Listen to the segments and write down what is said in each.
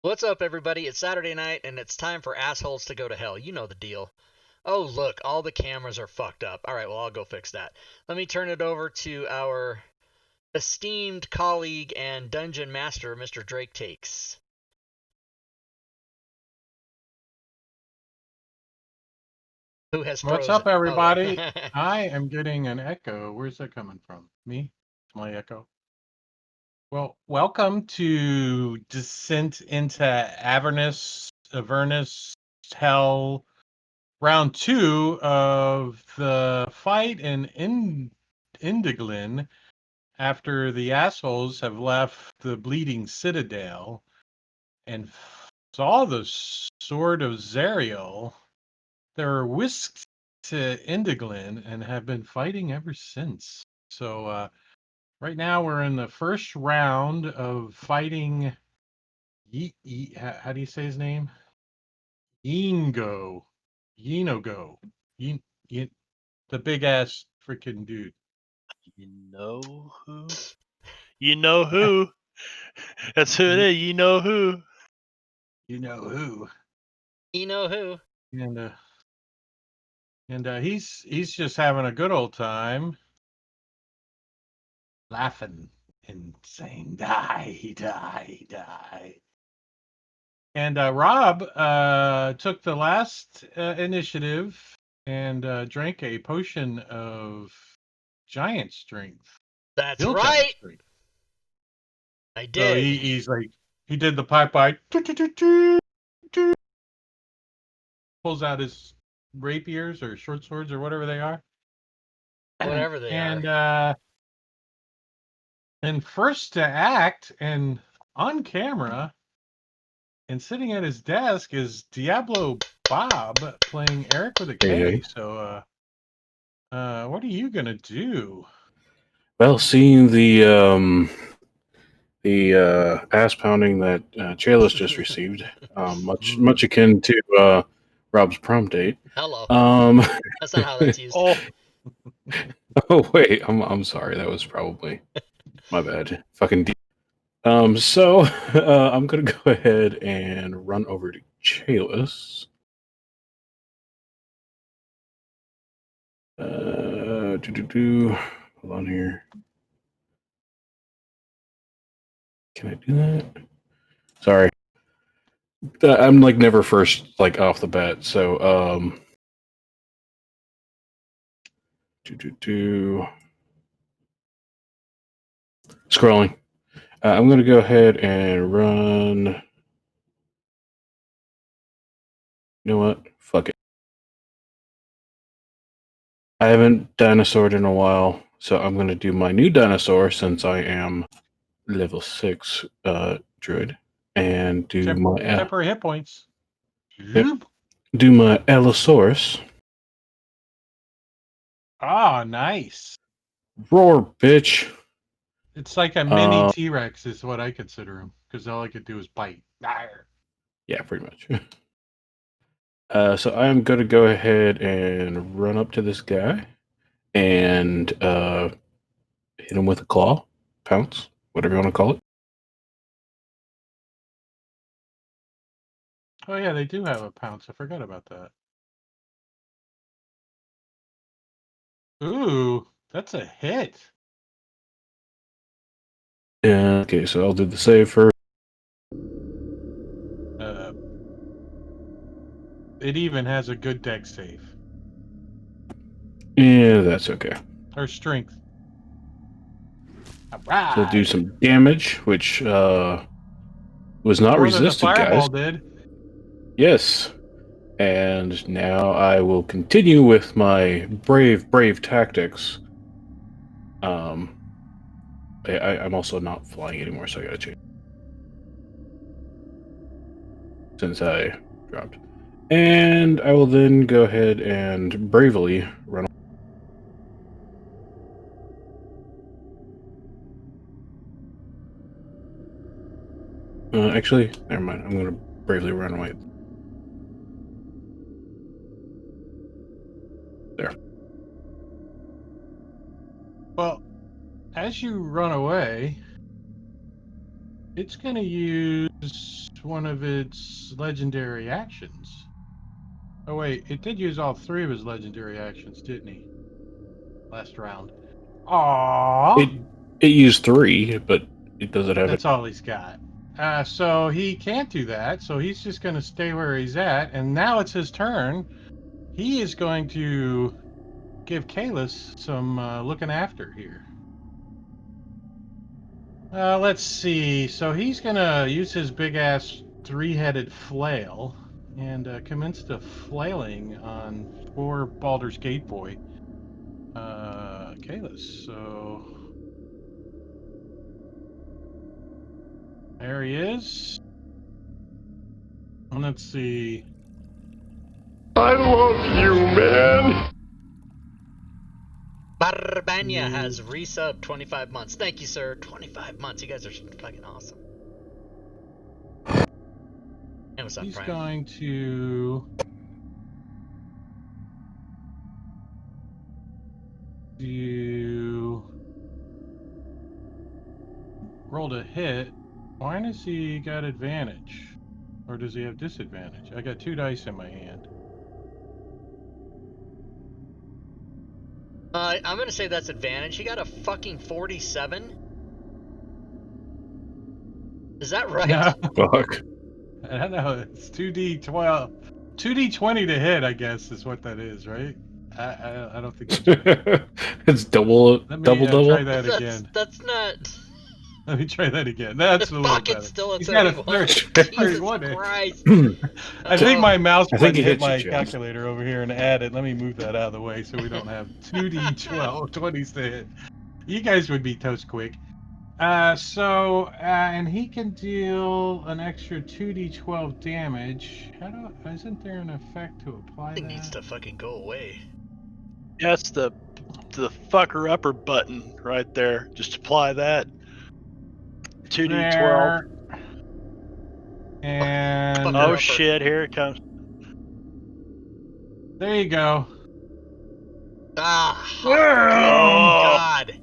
What's up, everybody? It's Saturday night, and it's time for assholes to go to hell. You know the deal. Oh, look, all the cameras are fucked up. All right, well, I'll go fix that. Let me turn it over to our esteemed colleague and dungeon master, Mr. Drake Takes. Who has What's frozen. up, everybody? Oh. I am getting an echo. Where's that coming from? Me? My echo? Well, welcome to Descent into Avernus, Hell, round 2 of the fight in Indiglin after the assholes have left the Bleeding Citadel and saw the Sword of Zariel. They were whisked to Indiglin and have been fighting ever since. So right now we're in the first round of fighting. How do you say his name? Yinogo. Yin, Yin, the big ass freaking dude. You know who? You know who? That's who it is. You know who? You know who? You know who? And he's just having a good old time, laughing and saying, "Die, die, die." And Rob took the last initiative and drank a potion of giant strength. That's Giant right. strength. I So did. he's like, he did the pipe, pulls out his rapiers or short swords or whatever they are. Whatever they are. And first to act and on camera and sitting at his desk is Diablo Bob playing Eric with a K. Hey. So what are you gonna do? Well, seeing the ass pounding that Chalice just received, much akin to Rob's prom date. Hello. Um, That's not how that's used. Oh, oh wait, I'm sorry. That was probably my bad. Fucking. So I'm gonna go ahead and run over to Chalice. Hold on here. Can I do that? Sorry. I'm like never first like off the bat, so scrolling. I'm gonna go ahead and run. You know what? Fuck it. I haven't dinosaured in a while, so I'm gonna do my new dinosaur since I am level 6 druid, and do my temporary hit points. Yep. Do my Allosaurus. Ah, nice. Roar, bitch. It's like a mini T-Rex is what I consider him, because all I could do is bite. Arr. Yeah, pretty much. So I'm going to go ahead and run up to this guy and hit him with a claw, pounce, whatever you want to call it. Oh yeah, they do have a pounce. I forgot about that. Ooh, that's a hit. Okay, so I'll do the save first. It even has a good dex save. Yeah, that's okay. Or strength. Right. So do some damage, which was not More resisted, than the fireball guys. did. Yes. And now I will continue with my brave tactics. I'm also not flying anymore, so I gotta change. Since I dropped. And I will then go ahead and bravely run. Actually, never mind. I'm going to bravely run away. There. Well, as you run away, it's going to use one of its legendary actions. Oh wait, it did use all 3 of his legendary actions, didn't he? Last round. Aww. It used 3, but it doesn't have it. That's all he's got. So he can't do that. So he's just going to stay where he's at. And now it's his turn. He is going to give Kalis some looking after here. Let's see. So he's going to use his big ass 3-headed flail and commence to flailing on poor Baldur's Gate boy, Kalis. So there he is. And let's see. I love you, man. Barbania has resubbed 25 months. Thank you, sir. 25 months. You guys are fucking awesome. And what's up, He's Prime? going to do rolled a hit. Why does he got advantage? Or does he have disadvantage? I got 2 dice in my hand. I'm gonna say that's advantage. He got a fucking 47. Is that right? No, Fuck. I don't know. It's 2d12. 2d20 to hit, I guess, is what that is, right? I don't think it's... It's double Let me double. try that again. That's not. Let me try that again. That's a little Fuck, better. it's still a He's got a 31. 31 Jesus hit. Christ. I think my mouse I think button it hit hits you, my James. calculator over here and added. Let me move that out of the way so we don't have 2d12 20s to hit. You guys would be toast quick. And he can deal an extra 2d12 damage. Isn't there an effect to apply Thing needs that? to fucking go away. That's the fucker upper button right there. Just apply that. 2d12. There. And Fucker Oh upper. shit! Here it comes. there you go. Ah, Oh. God.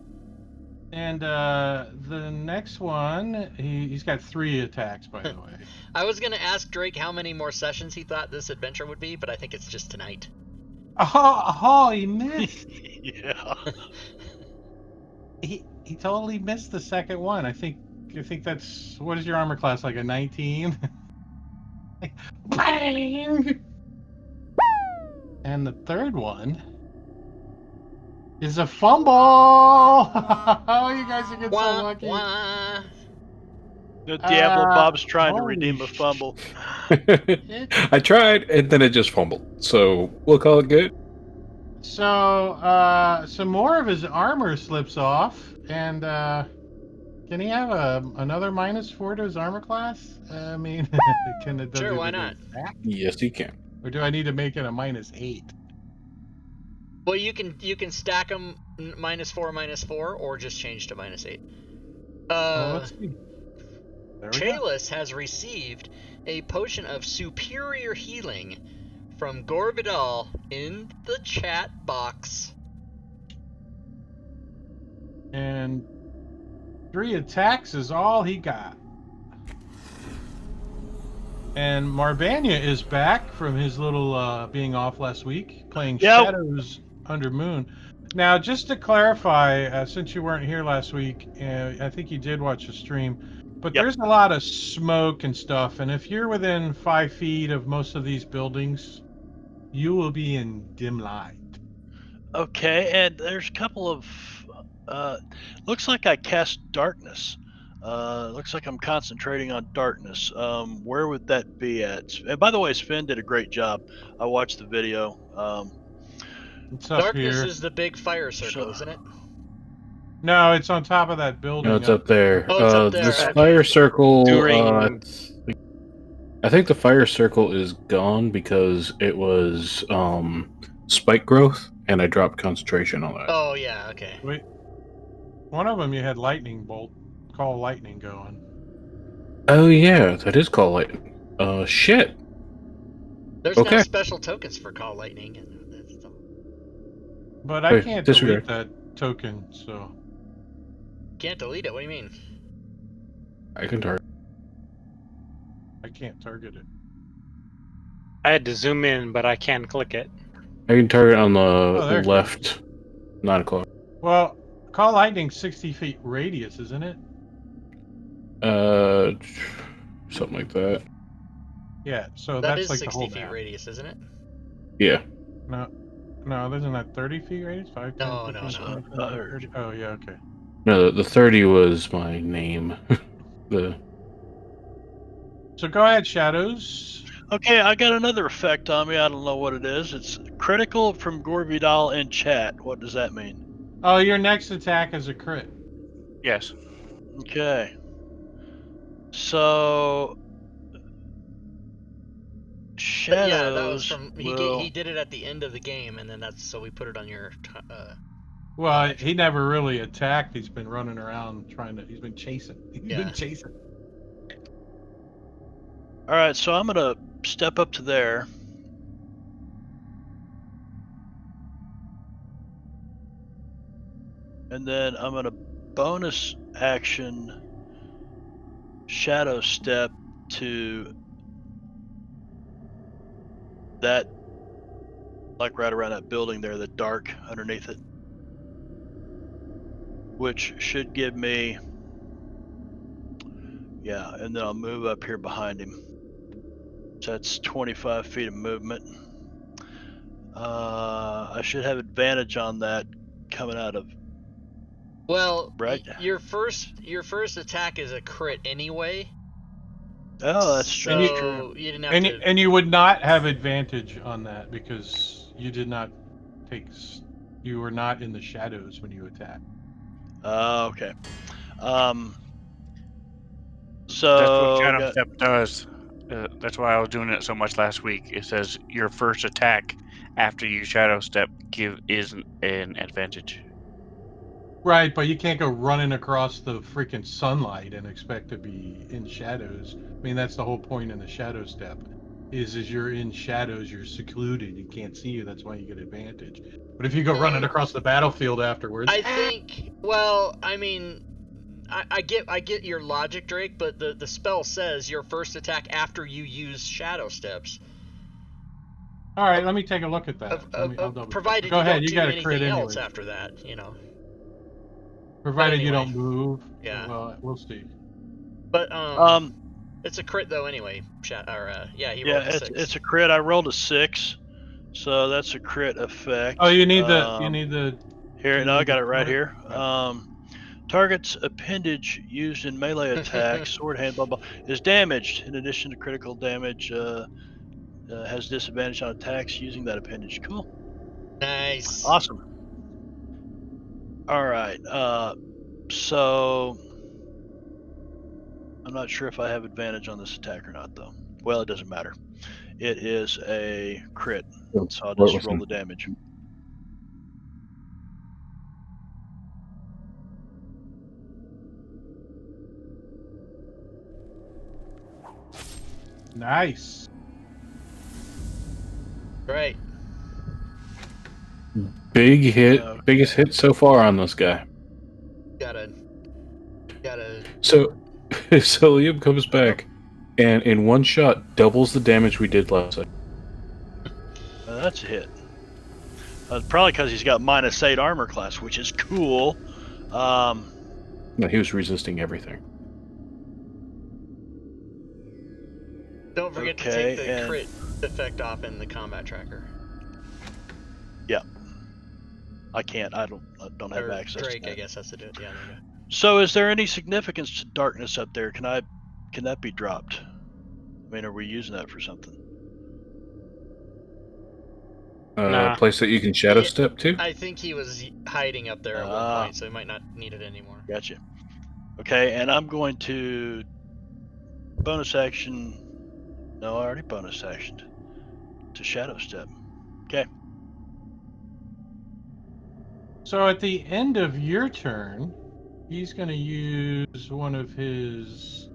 And the next one, he's got 3 attacks, by the way. I was gonna ask Drake how many more sessions he thought this adventure would be, but I think it's just tonight. Oh, he missed. Yeah. He totally missed the second one. I think that's, what is your armor class, like a 19? Bang! And the third one is a fumble. Oh, you guys are getting so Wah, lucky. wah. The Diablo Bob's trying to holy redeem a fumble. I tried, and then it just fumbled. So we'll call it good. So some more of his armor slips off, and can he have another -4 to his armor class? I mean, can it? Sure, why not? Yes, you can. Or do I need to make it a -8? Well, you can stack them -4, -4, or just change to -8. Well, let's see. There we go. Chalice has received a potion of superior healing from Gorvidal in the chat box. And 3 attacks is all he got. And Marbania is back from his little being off last week, playing Yep. Shadows Under Moon. Now, just to clarify, since you weren't here last week, I think you did watch the stream, but Yep. there's a lot of smoke and stuff, and if you're within 5 feet of most of these buildings, you will be in dim light. Okay, and there's a couple of. Looks like I cast darkness. Looks like I'm concentrating on darkness. Where would that be at? And by the way, Sven did a great job. I watched the video. It's up Darkness here. is the big fire circle, So- isn't it? No, it's on top of that building. No, it's up there. Oh, it's up there, This okay. fire circle. During I think the fire circle is gone because it was spike growth, and I dropped concentration on that. Oh yeah, okay. Wait, one of them you had lightning bolt, call lightning going. Oh yeah, that is called lightning. Shit. There's no Okay. special tokens for call lightning, and that's all. But I Wait, can't disregard. delete that token, so Can't delete it. What do you mean? I can target. I can't target it. I had to zoom in, but I can click it. I can target on the there it left 9 o'clock. Well, call lightning 60 feet radius, isn't it? Something like that. Yeah, so That that's is like the 60 whole feet map. radius, isn't it? Yeah. No, isn't that 30 feet radius? 5, 10, No, 15, no, 20, no. 25, 30. Oh, yeah, okay. No, the 30 was my name. So go ahead, Shadows. Okay, I got another effect on me. I don't know what it is. It's critical from Gorvidal in chat. What does that mean? Oh, your next attack is a crit. Yes. Okay. So But Shadows yeah, that was from will... he did it at the end of the game, and then that's so we put it on your. Well, he never really attacked. He's been running around he's been chasing. He's been Yeah. chasing. All right, so I'm gonna step up to there. And then I'm gonna bonus action shadow step to that, like right around that building there, the dark underneath it, which should give me, yeah, and then I'll move up here behind him. So that's 25 feet of movement. I should have advantage on that coming out of. Well, right. Your first attack is a crit anyway. Oh, that's so true. You didn't have to. And you would not have advantage on that because you did not you were not in the shadows when you attacked. Okay. That's what So Shadow Step does. That's why I was doing it so much last week. It says your first attack after you Shadow Step is an advantage. Right, but you can't go running across the freaking sunlight and expect to be in shadows. I mean, that's the whole point in the shadow step. Is you're in shadows, you're secluded, you can't see you. That's why you get advantage. But if you go running across the battlefield afterwards, I think. Well, I mean, I get your logic, Drake, but the spell says your first attack after you use shadow steps. all right, let me take a look at that. I'll double Provided check. Go you ahead, don't you do got a crit anything else anyway. after that, you know. Provided anyway. you don't move. Yeah. Well, we'll see. But it's a crit though anyway. He rolled a 6. It's a crit. I rolled a 6, so that's a crit effect. Oh, you need the here. No, I got it right here. Right. Target's appendage used in melee attacks, sword hand, blah blah, is damaged. In addition to critical damage, has disadvantage on attacks using that appendage. Cool. Nice. Awesome. All right. So I'm not sure if I have advantage on this attack or not, though. Well, it doesn't matter. It is a crit, so I'll just roll the damage. Nice. Right. Big hit, biggest hit so far on this guy. Gotta. So Liam comes back, and in one shot doubles the damage we did last time. That's a hit. Probably because he's got -8 armor class, which is cool. No, he was resisting everything. Don't forget to take the crit effect off in the combat tracker. Yeah. I can't. I don't have access Drake, to that. I guess, has to do it. Yeah, there you go. So is there any significance to darkness up there? Can that be dropped? I mean, are we using that for something? Nah. Place that you can shadow step to? I think he was hiding up there at one point, so he might not need it anymore. Gotcha. Okay, and I'm going to bonus action. No, I already bonus actioned to shadow step. Okay. So at the end of your turn, he's going to use one of his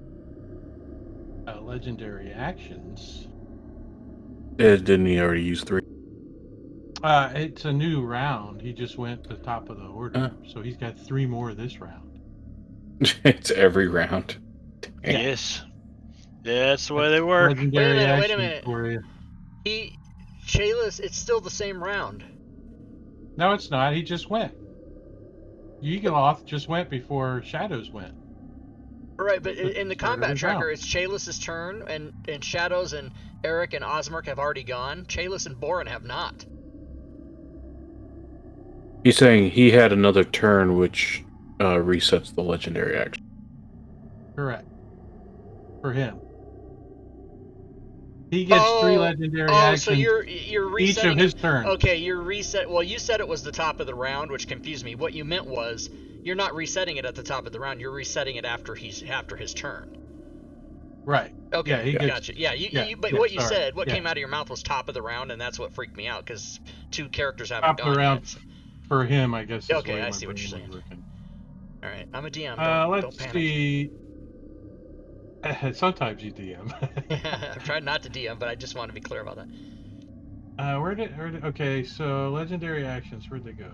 legendary actions. Didn't he already use 3? It's a new round. He just went to the top of the order, so he's got 3 more this round. It's every round. Yes. That's the way they work. Legendary Wait a action minute. for you. Chalice, it's still the same round. No, it's not. He just went. Yigoloth just went before Shadows went. Right, but in the Start of combat his tracker, round. it's Chalice's turn, and Shadows and Eric and Osmark have already gone. Chalice and Borin have not. He's saying he had another turn, which resets the legendary action. Correct. For him. He gets 3 legendary actions so you're each resetting of his turns. Okay, you're reset. Well, you said it was the top of the round, which confused me. What you meant was you're not resetting it at the top of the round. You're resetting it after his turn. Right. Okay, Yeah, he gets, gotcha. Yeah, but yeah, what you sorry. said, what Yeah. came out of your mouth was top of the round, and that's what freaked me out because 2 characters haven't Top of gone the round yet. So. for him, I guess. Is Okay, the way I my see what brain you're was saying. working. All right, I'm a DM. Let's don't panic. see. Sometimes you DM. I've tried not to DM, but I just want to be clear about that. Where did okay, so legendary actions, where'd they go?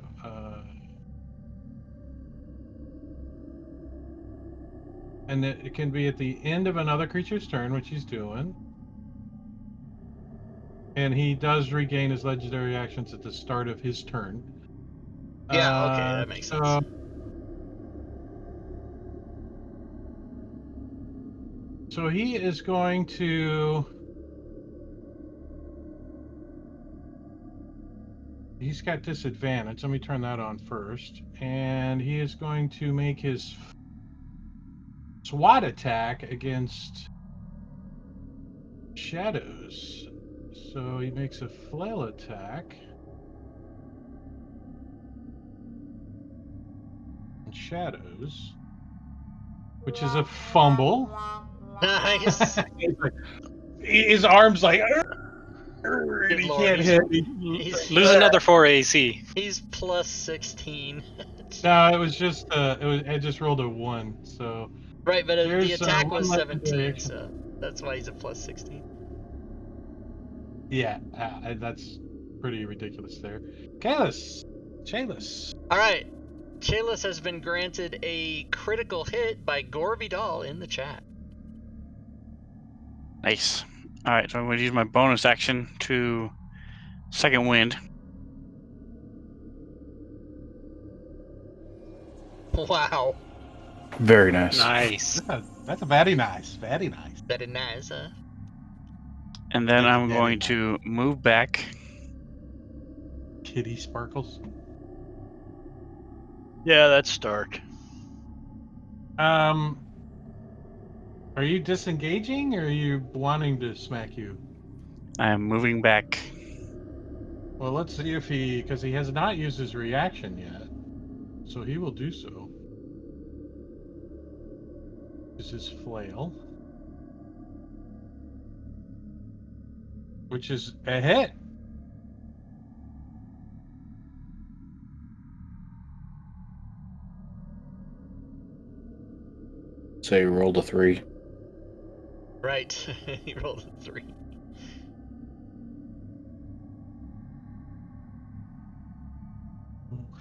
And it can be at the end of another creature's turn, which he's doing. And he does regain his legendary actions at the start of his turn. Yeah, okay, that makes sense. So he is going to... He's got disadvantage. Let me turn that on first. And he is going to make his SWAT attack against Shadows. So he makes a flail attack. On Shadows. Which is a fumble. Nice. His arm's like... Good he lord, can't hit. Lose another 4 AC. He's plus 16. No, it was just I just rolled a 1, so Right, but the there's, attack one was legendary 17, action. so that's why he's a plus 16. Yeah, that's pretty ridiculous there. Chalice. All right, Chalice has been granted a critical hit by Gore Vidal in the chat. Nice. All right, so I'm going to use my bonus action to second wind. Wow. Very nice. Nice. That's a very nice. Very nice. Very nice, huh? And then That's I'm very going nice. to move back. Kitty sparkles. Yeah, that's Stark. Are you disengaging or are you wanting to smack you? I'm moving back. Well, let's see if because he has not used his reaction yet. So he will do so. This is flail. Which is a hit. So you rolled a 3. Right. He rolled a 3.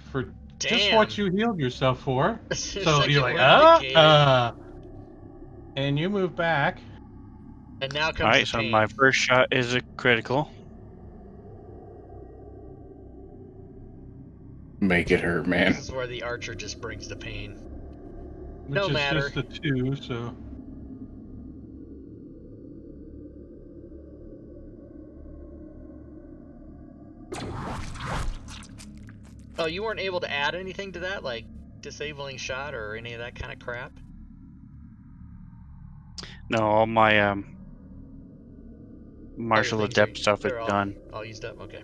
For Damn. just what you healed yourself for. So Second you're like, wind and you move back. And now comes All right, the so pain. my first shot is a critical. Make it hurt, man. This is where the archer just brings the pain. Which No is matter. just a 2, so... Oh, you weren't able to add anything to that, like disabling shot or any of that kind of crap? No, all my martial Other things adept stuff is they're done. all used up. Okay.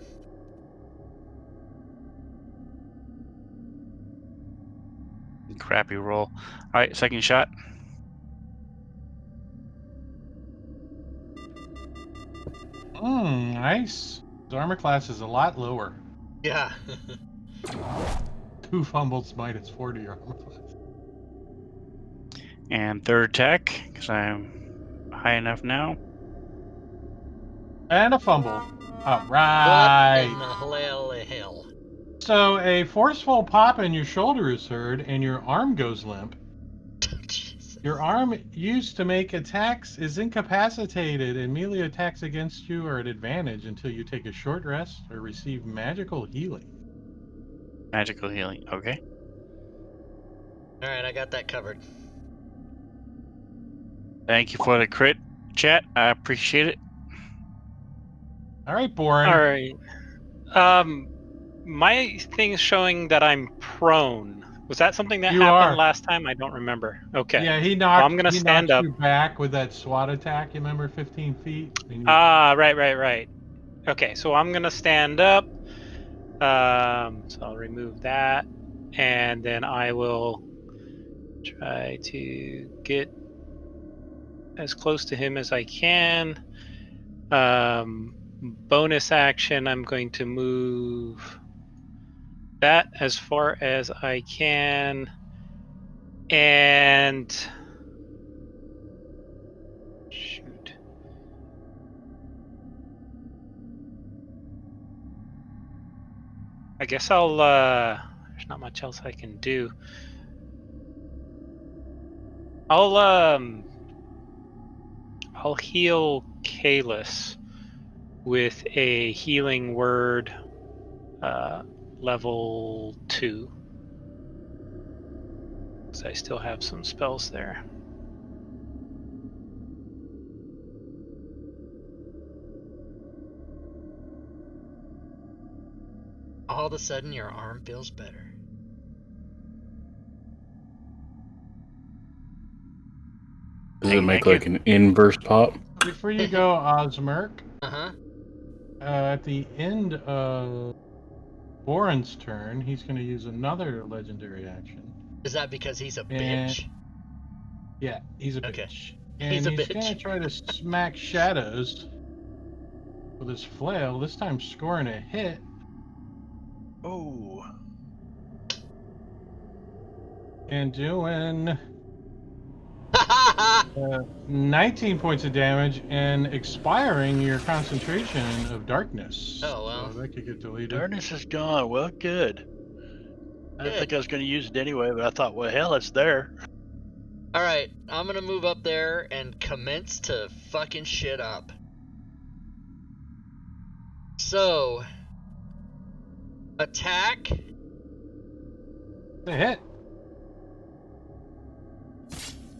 Crappy roll. All right, second shot. Nice. His armor class is a lot lower. Yeah. 2 fumbles minus 4 to your armor class. And third attack, because I'm high enough now. And a fumble. All What right. in the hell? So a forceful pop in your shoulder is heard, and your arm goes limp. Jesus. Your arm used to make attacks is incapacitated, and melee attacks against you are at advantage until you take a short rest or receive magical healing. Magical healing. Okay. All right, I got that covered. Thank you for the crit, chat. I appreciate it. All right, Boren. All right. My thing's showing that I'm prone. Was that something that You happened are. last time? I don't remember. Okay. Yeah, he Well, I'm knocked. gonna He stand knocked up. you back with that SWAT attack. You remember, 15 feet. And you, Right. Okay, so I'm gonna stand up. So I'll remove that, and then I will try to get as close to him as I can. Bonus action, I'm going to move that as far as I can, and shoot. I guess I'll there's not much else I can do. I'll heal Kalis with a healing word level 2. Because I still have some spells there. All of a sudden, your arm feels better. Does it make like an inverse pop? before you go, Osmerk, Uh-huh. at the end of Boren's turn, he's going to use another legendary action. Is that because he's a And- bitch? Yeah, he's a Okay. bitch. He's And a he's going to bitch. try to smack Shadows with his flail, this time scoring a hit. Oh, And doing 19 points of damage and expiring your concentration of darkness. Oh, well. So that could get deleted. darkness is gone. Well, good. I didn't Good. think I was going to use it anyway, but I thought, well, hell, it's there. All right, I'm gonna move up there and commence to fucking shit up. So, attack. A hit.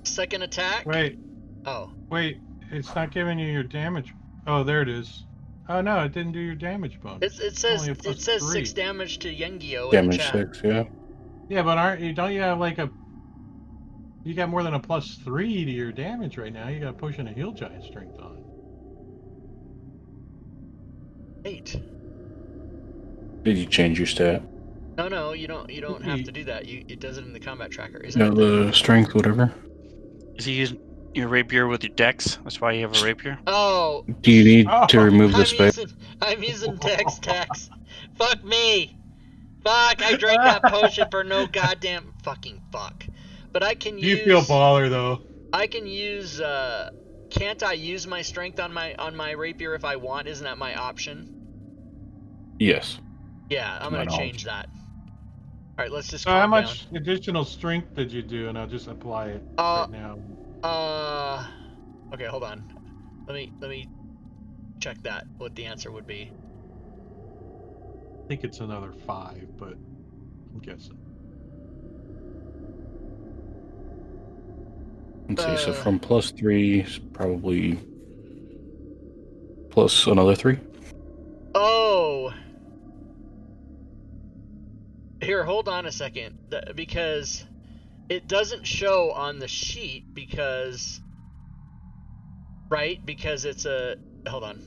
Second attack. Wait, Oh, it's not giving you your damage. Oh, there it is. Oh no, it didn't do your damage bonus. it says Only a plus 3. 6 damage to Yengio in the Damage chat. 6, yeah. Yeah, but don't you have like you got more than a plus 3 to your damage right now. You got pushing a heal giant strength on. 8. Did you change your stat? No, you don't have to do that. It does it in the combat tracker. Isn't No, it? the strength, whatever. Is he using your rapier with your dex? That's why you have a rapier? Oh, Do you need to Oh, remove the space? I'm using Dex tax. Fuck me. Fuck, I drank that potion for no goddamn fucking fuck. But I can use. You feel baller though. I can use. Can't I use my strength on my rapier if I want? Isn't that my option? Yes. Yeah, I'm gonna My change that. All right, let's just. So how calm much additional strength did you do? And I'll just apply it right now. down. Okay, hold on. Let me check that. What the answer would be. I think it's another 5, but I'm guessing. Let's see. So from plus 3, probably plus another 3. Oh. Here, hold on a second, because it doesn't show on the sheet because, right? Because it's a. Hold on.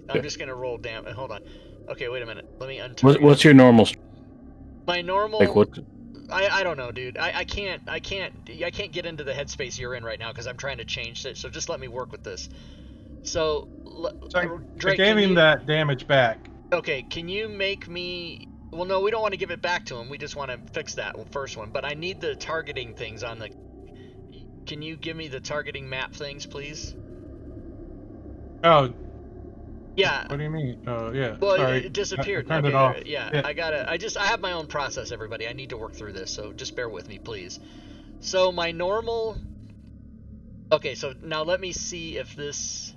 I'm just gonna roll down. Hold on. Okay, wait a minute. Let me untarget. What's your normal? My normal. Like what? I don't know, dude. I can't get into the headspace you're in right now because I'm trying to change it. So just let me work with this. So, Drake, I gave him that damage back. Okay, can you make me? Well, no, we don't want to give it back to him. We just want to fix that first one. But I need the targeting things on the. Can you give me the targeting map things, please? Oh. Yeah. What do you mean? Oh, yeah. Well, sorry. it disappeared. I turned it Okay, off. yeah, I have my own process, everybody. I need to work through this, so just bear with me, please. So my normal Okay, so now let me see if this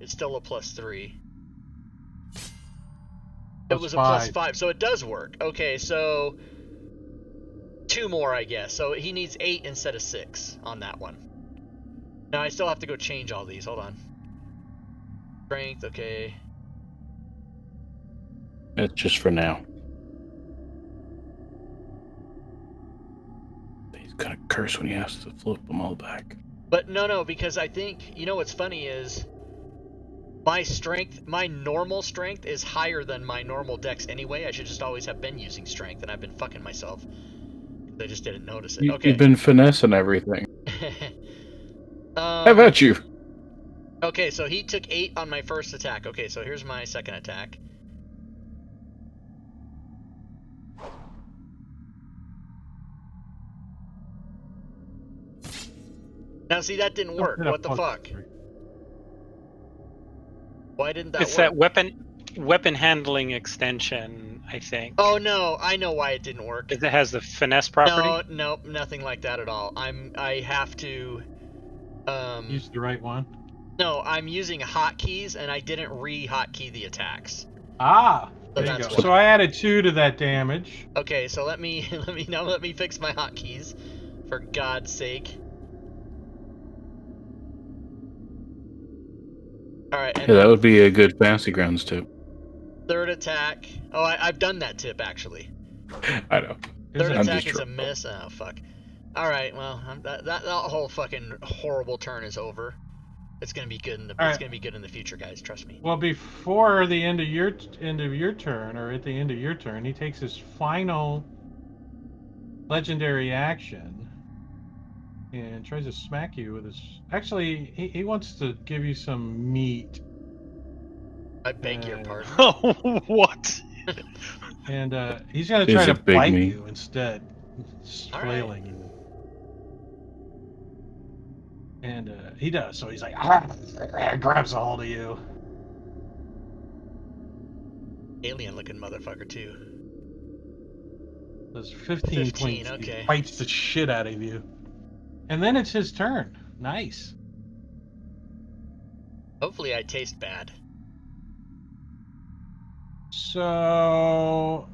is still a +3. It was a +5, so it does work. Okay, so 2 more, I guess. So he needs 8 instead of 6 on that one. Now I still have to go change all these. Hold on. Strength, okay. It's just for now. He's gonna curse when he has to flip them all back. But no, because I think, you know what's funny is my normal strength is higher than my normal dex anyway. I should just always have been using strength, and I've been fucking myself. I just didn't notice it. Okay. You've been finessing everything. How um, about you? Okay, so he took 8 on my first attack. Okay, so here's my second attack. Now see, that didn't work. What the fuck? Why didn't that It's work? that weapon handling extension, I think. Oh no, I know why it didn't work. It has the finesse property. No, nothing like that at all. I have to Use the right one. No, I'm using hotkeys and I didn't re-hotkey the attacks. Ah, So there you that's go. why. So I added 2 to that damage. Okay, so let me fix my hotkeys, for God's sake. All right, and Yeah, that then would be a good Fantasy Grounds tip. third attack. Oh, I've done that tip actually. I know. Third I'm attack just is a miss. Oh fuck. All right, well that whole fucking horrible turn is over. It's gonna be good in the All it's right. gonna be good in the future, guys. Trust me. Well, before the end of your turn, or at the end of your turn, he takes his final legendary action and tries to smack you with his. Actually, he wants to give you some meat. I beg your pardon. Oh, what? And he's gonna Is try to it big bite meat? you instead, All flailing you. And he does. So he's like, grabs a hold of you. Alien-looking motherfucker too. Does 15 points. Okay. He bites the shit out of you. And then it's his turn. Nice. Hopefully, I taste bad. So,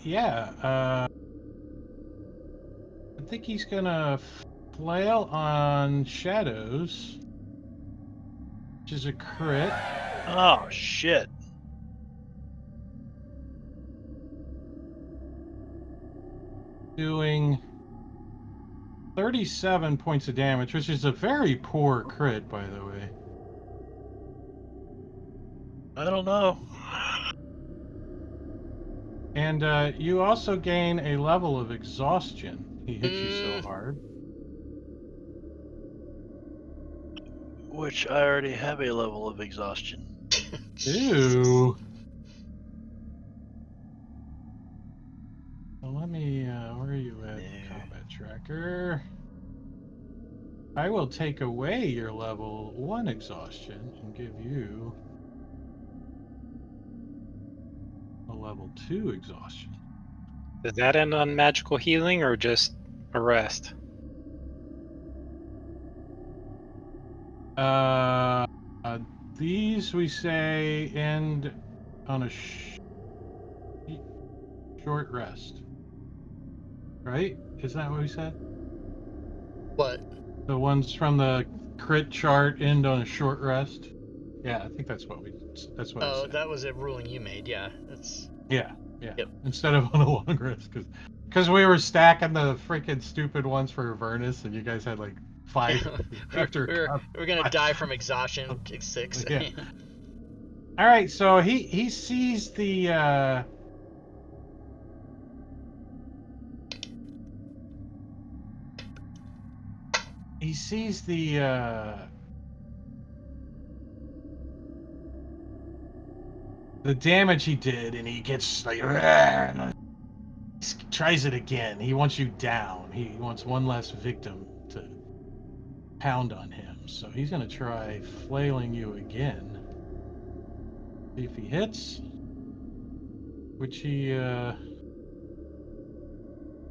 yeah. I think he's gonna flail on Shadows, which is a crit. Oh, shit. Doing 37 points of damage, which is a very poor crit, by the way. I don't know. And you also gain a level of exhaustion. He hits you so hard. Which I already have a level of exhaustion. Ew. Well, let me, where are you at, combat tracker? I will take away your level 1 exhaustion and give you a level 2 exhaustion. Does that end on magical healing or just a rest? These we say end on a short rest. Right? Isn't that what we said? What? The ones from the crit chart end on a short rest. Yeah, I think that's what that's what I Oh, said. that was a ruling you made. Yeah, that's. Yeah. Yep. Instead of on a long rest, because we were stacking the freaking stupid ones for Avernus, and you guys had like 5 after. We're gonna die from exhaustion. 6. Yeah. All right, so he sees the. He sees the damage he did, and he gets like, he tries it again. He wants you down. He wants one less victim to pound on him. So he's gonna try flailing you again. See if he hits, which he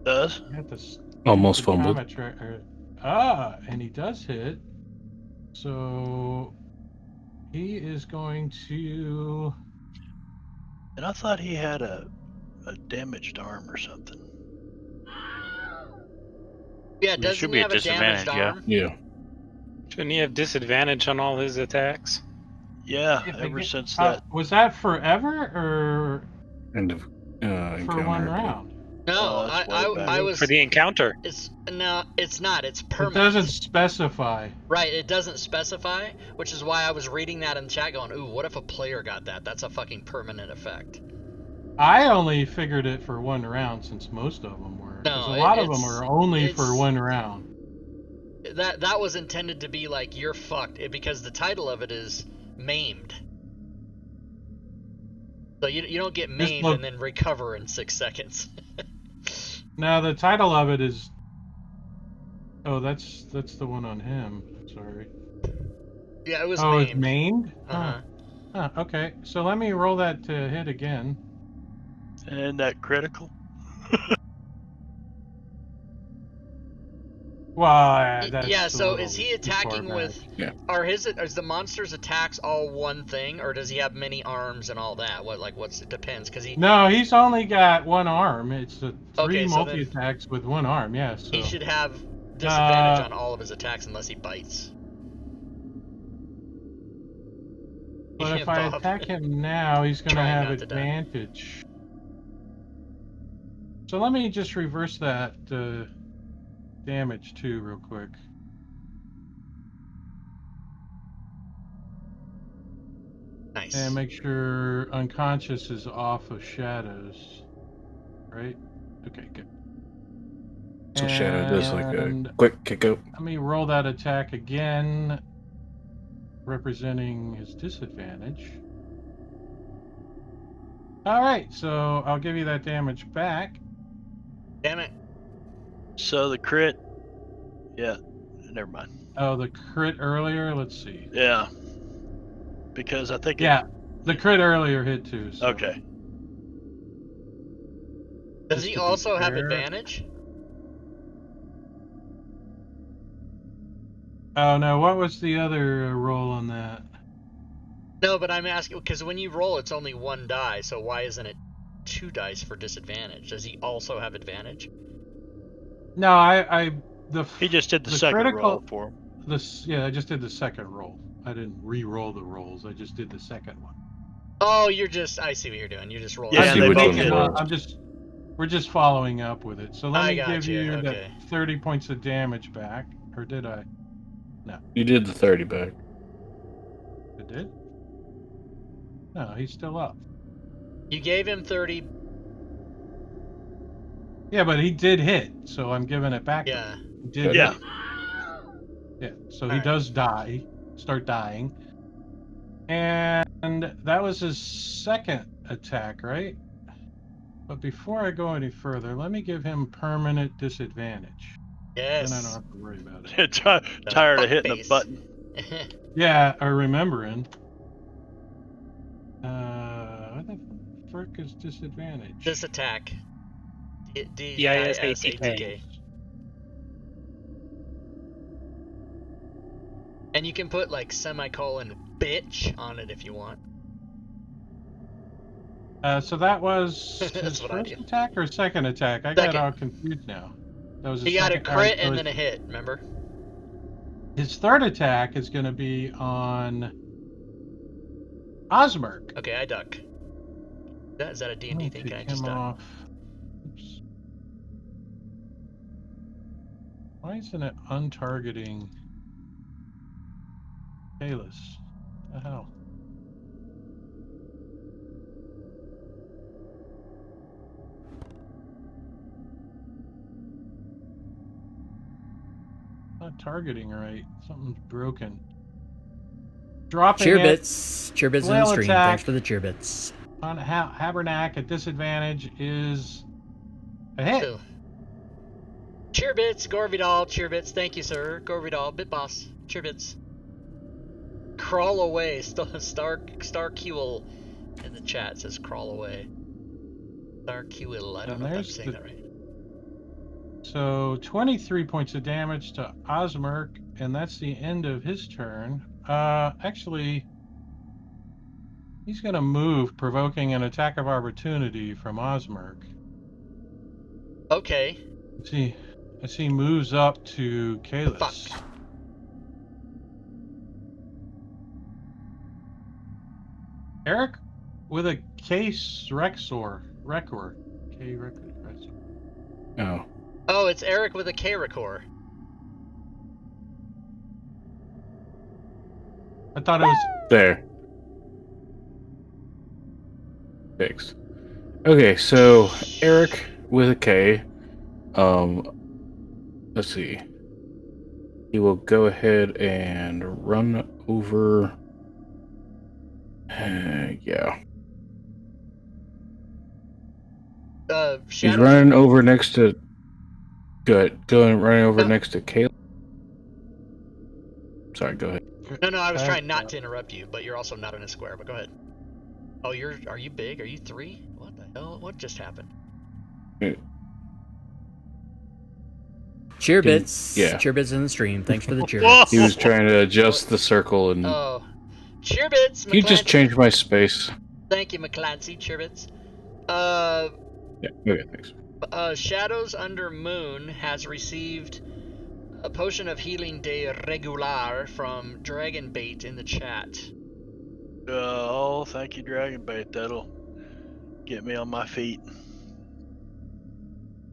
Does? you have to Almost fumbled. and he does hit. So he is going to. And I thought he had a damaged arm or something. Yeah, There doesn't should he be a have a damaged disadvantage, yeah. arm? Yeah. Shouldn't he have disadvantage on all his attacks? Yeah, If ever again- since that. Was that forever or End of for one encounter. round? No, That's way back. I For was. the encounter. It's no, it's not. It's It permanent. doesn't specify. Right, it doesn't specify, which is why I was reading that in chat going, ooh, what if a player got that? That's a fucking permanent effect. I only figured it for one round since most of them were. Because No, a lot of them it's- are only for it's- one round. That was intended to be like, you're fucked, because the title of it is maimed. So you don't get maimed look- and then recover in 6 seconds. Now the title of it is. Oh, that's the one on him. Sorry. Yeah, it was Oh, it's maimed. maimed? Uh-huh. Huh, okay. So let me roll that to hit again. And that critical. Well, that's Yeah, a so little is he too far attacking back. with... Yeah. Is the monster's attacks all one thing, or does he have many arms and all that? It depends, because he... No, he's only got one arm. It's three Okay, so then- multi-attacks with one arm, yeah, so... He should have disadvantage Uh, on all of his attacks unless he bites. But Yeah, if I Bob. attack him now, he's going to Trying have not to die. advantage. So let me just reverse that damage too real quick. Nice. And make sure unconscious is off of shadows. Right? Okay, good. So Shadow does like a And quick kick out. let me roll that attack again, representing his disadvantage. All right, so I'll give you that damage back. Damn it. So the crit. Yeah, never mind. Oh, the crit earlier. Let's see. Yeah. Because I think Yeah, the crit earlier hit too. So. Okay. Does Just he to be also have fair. advantage? Oh no, what was the other roll on that? No, but I'm asking, because when you roll, it's only 1 die, so why isn't it 2 dice for disadvantage? Does he also have advantage? No, He just did the the second critical- roll for him. Yeah, I just did the second roll. I didn't re-roll the rolls. I just did the second one. Oh, I see what you're doing. You're just rolling. Yeah, I see they which both one's hit. worse. We're just following up with it. So let I me give gotcha, you okay. the 30 points of damage back. Or did I? You did the 30 back. I did? No, he's still up. You gave him 30. Yeah, but he did hit, so I'm giving it back. to Yeah. him. He did Yeah. hit. Yeah, so he Alright. does start dying. And that was his second attack, right? But before I go any further, let me give him permanent disadvantage. Yes. Then I don't have to worry about it. Tired of hitting Fuckface. a button. Yeah, or remembering. What the frick is disadvantage? This attack. DISATK. And you can put like semicolon bitch on it if you want. So that was his That's what I first do. attack or second attack? I got Second. all confused now. That was his He got a second- crit so and his- then a hit, remember? His third attack is going to be on Osmerk. Okay, I duck. Is that a D&D thing? Can I just duck? off. Oops. Why isn't it untargeting Kalis? What the hell? Not targeting right. Something's broken. Dropping Cheer it bits. Cheer bits in the Flail stream. attack. Thanks for the cheer bits. on Habernack at disadvantage is a hit. Ooh. Cheer bits, Gorvidal, cheer bits. Thank you, sir. Gorvidal, bit boss. Cheer bits. Crawl away. Star Qul in the chat says crawl away. Star Qul. I don't And know if I'm there's saying the- that right. So 23 points of damage to Osmerk, and that's the end of his turn. Actually, he's going to move, provoking an attack of opportunity from Osmerk. Okay. As he moves up to Kalis. Fuck. Eric with a case Rexor. K Rexor. Oh, Oh, it's Eric with a K record. I thought it was there. Fixed. Okay, so Eric with a K. Let's see. He will go ahead and run over. Yeah. He's Shadows. running over next to. Good. Running over next to Caleb. Sorry, go ahead. No, I was trying not to interrupt you, but you're also not in a square. But go ahead. Oh, are you big? Are you 3? What the hell? What just happened? Cheer bits. Yeah. Cheer bits in the stream. Thanks for the cheer Whoa! bits. He was trying to adjust the circle and. Oh, cheerbits. You just McClancy. changed my space. Thank you, McClancy. Cheerbits. Yeah. Okay. Thanks. Shadows Under Moon has received a potion of healing de regular from Dragonbait in the chat. Oh, thank you, Dragonbait. That'll get me on my feet.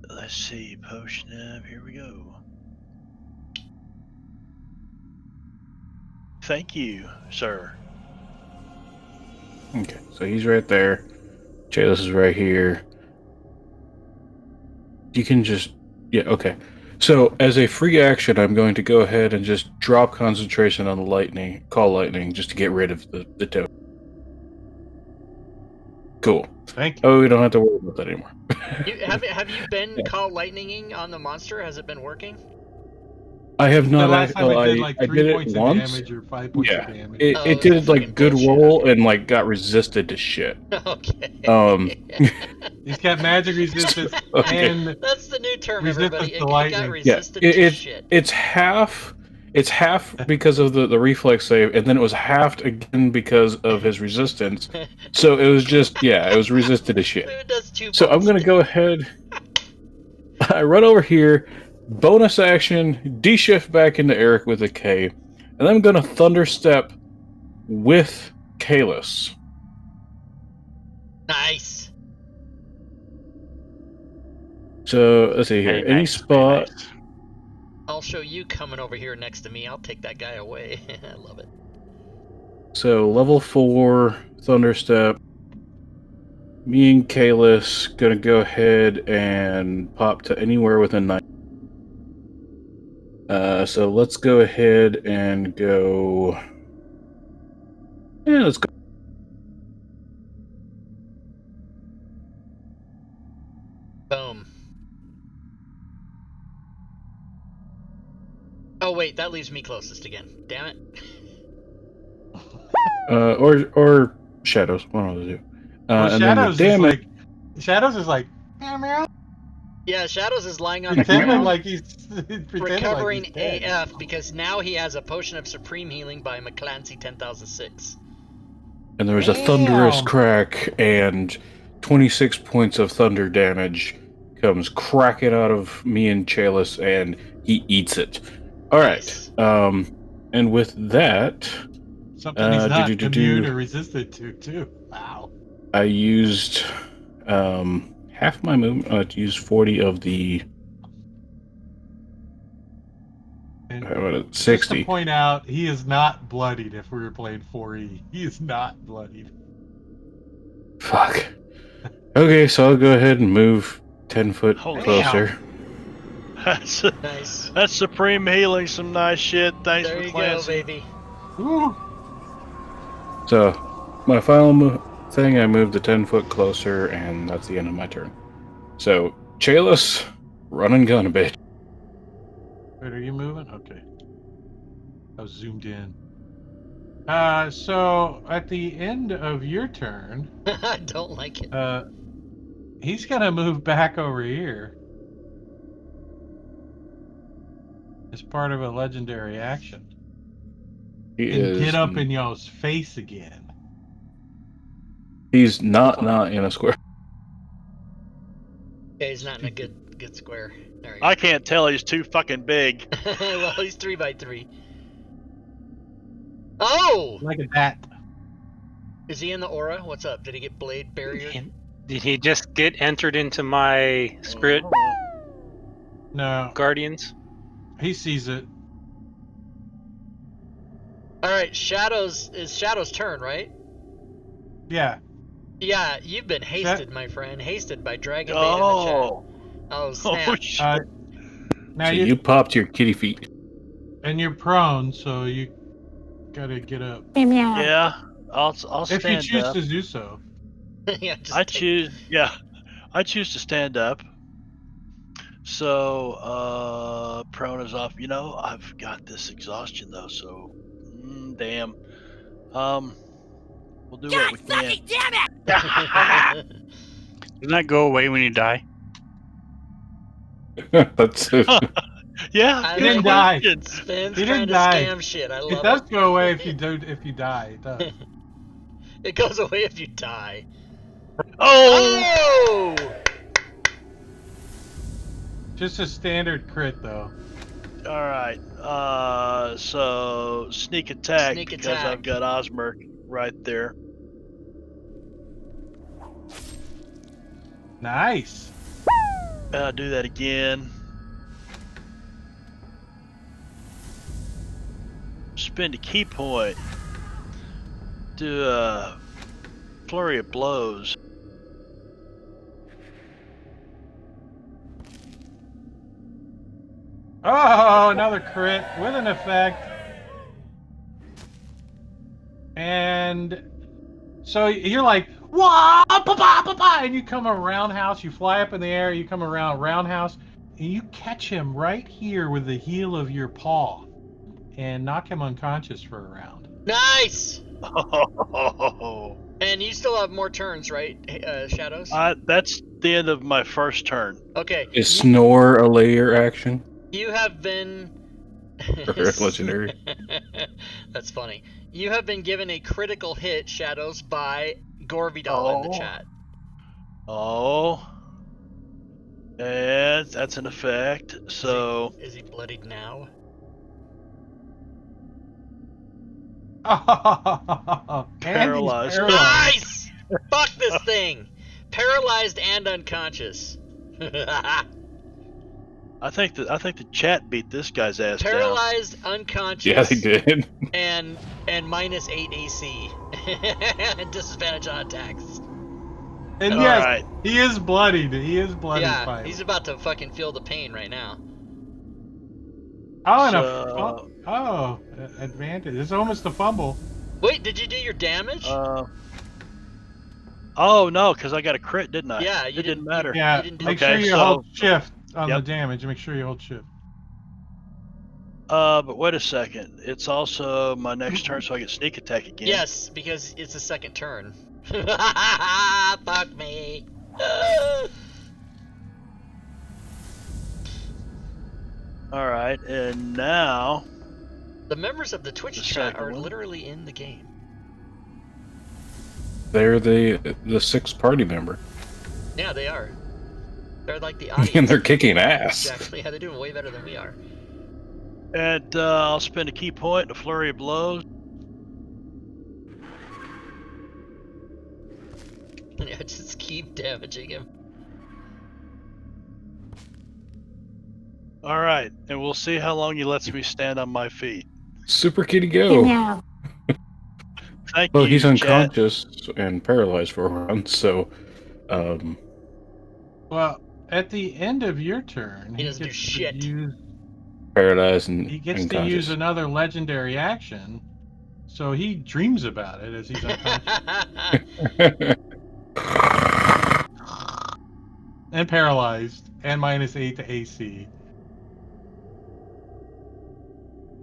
Let's see, potion of, here we go. Thank you, sir. Okay, so he's right there. Chalice is right here. You can just... Yeah, okay. So, as a free action, I'm going to go ahead and just drop concentration on lightning, call lightning, just to get rid of the token. Cool. Thank you. Oh, we don't have to worry about that anymore. Have you been call lightninging on the monster? Has it been working? I have The not. last time it did like 3 did points it of once. damage or 5 points of damage. It did that's like fucking good bullshit, roll okay. and like got resisted to shit. Okay. He's got magic resistance Okay. and That's the new term, Resistance everybody. to It got lightning. resisted Yeah, to shit. it's half. It's half because of the reflex save, and then it was halved again because of his resistance. So it was just it was resisted to shit. Who does 2 So I'm gonna go ahead. I run over here, bonus action, D-shift back into Eric with a K, and then I'm gonna thunder step with Kalis. Nice. So let's see here. Very Any nice, very spot. nice. I'll show you coming over here next to me. I'll take that guy away. I love it. So level 4 thunder step. Me and Kalis gonna go ahead and pop to anywhere within 9. So let's go ahead and go. Yeah, let's go. Boom. Oh wait, that leaves me closest again. Damn it. Or shadows. One of the two. Well, And then the damage. Shadows is like meow, meow, Yeah, Shadows is lying on the pretending ground, like he's pretending recovering like he's dead. AF because now he has a potion of supreme healing by McClancy 10,006. And there was a thunderous crack, and 26 points of thunder damage comes cracking out of me and Chalice, and he eats it. All right. Nice. And with that, Something he's not immune or resistant to, too. Wow. I used half my movement. I used 40 of the. And 60. just to point out, he is not bloodied if we were playing 4E. He is not bloodied. Fuck. Okay, so I'll go ahead and move 10 foot Holy closer. That's Nice. that's supreme healing, some nice shit. Thanks There for you Clancy. go, baby. Woo. So, my final thing, I moved the 10 foot closer, and that's the end of my turn. So, Chalice, run and gun a bit. Wait, are you moving? Okay. I was zoomed in. So, at the end of your turn, I don't like it. he's going to move back over here. as part of a legendary action. He And is. get up in y'all's face again. He's not in a square. Okay, he's not in a good square. There we I go. can't tell. He's too fucking big. Well, he's 3x3. Oh! Like a bat. Is he in the aura? What's up? Did he get blade barrier? Did he just get entered into my spirit No, guardians? he sees it. All right, Shadow's turn, right? Yeah. Yeah, you've been hasted, my friend. Hasted by Dragon Bait in the Oh. chat. Oh, snap. Oh shit. Now So you popped your kitty feet. and you're prone, so you gotta get up. Yeah. I'll If you stand choose up. to do so. Yeah, just I take- choose. Yeah. I choose to stand up. So prone is off. You know, I've got this exhaustion though. So damn. We'll do what we can. Doesn't that go away when you die? That's Yeah. I He good didn't like die. question. Spin's He trying didn't to die. scam shit. I love It does go away if you die. It does. It goes away if you die. Oh. Oh! Just a standard crit though. All right. So sneak attack Sneak because attack. I've got Osmerk right there. Nice. I'll do that again. Spend a key point. Do a flurry of blows. Oh, another crit with an effect. And so you're like, wah, pa, and you come around roundhouse, you fly up in the air, you come around roundhouse, and you catch him right here with the heel of your paw and knock him unconscious for a round. Nice! Oh, And you still have more turns, right, Shadows? that's the end of my first turn. Okay. is snore a layer action You have been. or legendary? That's funny. You have been given a critical hit, Shadows, by Gorvidal in the Oh. chat. Oh. And that's an effect. So Is he bloodied now? And he's Paralyzed. Nice! Fuck this thing! Paralyzed and unconscious. I think the chat beat this guy's ass down. Paralyzed, unconscious. Yeah, they did. And minus 8 AC. And disadvantage on attacks. And All yes, right. he is bloodied. He is bloodied. Yeah, by he's it. about to fucking feel the pain right now. Oh, and advantage. It's almost a fumble. Wait, did you do your damage? Oh no, because I got a crit, didn't I? Yeah, you it didn't didn't- matter. Yeah, didn't do make Okay, sure you so- hold shift on Yep. the damage. Make sure you hold shift. But wait a second. It's also my next turn, so I get sneak attack again. Yes, because it's a second turn. Fuck me. All right, and now The members of the Twitch The chat second are one. literally in the game. They're the sixth party member, Yeah, they are. They're like the audience. and they're kicking ass. Exactly. Yeah, they're doing way better than we are. and I'll spend a key point, a flurry of blows. Yeah, just keep damaging him. All right, and we'll see how long he lets me stand on my feet. Super kitty go. Thank Well, you, he's chat. unconscious and paralyzed for a round, so Well, at the end of your turn, He doesn't do gets shit. to use paralyzed and he gets to unconscious. use another legendary action. So he dreams about it as he's unconscious and paralyzed and minus 8 to AC.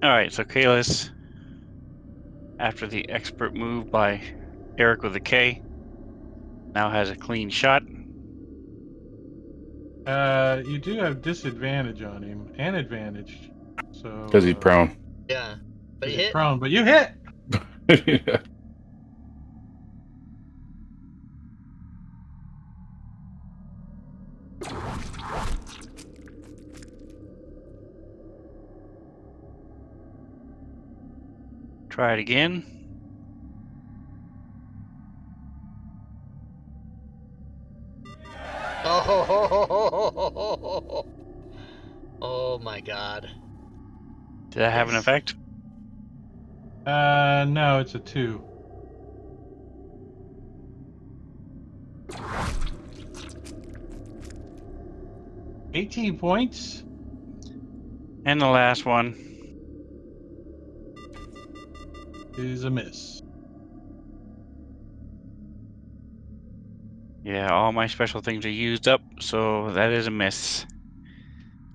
All right, so Kalis, after the expert move by Eric with a K, now has a clean shot. You do have disadvantage on him and advantage. So Because he's prone. Yeah. But he he's hit. prone, but you hit. Yeah. Try it again. Oh, oh my god. Did that have an Yes. effect? No, it's a 2. $18 points. And the last one. Is a miss. Yeah, all my special things are used up, so that is a miss.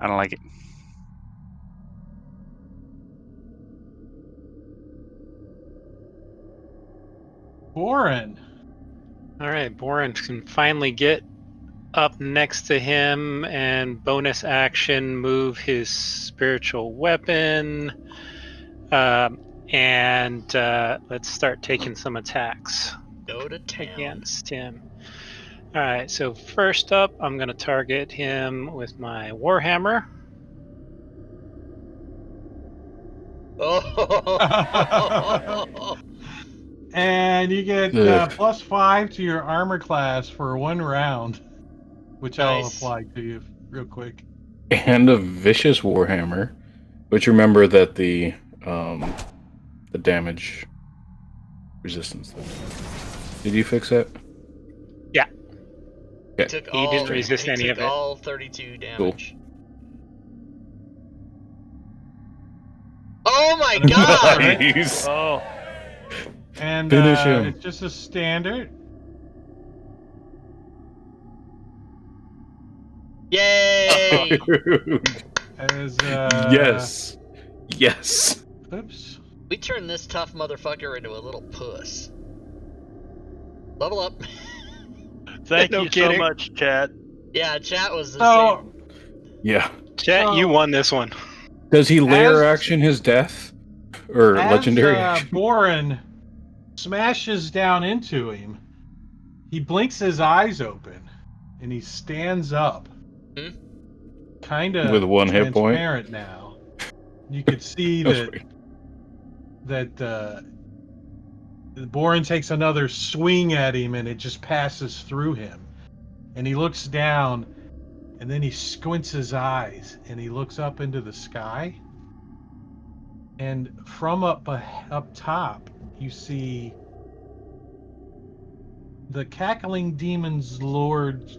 I don't like it. Boren. All right, Boren can finally get up next to him and bonus action move his spiritual weapon. And let's start taking some attacks Go to town. against him. All right, so first up, I'm going to target him with my Warhammer. Oh. And you get Ugh. +5 to your armor class for 1 round, which I'll Nice. apply to you real quick. And a vicious warhammer, which remember that the damage resistance thing. Did you fix that? Yeah. He took He all, didn't resist he any took of it. all 32 damage. Oh my god! Nice. Oh, And Finish him. it's just a standard. Yay! As Yes. Yes. Oops. We turned this tough motherfucker into a little puss. Level up. thank No you kidding. so much, chat. Yeah, chat was the So, same. Yeah. Chet, So- you won this one. Does he layer As- action his death? Or legendary action? Boren smashes down into him, he blinks his eyes open, and he stands up. Hmm? Kind of With 1 hit point? transparent now. You could see That's that right. Boren takes another swing at him, and it just passes through him. And he looks down, and then he squints his eyes, and he looks up into the sky. And from up top, you see the cackling demon's lord.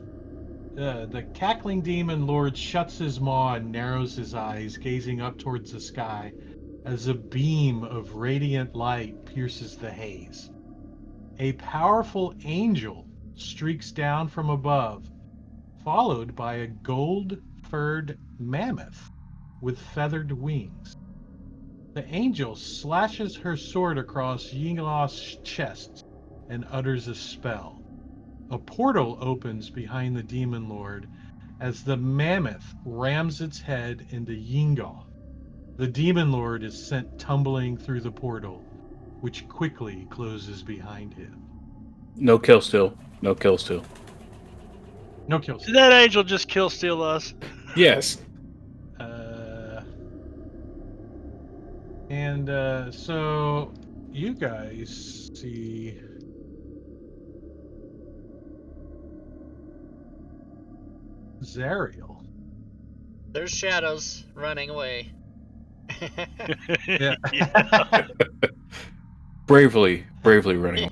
The cackling demon lord shuts his maw and narrows his eyes, gazing up towards the sky, as a beam of radiant light pierces the haze. A powerful angel streaks down from above, followed by a gold-furred mammoth with feathered wings. The angel slashes her sword across Yingloth's chest and utters a spell. A portal opens behind the demon lord as the mammoth rams its head into Yingol. The demon lord is sent tumbling through the portal, which quickly closes behind him. No kill still. No kill still. No kills. Did that angel just kill steal us? Yes. So you guys see Zariel. There's shadows running away. Yeah. Bravely running.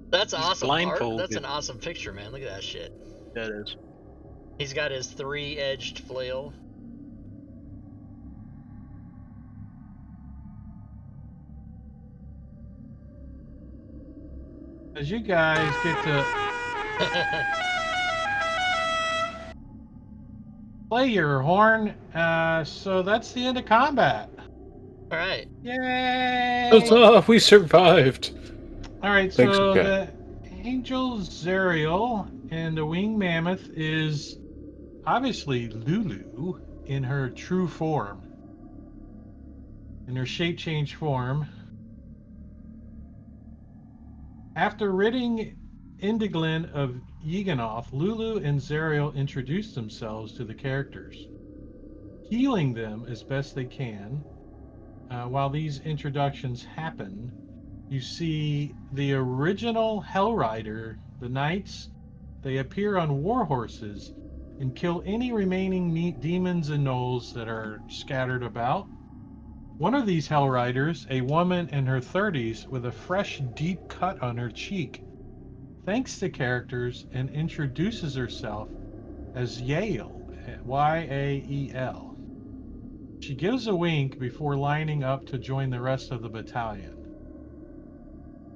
That's He's awesome art. blindfolded. That's an awesome picture, man. Look at that shit. That is. He's got his 3-edged flail. As you guys get to play your horn, so that's the end of combat. All right. Yay! That's off. We survived. All right, Thanks, so okay. the angel Zariel and the winged mammoth is obviously Lulu in her true form. in her shape-change form. After ridding Indiglin of Yeganoth, Lulu and Zariel introduce themselves to the characters, healing them as best they can. While these introductions happen, you see the original Hellrider, the knights. They appear on war horses and kill any remaining demons and gnolls that are scattered about. One of these Hellriders, a woman in her 30s with a fresh, deep cut on her cheek, thanks the characters and introduces herself as Yael, Y-A-E-L. She gives a wink before lining up to join the rest of the battalion.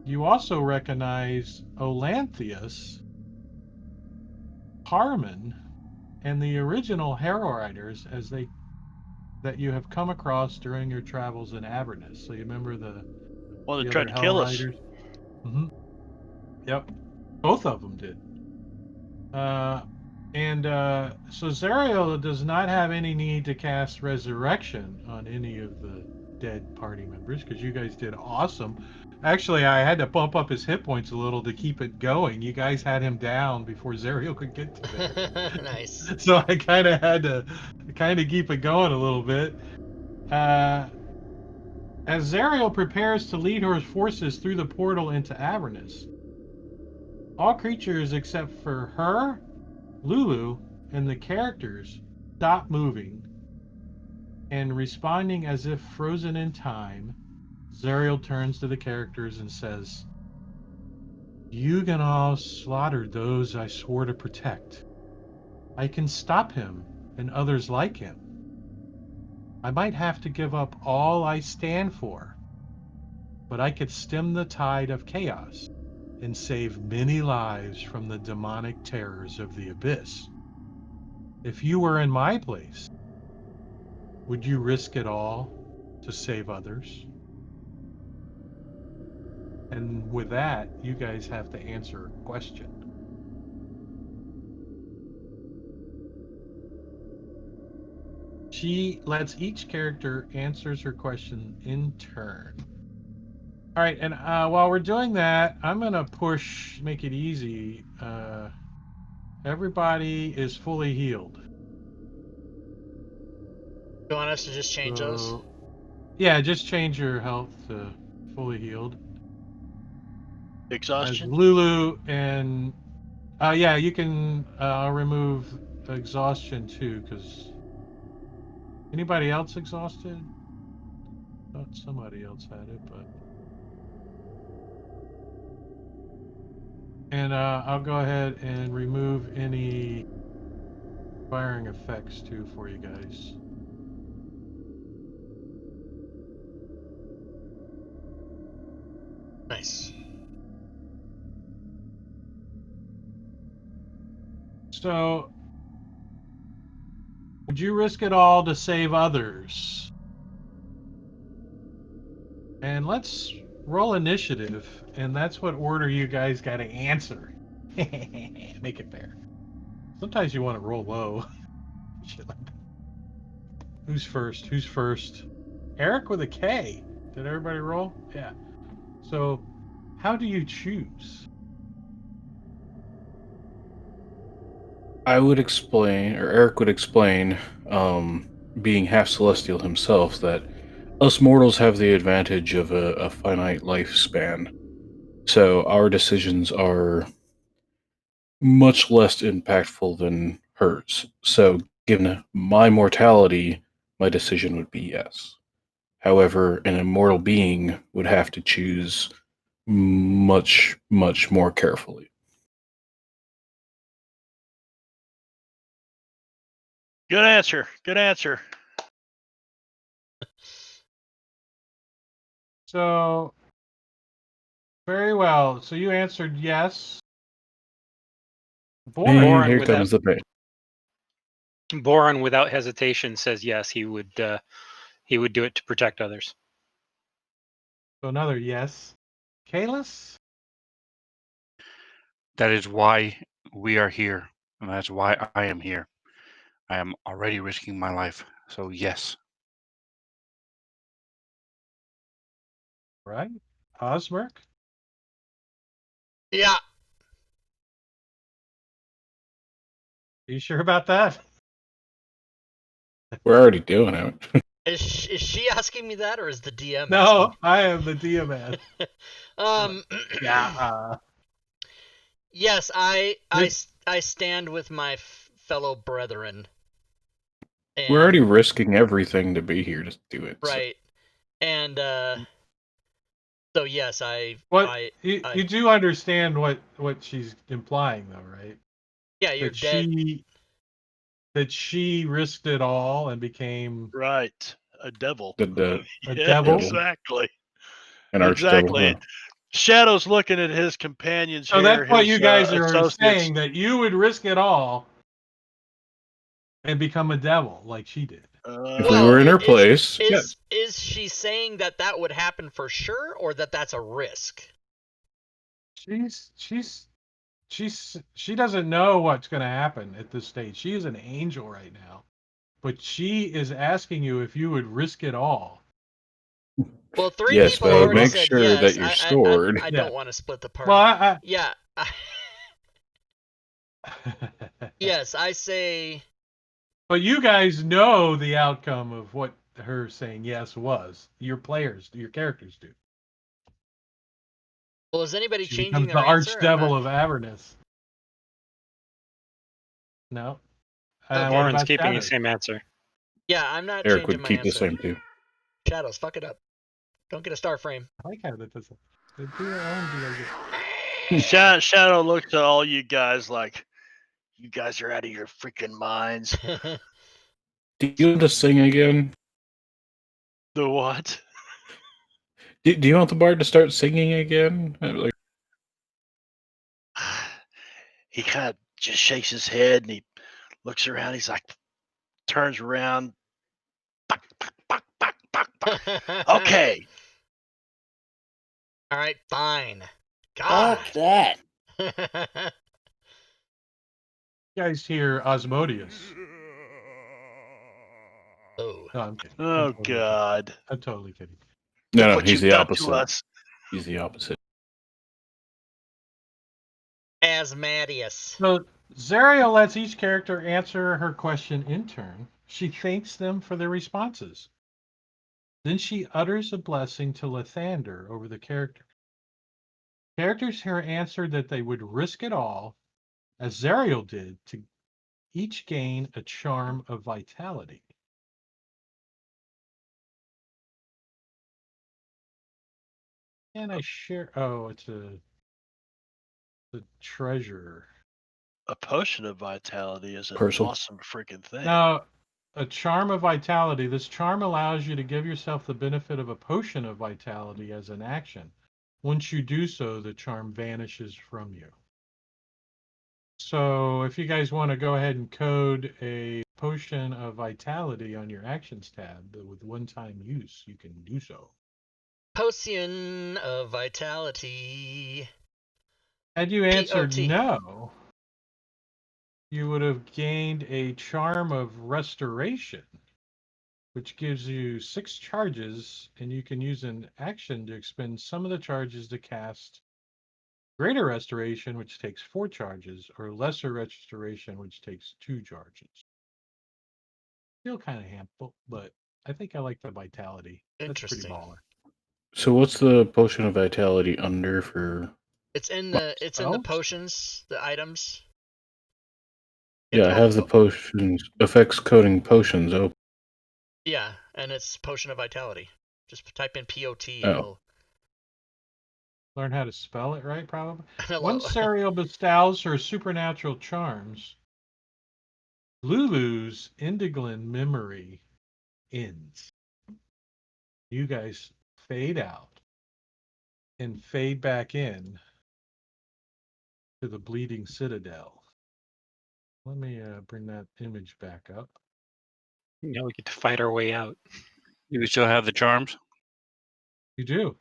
You also recognize Olanthius, Harmon, and the original Hero Riders as they that you have come across during your travels in Avernus. So you remember the Well, they other tried to Hell kill us. Riders? Mm-hmm. Yep, both of them did. So Zariel does not have any need to cast Resurrection on any of the dead party members because you guys did awesome. Actually, I had to bump up his hit points a little to keep it going. You guys had him down before Zariel could get to there. Nice. So I kind of had to keep it going a little bit. As Zariel prepares to lead her forces through the portal into Avernus, all creatures except for her, Lulu, and the characters stop moving and responding as if frozen in time. Zariel turns to the characters and says, Yuganol slaughtered those I swore to protect. I can stop him and others like him. I might have to give up all I stand for, but I could stem the tide of chaos and save many lives from the demonic terrors of the abyss. If you were in my place, would you risk it all to save others? And with that, you guys have to answer a question. She lets each character answers her question in turn. All right, and while we're doing that, I'm gonna make it easy. Everybody is fully healed. You want us to just change those? Yeah, just change your health to fully healed. As Exhaustion. Lulu and yeah, you can remove exhaustion too, because anybody else exhausted? Thought somebody else had it, but and I'll go ahead and remove any firing effects too for you guys. Nice. So, would you risk it all to save others? And let's roll initiative, and that's what order you guys got to answer. Make it fair. Sometimes you want to roll low. Shit like that. Who's first? Who's first? Eric with a K. Did everybody roll? Yeah. So, how do you choose? I would explain, or Eric would explain, being half celestial himself, that us mortals have the advantage of a finite lifespan. So our decisions are much less impactful than hers. So, given my mortality, my decision would be yes. However, an immortal being would have to choose much, much more carefully. Good answer. Good answer. So, very well. So you answered yes. And Boron here without- comes the pain. Boron, without hesitation, says yes. He would do it to protect others. So another yes. Kalis? That is why we are here, and that's why I am here. I am already risking my life, so yes. Right? Osmerk? Yeah. Are you sure about that? We're already doing it. Is she asking me that, or is the DM No, asking? I am the DM. Yeah. Yes, I This- stand with my fellow brethren. We're already And risking everything to be here to do it. So. right, and so yes, What I you do understand what she's implying, though, right? yeah, you're That dead. she risked it all and became Right. A devil. The a Yeah, devil. exactly. an Exactly. archdevil. Huh? Shadow's looking at his companions So here, that's what his you guys are associates. saying, that you would risk it all and become a devil like she did. If we Well, were in her place, yes. is she saying that would happen for sure, or that's a risk? She doesn't know what's going to happen at this stage. She is an angel right now, but she is asking you if you would risk it all. Well, three Yes, people but I would already make said sure that yes. your sword. I Yeah. don't want to split the party. Well, I Yeah. Yes, I say. but you guys know the outcome of what her saying yes was. Your characters do. Well, is anybody She changing becomes the their answer? I'm not. archdevil of Avernus. No. Okay. What Warren's about keeping the Shadows? same answer. Yeah, I'm not Eric changing would my keep the answer. same too. Shadows, fuck it up. Don't get a star frame. I like how that doesn't. They do their own deal. Shadow looks at all you guys like, you guys are out of your freaking minds. Do you want to sing again? The what? Do you want the bard to start singing again? Like, He kind of just shakes his head and he looks around. He's like, turns around. Buck, buck, buck, buck, buck, buck. Okay. All right, fine. God. Fuck that. You guys hear Osmodius? Oh. No, I'm kidding. Oh, God. I'm totally kidding. no, Look no, what he's you've the done to opposite. us. He's the opposite. Asmodeus. So Zariel lets each character answer her question in turn. She thanks them for their responses. Then she utters a blessing to Lathander over the character. Characters here answered that they would risk it all, as Zariel did, to each gain a charm of vitality. And I share. Oh, it's the treasure. A potion of vitality is an Parcel. awesome freaking thing. Now, a charm of vitality. This charm allows you to give yourself the benefit of a potion of vitality as an action. Once you do so, the charm vanishes from you. So if you guys want to go ahead and code a potion of vitality on your actions tab with one-time use, you can do so. Potion of vitality. Had you answered POT. no, you would have gained a charm of restoration, which gives you 6 charges, and you can use an action to expend some of the charges to cast greater restoration, which takes 4 charges, or lesser restoration, which takes 2 charges. Still kind of handful, but I think I like the vitality. That's pretty Interesting. baller. So what's the potion of vitality under for? It's in the Spells? potions, the items. Yeah, I have the potions effects coding potions open. Yeah, and it's potion of vitality. Just type in POT and Oh. it'll. Learn how to spell it right, probably. Hello. Once Sariel bestows her supernatural charms, Lulu's Indiglin memory ends. You guys fade out and fade back in to the Bleeding Citadel. Let me bring that image back up. Now we get to fight our way out. Do we still have the charms? You do.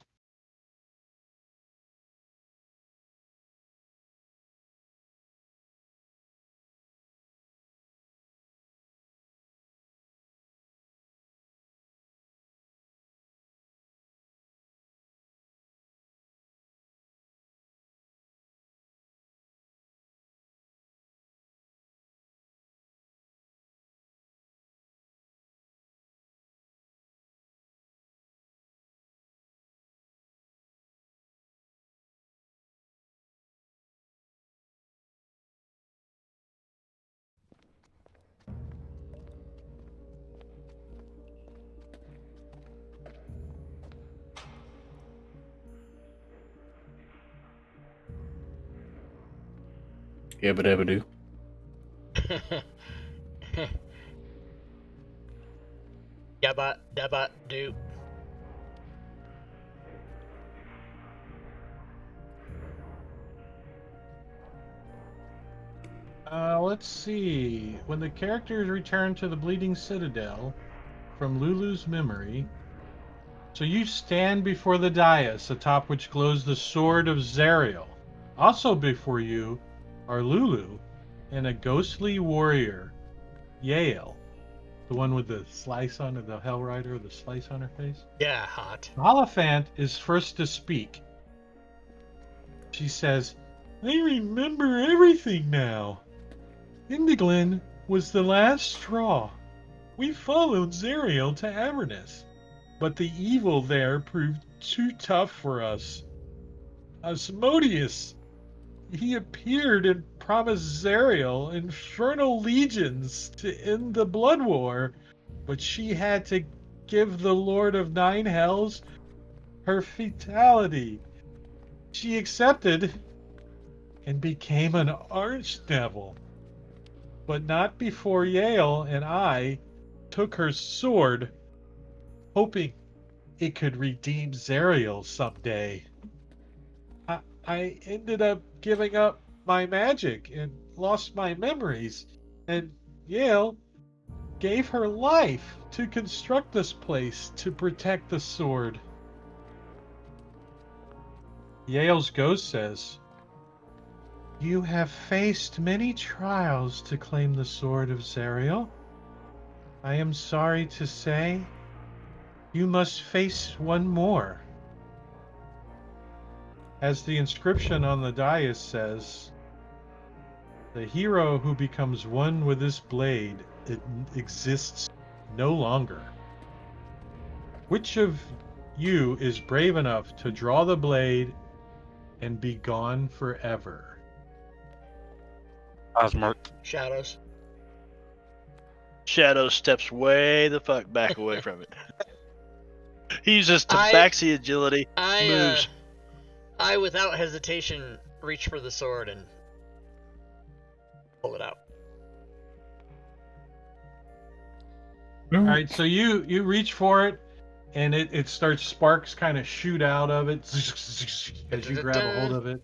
Yabba dabba do. Yabba dabba do. Let's see. When the characters return to the Bleeding Citadel from Lulu's memory, so you stand before the dais atop which glows the sword of Zariel. Also before you are Lulu and a ghostly warrior, Yale, the one with the slice on the Hell Rider, the slice on her face. Yeah, hot. Oliphant is first to speak. She says, "I remember everything now. Indiglin was the last straw. We followed Zariel to Avernus, but the evil there proved too tough for us. Asmodeus, he appeared and promised Zariel infernal legions to end the blood war, but she had to give the Lord of Nine Hells her fatality. She accepted and became an archdevil, but not before Yale and I took her sword, hoping it could redeem Zariel someday. I ended up giving up my magic and lost my memories, and Yale gave her life to construct this place to protect the sword." Yale's ghost says, "You have faced many trials to claim the sword of Zariel. I am sorry to say, you must face one more." As the inscription on the dais says, "The hero who becomes one with this blade, it exists no longer. Which of you is brave enough to draw the blade and be gone forever?" Osmart. Shadows. Shadow steps way the fuck back away from it. He uses tabaxi agility. Moves. I, without hesitation, reach for the sword and pull it out. All right, so you reach for it, and it starts, sparks kind of shoot out of it as you grab a hold of it.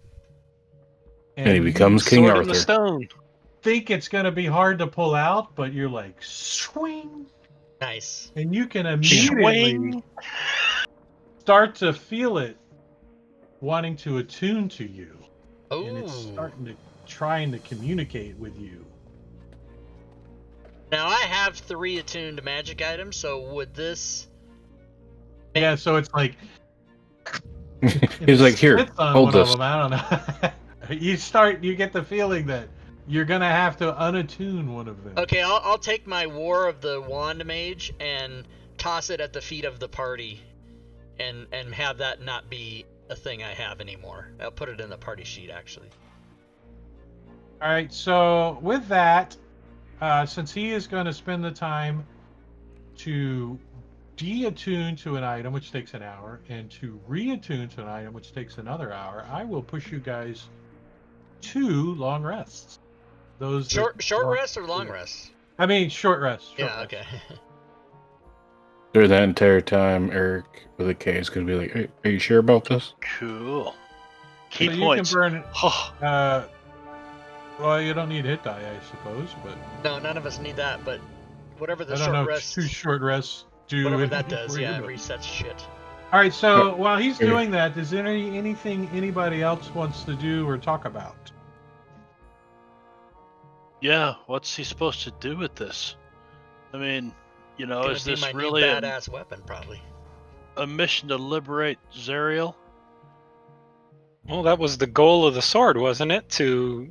And he you becomes King Sword in the Arthur. stone. think it's going to be hard to pull out, but you're like, swing, Nice. and you can immediately Swing. start to feel it wanting to attune to you. Oh. And it's trying to communicate with you. Now I have 3 attuned magic items, so would this? Yeah, so it's like He's like, "Here, spits on hold one of this." them. I don't know. You get the feeling that you're gonna have to unattune one of them. Okay, I'll take my War of the Wand Mage and toss it at the feet of the party, and have that not be a thing I have anymore. I'll put it in the party sheet actually. All right, so with that, since he is going to spend the time to de-attune to an item, which takes an hour, and to re-attune to an item, which takes another hour, I will push you guys 2 long rests. Those Short rest or long rest? I mean, short rest. Yeah, okay. During that entire time, Eric with a K is going to be like, "Hey, are you sure about this?" Cool. Key So points. you can burn. Oh, Well, you don't need hit die, I suppose, but No, none of us need that, but whatever the I don't short know. rest, 2 short rests do. whatever it that does, for you, yeah, it but- resets shit. All right. So Oh, while he's okay. doing that, is there anything anybody else wants to do or talk about? yeah. What's he supposed to do with this? I mean, Gonna is be this my really new badass weapon, probably. a mission to liberate Zariel? Well, that was the goal of the sword, wasn't it? To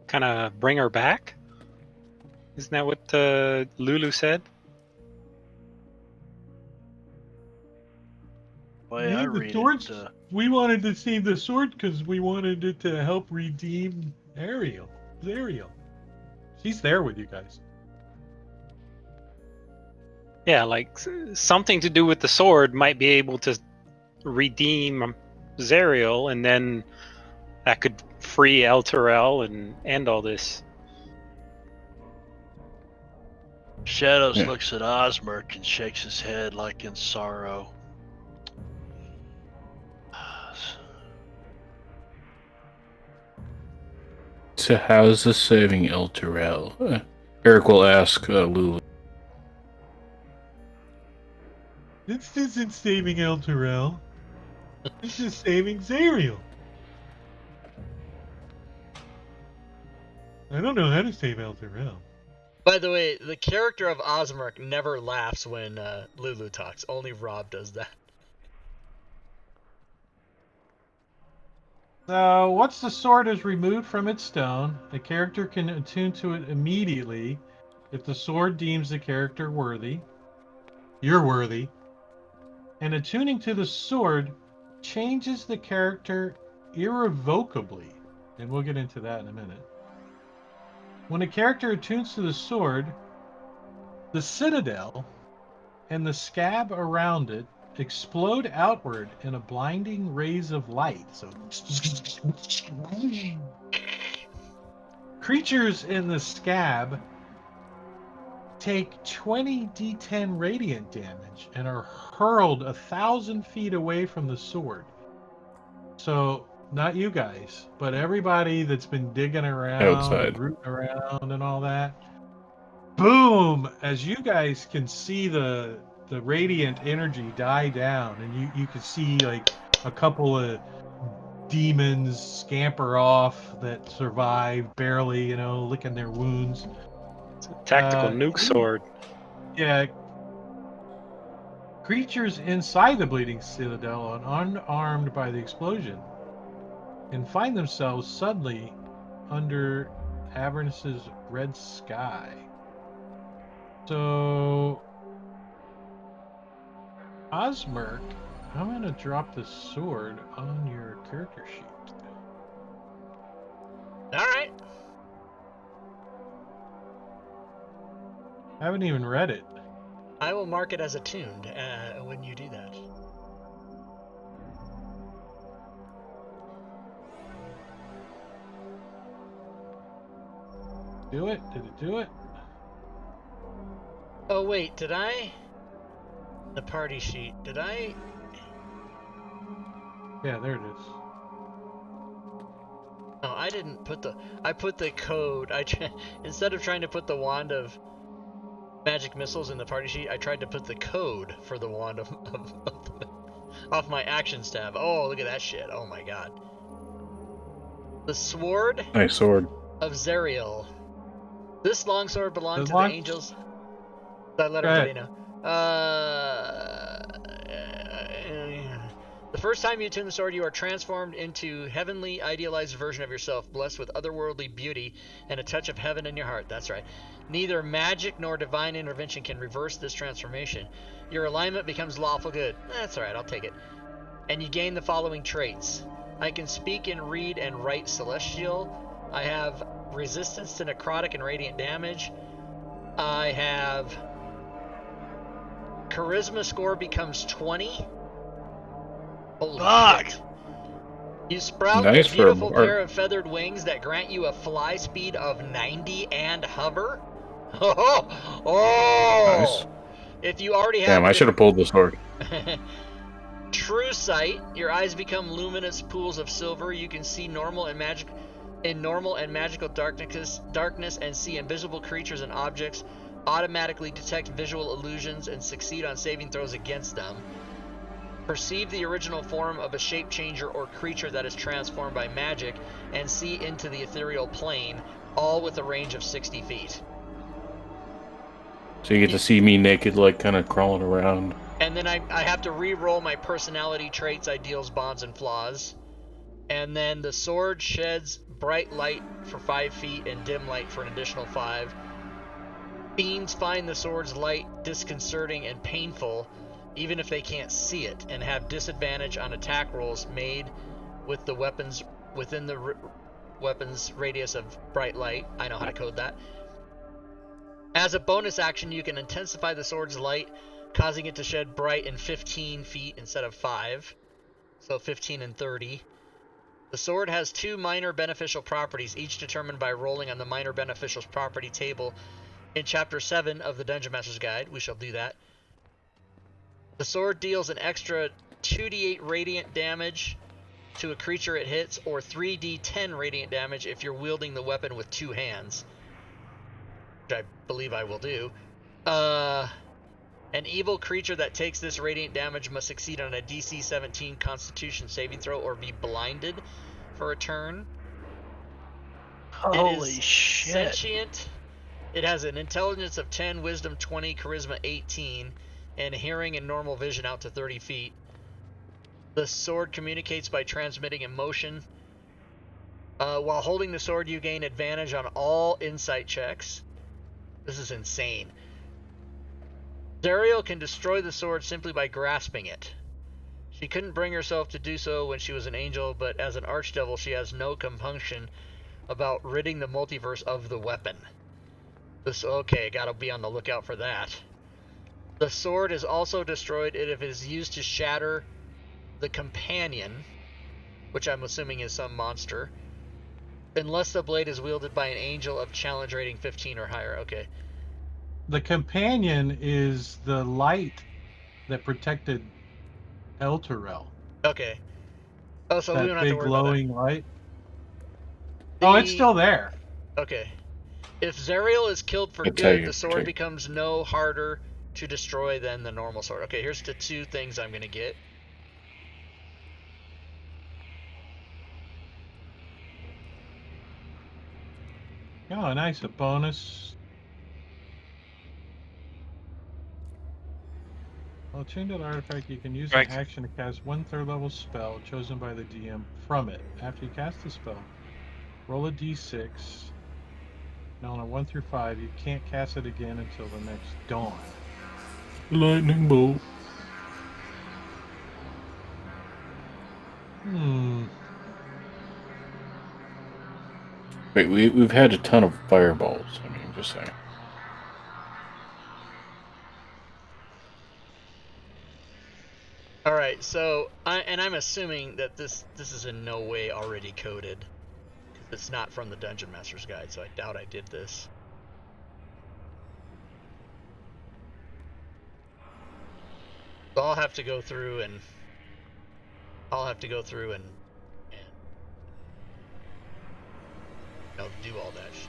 kind of bring her back. Isn't that what Lulu said? Way Yeah, I the read swords. it. We wanted to save the sword because we wanted it to help redeem Zariel. She's there with you guys. Yeah, like something to do with the sword might be able to redeem Zariel, and then that could free El Terrell and end all this. Shadows Yeah. looks at Osmerk and shakes his head like in sorrow. So how's this saving El Terrell? Eric will ask Lulu. This isn't saving El Terrell. This is saving Zariel. I don't know how to save El Terrell. By the way, the character of Osmerk never laughs when Lulu talks. Only Rob does that. So, once the sword is removed from its stone, the character can attune to it immediately if the sword deems the character worthy. You're worthy. And attuning to the sword changes the character irrevocably. And we'll get into that in a minute. When a character attunes to the sword, the citadel and the scab around it explode outward in a blinding rays of light. So creatures in the scab take 20 d10 radiant damage and are hurled 1,000 feet away from the sword. So not you guys, but everybody that's been digging around Outside. and rooting around and all that. Boom! As you guys can see the radiant energy die down, and you can see like a couple of demons scamper off that survive barely, licking their wounds. It's a tactical nuke sword. Yeah. Creatures inside the Bleeding Citadel are unarmed by the explosion and find themselves suddenly under Avernus's red sky. So, Osmerk, I'm going to drop the sword on your character sheet. Alright. I haven't even read it. I will mark it as attuned when you do that. Do it? Did it do it? Oh wait, did I? The party sheet. Did I? Yeah, there it is. No, I didn't put the. I put the code. Instead of trying to put the wand of magic missiles in the party sheet, I tried to put the code for the wand off my actions tab. Oh, look at that shit! Oh my god. The sword. Nice sword. Of Zariel. This longsword belonged to the angels. I let everybody know. The first time you attune the sword, you are transformed into heavenly, idealized version of yourself, blessed with otherworldly beauty and a touch of heaven in your heart. That's right. Neither magic nor divine intervention can reverse this transformation. Your alignment becomes lawful good. That's alright, I'll take it. And you gain the following traits. I can speak and read and write celestial. I have resistance to necrotic and radiant damage. I have charisma score becomes 20. Holy shit. You sprout Nice a beautiful for a pair of feathered wings that grant you a fly speed of 90 and hover. Oh! Nice. If you already have Damn, I should have pulled the sword. True sight, your eyes become luminous pools of silver. You can see normal and magical darkness and see invisible creatures and objects, automatically detect visual illusions and succeed on saving throws against them. Perceive the original form of a shape changer or creature that is transformed by magic and see into the ethereal plane, all with a range of 60 feet. So you get to see me naked, like, kind of crawling around. And then I have to re-roll my personality traits, ideals, bonds, and flaws. And then the sword sheds bright light for 5 feet and dim light for an additional 5. Fiends find the sword's light disconcerting and painful, even if they can't see it, and have disadvantage on attack rolls made with the weapons within the weapon's radius of bright light. I know how to code that. As a bonus action, you can intensify the sword's light, causing it to shed bright in 15 feet instead of 5. So 15 and 30. The sword has 2 minor beneficial properties, each determined by rolling on the minor beneficials property table in Chapter 7 of the Dungeon Master's Guide. We shall do that. The sword deals an extra 2d8 radiant damage to a creature it hits, or 3d10 radiant damage if you're wielding the weapon with 2 hands, which I believe I will do. An evil creature that takes this radiant damage must succeed on a DC 17 Constitution saving throw or be blinded for a turn. Holy it is shit. Sentient. It has an intelligence of 10, wisdom 20, charisma 18, and hearing and normal vision out to 30 feet. The sword communicates by transmitting emotion. While holding the sword, you gain advantage on all insight checks. This is insane. Zariel can destroy the sword simply by grasping it. She couldn't bring herself to do so when she was an angel, but as an archdevil, she has no compunction about ridding the multiverse of the weapon. Okay, gotta be on the lookout for that. The sword is also destroyed if it is used to shatter the companion, which I'm assuming is some monster, unless the blade is wielded by an angel of challenge rating 15 or higher. Okay. The companion is the light that protected Elturel. Okay. Oh, so we That don't have to big worry about that. glowing light. Oh, it's still there. Okay. If Zariel is killed for That's how good, you the sword protect. becomes no harder to destroy than the normal sword. Okay, here's the 2 things I'm gonna get. Oh, nice. A bonus. While chained to the artifact, you can use an Right. action to cast 1 third-level spell chosen by the DM from it. After you cast the spell, roll a d6. And on a 1 through 5, you can't cast it again until the next dawn. Lightning bolt. Wait, we've had a ton of fireballs. I mean, just saying. All right, so I'm assuming that this is in no way already coded, because it's not from the Dungeon Master's Guide, so I doubt I did this. So I'll have to go through and do all that shit.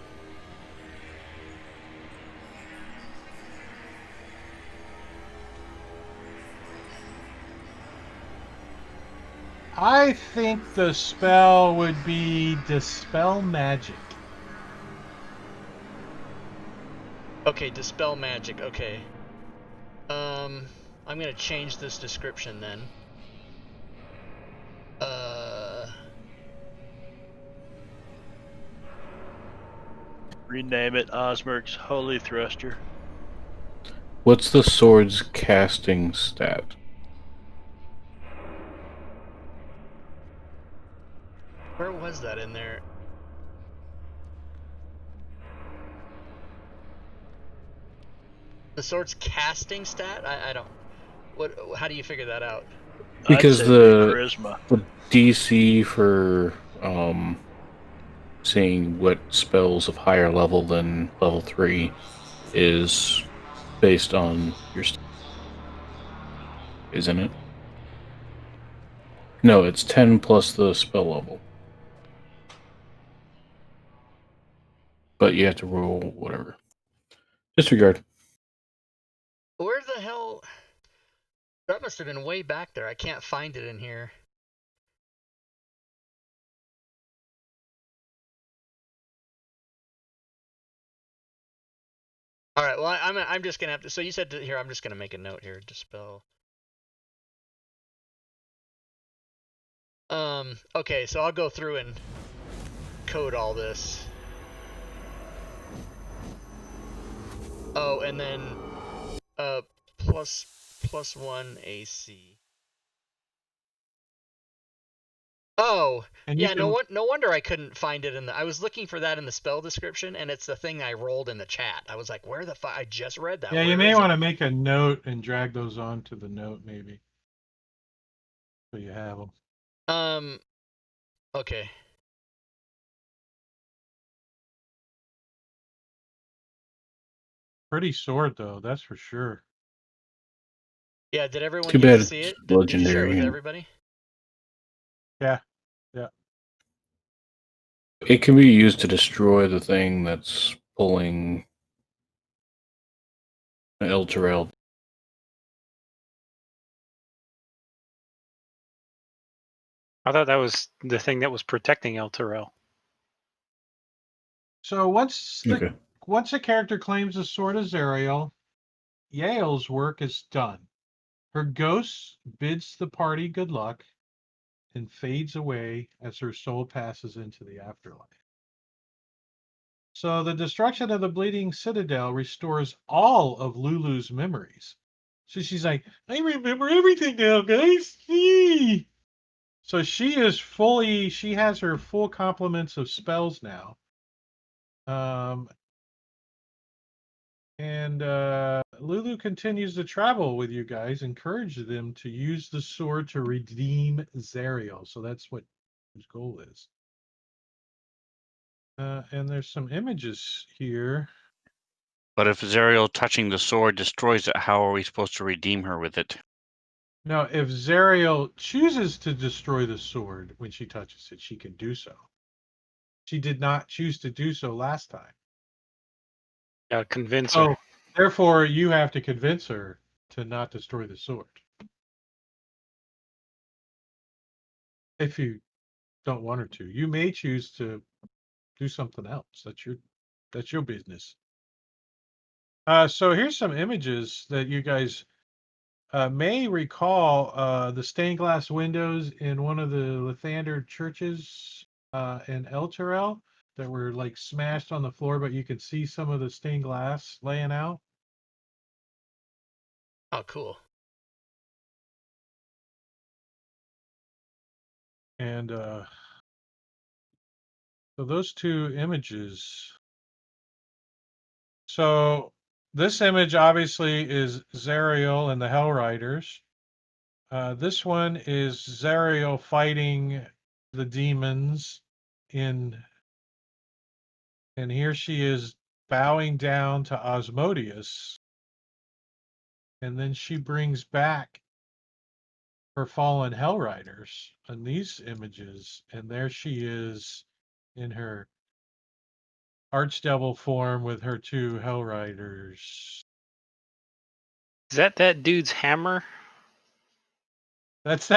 I think the spell would be Dispel Magic. Okay, dispel magic. Okay. I'm gonna change this description then. Rename it Osmerg's Holy Thruster. What's the sword's casting stat? Where was that in there? The sword's casting stat? I don't. What? How do you figure that out? Because I'd say charisma. the DC for seeing what spells of higher level than level 3 is based on your isn't it? No, it's 10 plus the spell level. But you have to roll whatever. Disregard. Where the hell? That must have been way back there. I can't find it in here. All right. Well, I'm just gonna have to. So you said here. I'm just gonna make a note here. Dispel. Okay. So I'll go through and code all this. Oh, and then plus 1 AC. Oh, And yeah. you can, No wonder I couldn't find it in the. I was looking for that in the spell description, and it's the thing I rolled in the chat. I was like, "Where the fuck?" I just read that. yeah, you Where may is want it? to make a note and drag those onto the note, maybe. So you have them. Okay. Pretty sword, though, that's for sure. Yeah, did everyone Too get bad to see it's it? Did you share it with legendary. everybody? Yeah. It can be used to destroy the thing that's pulling El Terrell. I thought that was the thing that was protecting El Terrell. So once Okay. a character claims the sword of Zariel, Yale's work is done. Her ghost bids the party good luck and fades away as her soul passes into the afterlife. So the destruction of the Bleeding Citadel restores all of Lulu's memories. So she's like, I remember everything now, guys. Yee. So she has her full complements of spells now. And Lulu continues to travel with you guys, encourage them to use the sword to redeem Zariel. So that's what his goal is. And there's some images here. But if Zariel touching the sword destroys it, how are we supposed to redeem her with it? Now, if Zariel chooses to destroy the sword when she touches it, she can do so. She did not choose to do so last time. Convince her. Oh, therefore, you have to convince her to not destroy the sword. If you don't want her to, you may choose to do something else. That's your business. So here's some images that you guys may recall. The stained glass windows in one of the Lathander churches in El Terrell that were like smashed on the floor, but you could see some of the stained glass laying out. Oh, cool. And so those two images. So this image obviously is Zariel and the Hell Riders. This one is Zariel fighting the demons and here she is bowing down to Osmodeus. And then she brings back her fallen Hell Riders in these images. And there she is in her Archdevil form with her two Hell Riders. Is that dude's hammer? That's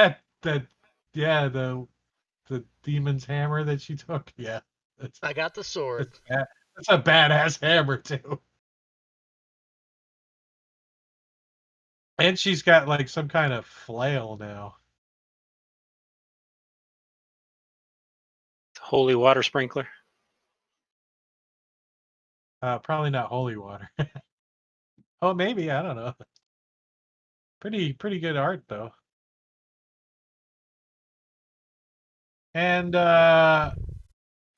yeah, the demon's hammer that she took. Yeah. I got the sword. That's a badass hammer too. And she's got like some kind of flail now. Holy water sprinkler. Probably not holy water. Oh, maybe, I don't know. Pretty good art though. And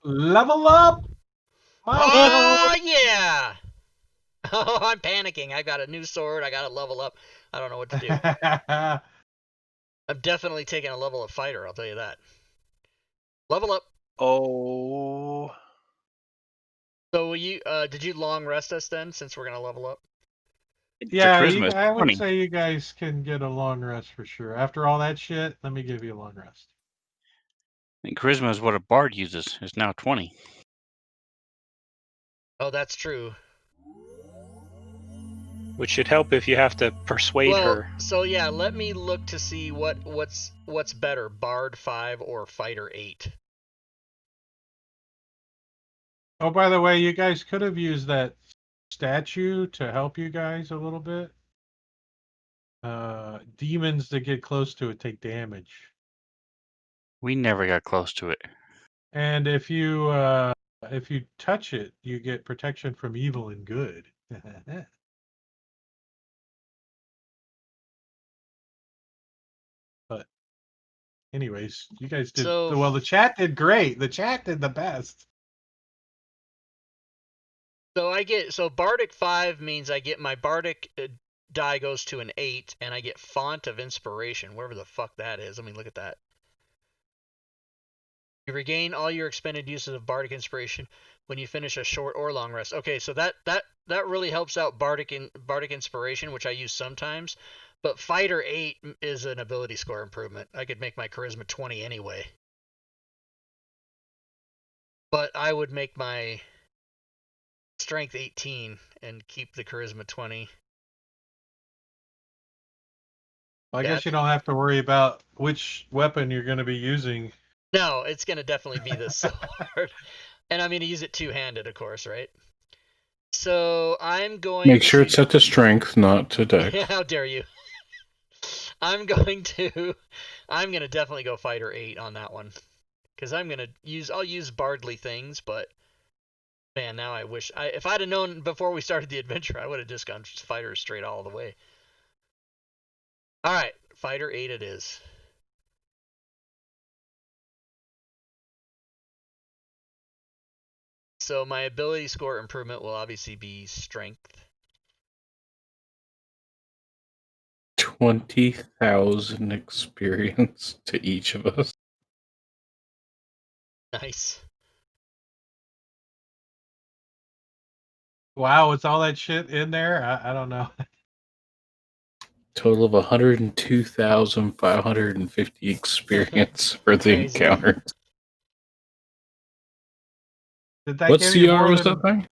level up milestone. Oh, yeah! Oh, I'm panicking. I got a new sword. I got to level up. I don't know what to do. I'm definitely taking a level of fighter, I'll tell you that. Level up. Oh, So will you did you long rest us then, since we're gonna level up? Yeah, Charisma is I would 20. say you guys can get a long rest for sure. After all that shit, let me give you a long rest. And charisma is what a bard uses. It's now 20. Oh, that's true. Which should help if you have to persuade Well, her. so yeah, let me look to see what's better, Bard 5 or Fighter 8. Oh, by the way, you guys could have used that statue to help you guys a little bit. Demons that get close to it take damage. We never got close to it. And if you touch it, you get protection from evil and good. But anyways, you guys did So well. The chat did great. The chat did the best. so Bardic 5 means I get my Bardic die goes to an 8 and I get Font of Inspiration, wherever the fuck that is. Let me look at that. You regain all your expended uses of bardic inspiration when you finish a short or long rest. Okay, so that really helps out bardic inspiration, which I use sometimes. But fighter 8 is an ability score improvement. I could make my charisma 20 anyway. But I would make my strength 18 and keep the charisma 20. I guess you don't have to worry about which weapon you're going to be using. No, it's going to definitely be the sword. And I'm going to use it two-handed, of course, right? So I'm going Make sure to... it's set to strength, not to dex. Yeah, how dare you? I'm going to definitely go fighter 8 on that one. Because I'll use bardly things, but man, now I wish if I'd have known before we started the adventure, I would have just gone fighter straight all the way. All right, fighter 8 it is. So my ability score improvement will obviously be strength. 20,000 experience to each of us. Nice. Wow, it's all that shit in there? I don't know. Total of 102,550 experience for the Crazy. encounter. Did that What give you CR more was than... that thing?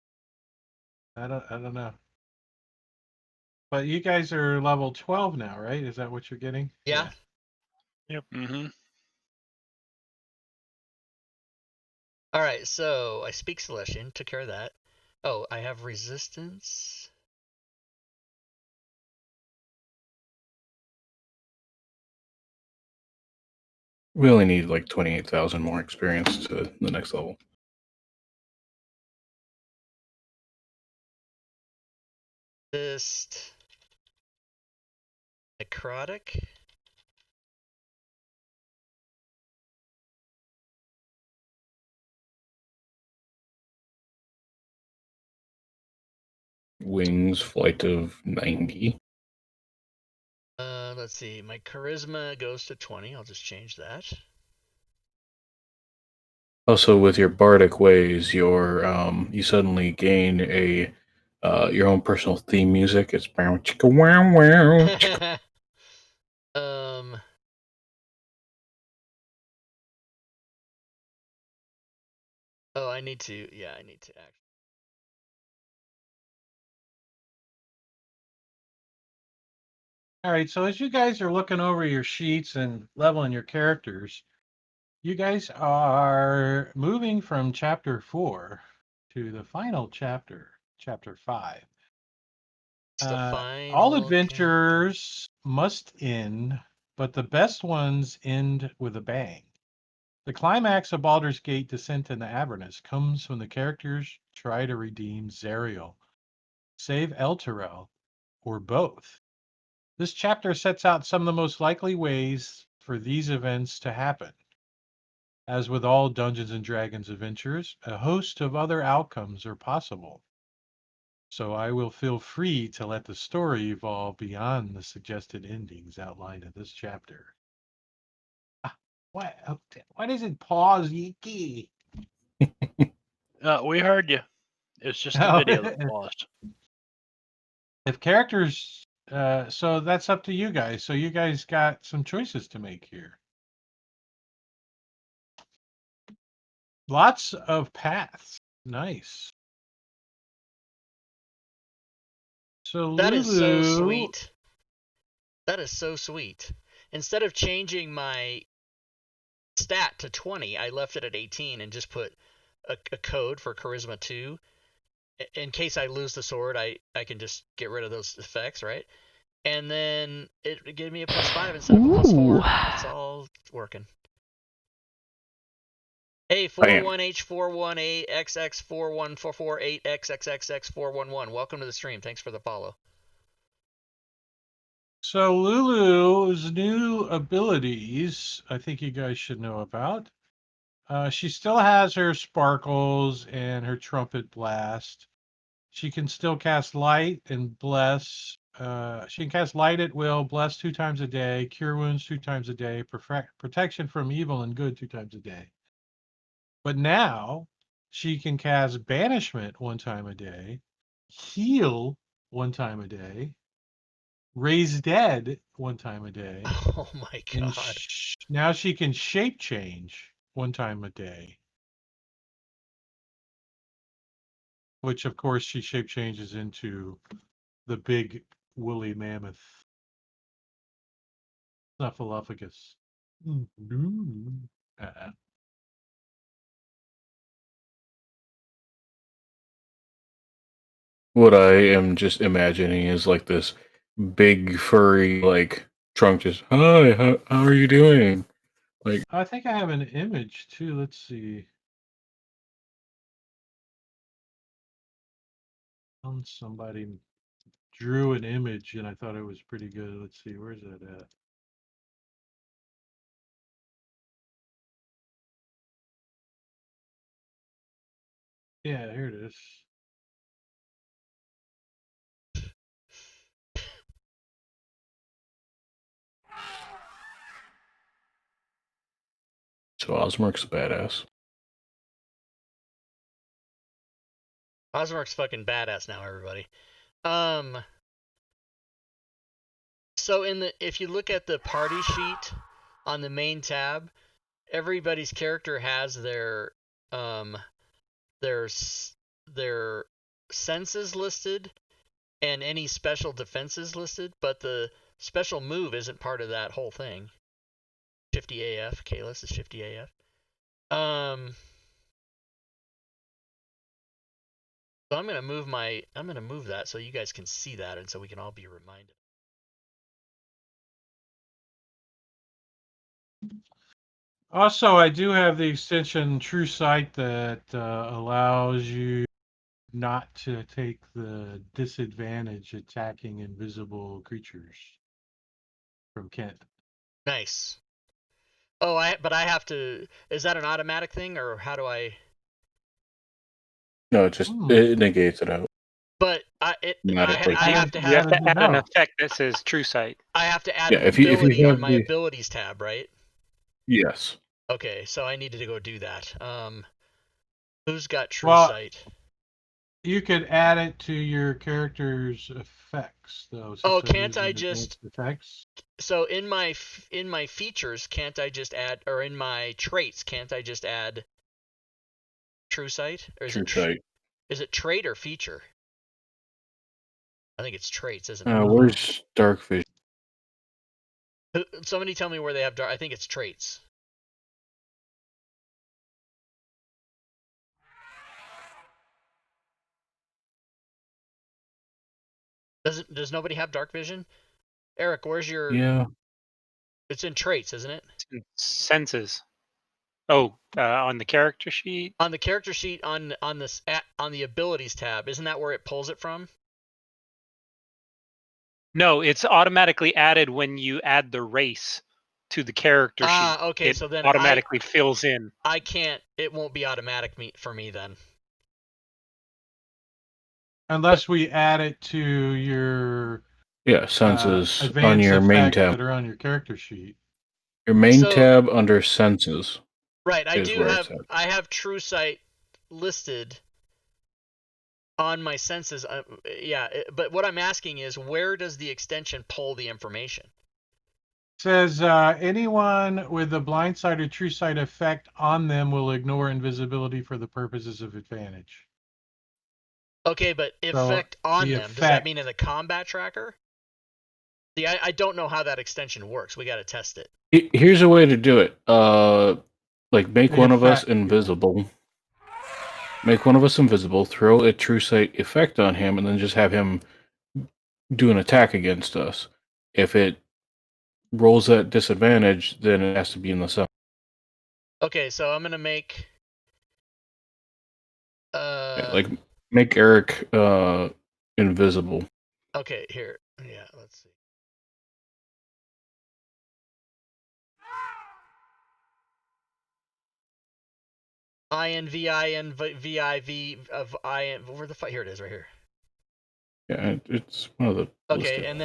I don't know. But you guys are level 12 now, right? Is that what you're getting? Yeah. Yep. Mm-hmm. All right, so I speak Celestian, took care of that. Oh, I have resistance. We only need like 28,000 more experience to the next level. Just necrotic. Wings, flight of 90. Let's see. My charisma goes to 20. I'll just change that. Also, with your bardic ways, you suddenly gain a your own personal theme music. It's bow chicka wow wow. Chicka. Oh, I need to. Yeah, I need to act. All right, so as you guys are looking over your sheets and leveling your characters, you guys are moving from chapter 4 to the final chapter, chapter 5. All adventures must end, but the best ones end with a bang. The climax of Baldur's Gate Descent into Avernus comes when the characters try to redeem Zariel, save Elturel, or both. This chapter sets out some of the most likely ways for these events to happen. As with all Dungeons and Dragons adventures, a host of other outcomes are possible. So I will feel free to let the story evolve beyond the suggested endings outlined in this chapter. What? Why does it pause, Yiki? We heard you. It's just the video that paused. If characters, so that's up to you guys. So you guys got some choices to make here. Lots of paths. Nice. So That is so Lulu, sweet. That is so sweet. Instead of changing my stat to 20, I left it at 18 and just put a code for charisma 2. In case I lose the sword, I can just get rid of those effects, right? And then it gave me a +5 instead of a +4. It's all working. Hey, 41H418XX41448XXXX411. Welcome to the stream. Thanks for the follow. So Lulu's new abilities, I think you guys should know about. She still has her sparkles and her trumpet blast. She can still cast light and bless. She can cast light at will, bless 2 times a day, cure wounds 2 times a day, protection from evil and good 2 times a day. But now she can cast banishment 1 time a day, heal 1 time a day, raise dead 1 time a day, Oh my and god. now she can shape change 1 time a day. Which of course she shape changes into the big woolly mammoth Snuffleupagus. Uh, What I am just imagining is like this big furry like trunk. Just hi, how are you doing? Like I think I have an image too. Let's see. Somebody drew an image and I thought it was pretty good. Let's see, where's that at? Yeah, here it is. so Osmark's a badass. Osmark's fucking badass now, everybody. So if you look at the party sheet on the main tab, everybody's character has their senses listed and any special defenses listed, but the special move isn't part of that whole thing. 50 AF, Kalis is 50 AF. So I'm gonna move that so you guys can see that and so we can all be reminded. Also, I do have the extension True Sight that allows you not to take the disadvantage attacking invisible creatures from Kent. Nice. Oh, but I have to. Is that an automatic thing, or how do I? No, it negates it out. But I have to You have to add an No. effect that says True Sight. I have to add Yeah, an if you ability have on my the- abilities tab, right? Yes. Okay, so I needed to go do that. Who's got True Well, Sight? You could add it to your character's effects, though. Since Oh, they're can't I using just? advanced effects. So in my features, can't I just add, or in my traits, can't I just add True Sight? Or is True Sight. Is it trait or feature? I think it's traits, isn't it? Where's Dark Vision? Somebody tell me where they have dark. I think it's traits. Does nobody have dark vision? Eric, where's your? Yeah. It's in traits, isn't it? It's in senses. Oh, on the character sheet. On the character sheet on the abilities tab, isn't that where it pulls it from? No, it's automatically added when you add the race to the character sheet. Ah, okay. It So then automatically fills in. I can't. It won't be automatic for me then. Unless we add it to your senses on advanced your main effects tab. that are on your character sheet. Your main tab under senses. Right, I is do where have. it's at. I have True Sight listed on my senses. Yeah, but what I'm asking is, where does the extension pull the information? Says anyone with a blindside or true sight effect on them will ignore invisibility for the purposes of advantage. Okay, but effect on them, does that mean in the combat tracker? See, I don't know how that extension works. We got to test it. Here's a way to do it. Like make The one of us effect, invisible. Make one of us invisible. Throw a true sight effect on him, and then just have him do an attack against us. If it rolls at disadvantage, then it has to be in the sun. Okay, so I'm gonna make. Like make Eric invisible. Okay, here. Yeah, let's see. INVINVIV of IN. Where the fuck? Here it is, right here. Yeah, it's one of the. Okay, listed. and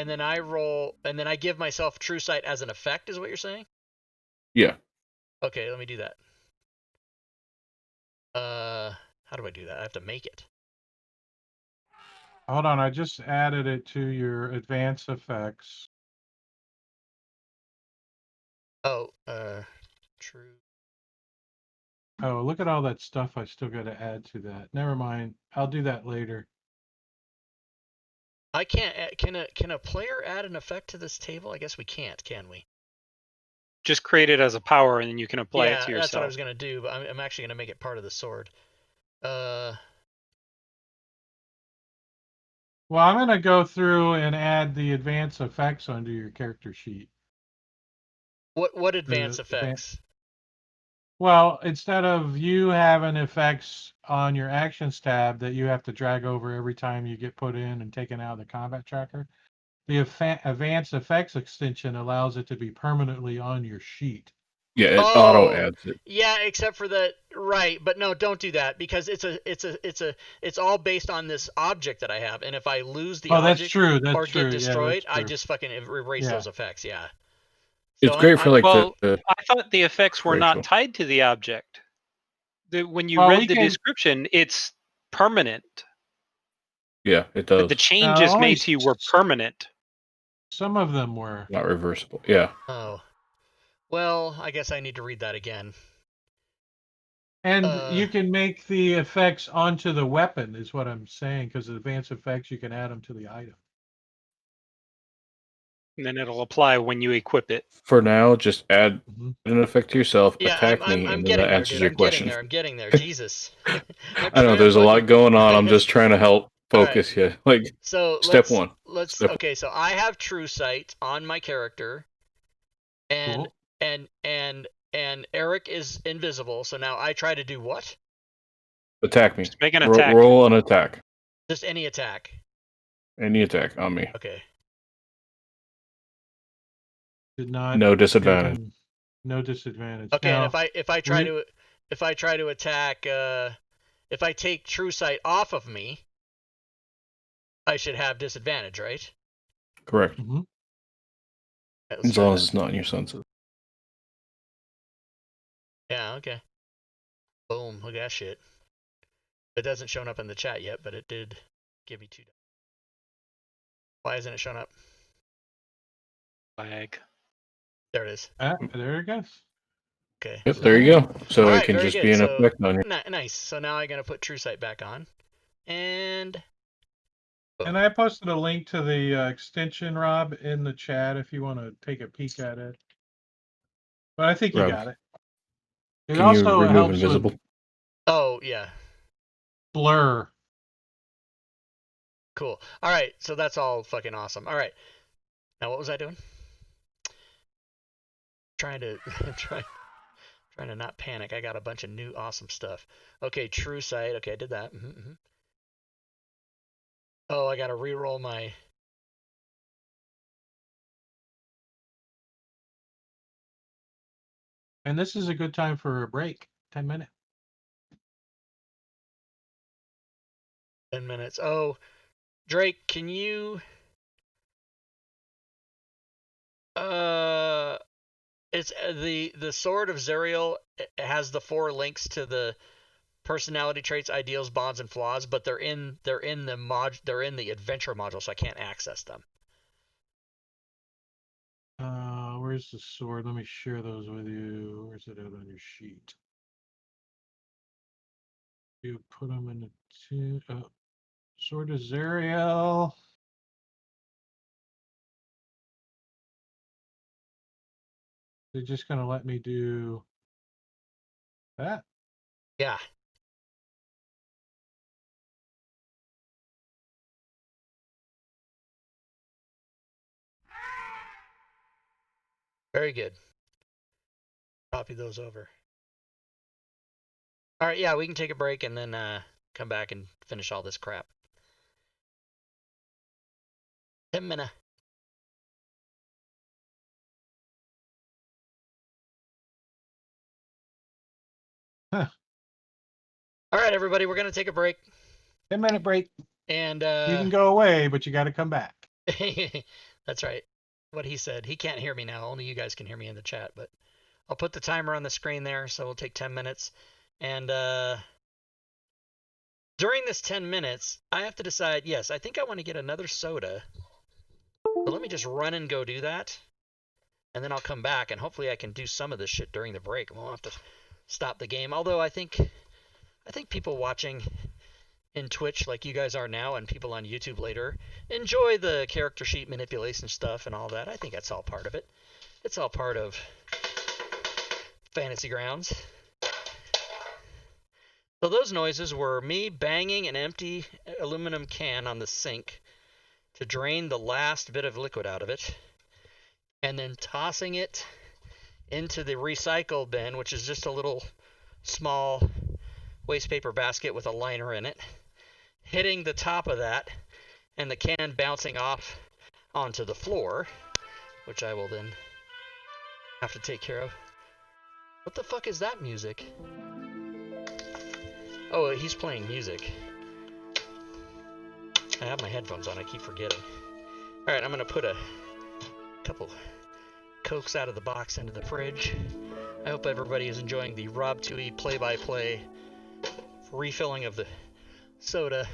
then I roll, and then I give myself True Sight as an effect. Is what you're saying? Yeah. Okay, let me do that. How do I do that? I have to make it. Hold on, I just added it to your advanced effects. Oh, true. Oh, look at all that stuff I still got to add to that. Never mind. I'll do that later. I can't. Can a player add an effect to this table? I guess we can't, can we? Just create it as a power, and then you can apply it to Yeah, that's what I yourself. was gonna do, but I'm actually gonna make it part of the sword. Well, I'm going to go through and add the advanced effects onto your character sheet. What advanced The effects? Well, instead of you having effects on your actions tab that you have to drag over every time you get put in and taken out of the combat tracker, the advanced effects extension allows it to be permanently on your sheet. Yeah, it auto Oh, adds it. yeah, except for the right, but no, don't do that because it's all based on this object that I have, and if I lose the Oh, that's object true. That's or get true. Yeah, that's destroyed, I true. just fucking erase Yeah. those effects. Yeah. It's So great for like Well, the I thought the effects were not Rachel. tied to the object. When you Well, read we the can- description, it's permanent. Yeah, it The does. changes only made to you were permanent. some of them were. Not reversible. Yeah. Oh, well, I guess I need to read that again. And you can make the effects onto the weapon, is what I'm saying, because the advanced effects, you can add them to the item. And then it'll apply when you equip it. For now, just add Mm-hmm. an effect to yourself, Yeah, attack I'm me, and then getting that there, answers dude. your I'm getting question. there. I'm getting there. Jesus. I know there's a lot going on. I'm just trying to help focus you. Like, So step one. Okay, so I have true sight on my character, and Cool. and Eric is invisible. So now I try to do what? Attack me. Just make an attack. Roll an attack. Just any attack. Any attack on me. Okay. Did not. No disadvantage. No disadvantage. Okay, Now, and if I try to attack, if I take true sight off of me, I should have disadvantage, right? Correct. Mm-hmm. Right, As long as it's not in your senses. Yeah, okay. Boom, look at that shit. It hasn't shown up in the chat yet, but it did give me 2. Why isn't it showing up? Lag. There it is. There it goes. Okay. Yep, there you go. So All it right, can very just good. be an So, effect on you. Nice. So now I'm going to put true sight back on. And And I posted a link to the extension, Rob, in the chat if you want to take a peek at it. But I think you Rob, got it. It can you also remove helps invisible? with oh, yeah. blur. Cool. All right, so that's all fucking awesome. All right. Now what was I doing? Trying to trying to not panic. I got a bunch of new awesome stuff. Okay, true sight. Okay, I did that. Mm-hmm. Oh, I got to re-roll my And this is a good time for a break. 10 minutes. 10 minutes. Oh, Drake, can you it's the Sword of Zerial has the 4 links to the personality traits, ideals, bonds, and flaws, but they're in the adventure module, so I can't access them. Where's the sword? Let me share those with you. Where's it out on your sheet? You put them in the Sword of Zerial. They're just going to let me do that. Yeah. Very good. Copy those over. All right, yeah, we can take a break and then come back and finish all this crap. 10 minutes. Huh. All right, everybody, we're going to take a break. 10-minute break. And you can go away, but you got to come back. That's right. What he said. He can't hear me now. Only you guys can hear me in the chat, but I'll put the timer on the screen there, so we'll take 10 minutes. And During this 10 minutes, I have to decide, yes, I think I want to get another soda. So let me just run and go do that. And then I'll come back, and hopefully I can do some of this shit during the break. I won't have to stop the game. Although I think people watching in Twitch, like you guys are now, and people on YouTube later, enjoy the character sheet manipulation stuff and all that. I think that's all part of it. It's all part of Fantasy Grounds. So those noises were me banging an empty aluminum can on the sink to drain the last bit of liquid out of it, and then tossing it into the recycle bin, which is just a little small waste paper basket with a liner in it, hitting the top of that, and the can bouncing off onto the floor, which I will then have to take care of. What the fuck is that music? Oh, he's playing music. I have my headphones on, I keep forgetting. Alright, I'm gonna put a couple Cokes out of the box into the fridge. I hope everybody is enjoying the Rob Tui play-by-play refilling of the soda.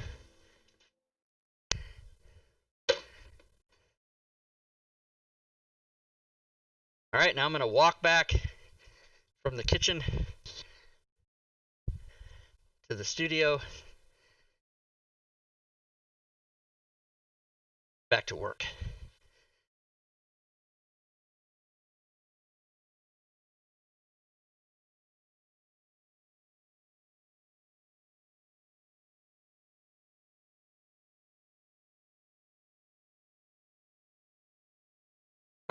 Alright, now I'm gonna walk back from the kitchen to the studio, back to work.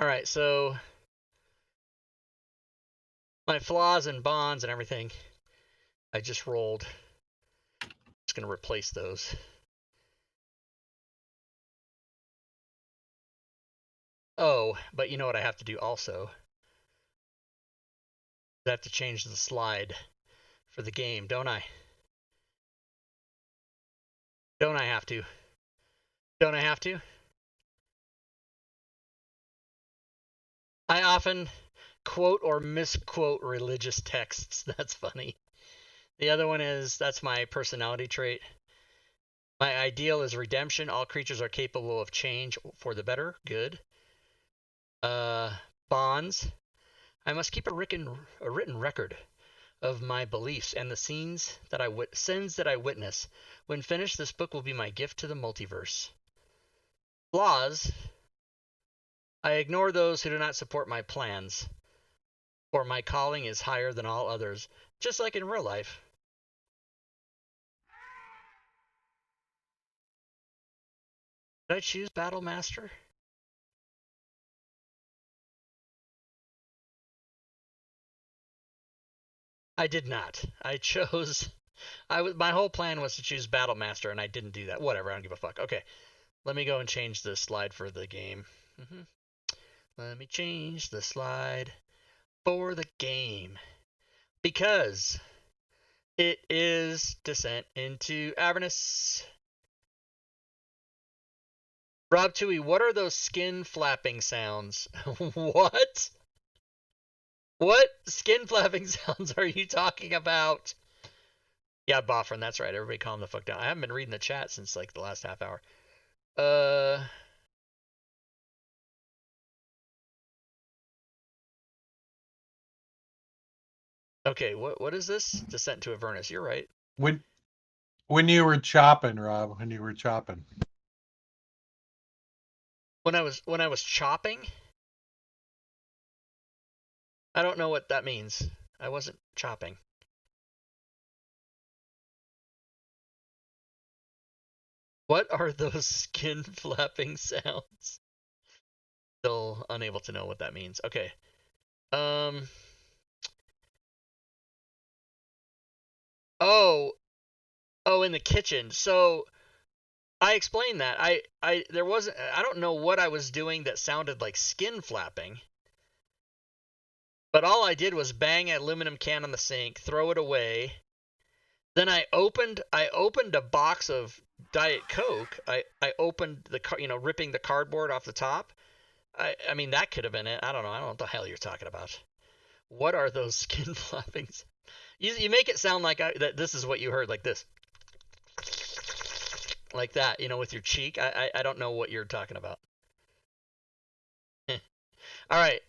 Alright, so my flaws and bonds and everything, I just rolled. Just gonna replace those. Oh, but you know what I have to do also? I have to change the slide for the game, don't I? Don't I have to? Don't I have to? I often quote or misquote religious texts. That's funny. The other one is, that's my personality trait. My ideal is redemption. All creatures are capable of change for the better. Good. Bonds. I must keep a written record of my beliefs and the sins that I witness. When finished, this book will be my gift to the multiverse. Flaws. I ignore those who do not support my plans, for my calling is higher than all others, just like in real life. Did I choose Battle Master? I did not. I chose... my whole plan was to choose Battle Master, and I didn't do that. Whatever, I don't give a fuck. Okay, let me go and change the slide for the game. Let me change the slide for the game. Because it is Descent into Avernus. Rob Tui, what are those skin flapping sounds? What? What skin flapping sounds are you talking about? Yeah, Boffrin, that's right. Everybody calm the fuck down. I haven't been reading the chat since like the last half hour. Okay, what is this? Descent to Avernus. You're right. When you were chopping, Rob, when you were chopping. When I was chopping? I don't know what that means. I wasn't chopping. What are those skin flapping sounds? Still unable to know what that means. Okay. Oh, in the kitchen. So I explained that. I don't know what I was doing that sounded like skin flapping. But all I did was bang an aluminum can on the sink, throw it away. Then I opened a box of Diet Coke. I opened ripping the cardboard off the top. I mean, that could have been it. I don't know what the hell you're talking about. What are those skin flappings? You make it sound like that this is what you heard, like this. like that, with your cheek. I don't know what you're talking about. All right.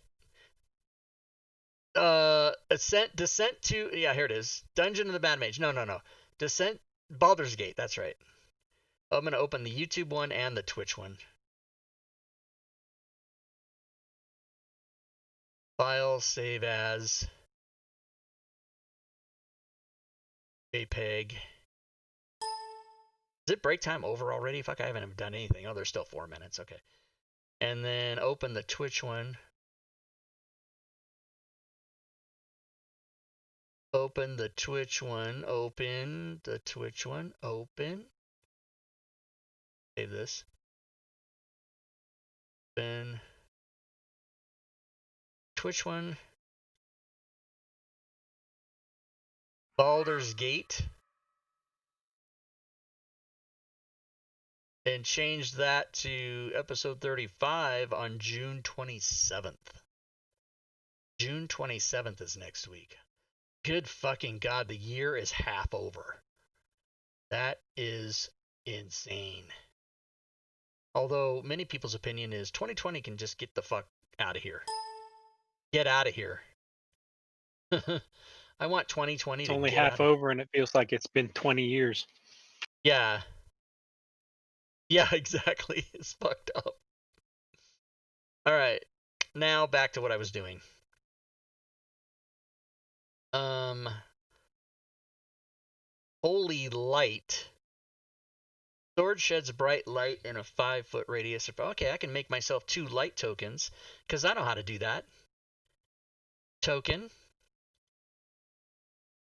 Descent to, yeah, here it is. Dungeon of the Bad Mage. No. Descent, Baldur's Gate. That's right. I'm gonna open the YouTube one and the Twitch one. File, save as JPEG. Is it break time over already? Fuck, I haven't done anything. Oh, there's still 4 minutes. Okay. And then open the Twitch one. Open the Twitch one. Open the Twitch one. Open. Save this. Open. Twitch one. Baldur's Gate. And change that to episode 35 on June 27th. June 27th is next week. Good fucking God, the year is half over. That is insane. Although many people's opinion is 2020 can just get the fuck out of here. Get out of here. I want 2020 It's to only get half out. over, and it feels like it's been 20 years. Yeah. Yeah, exactly. It's fucked up. All right. Now back to what I was doing. Holy light. Sword sheds bright light in a 5-foot radius. Okay, I can make myself 2 light tokens, because I know how to do that. Token.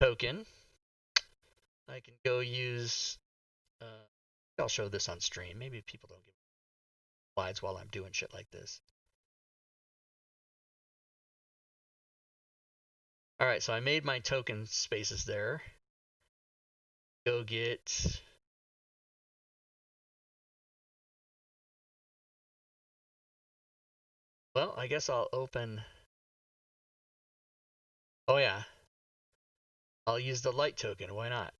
Token. I can go use... I'll show this on stream. Maybe people don't give slides while I'm doing shit like this. Alright, so I made my token spaces there. Go get... Well, I guess I'll open... Oh yeah. I'll use the light token, why not?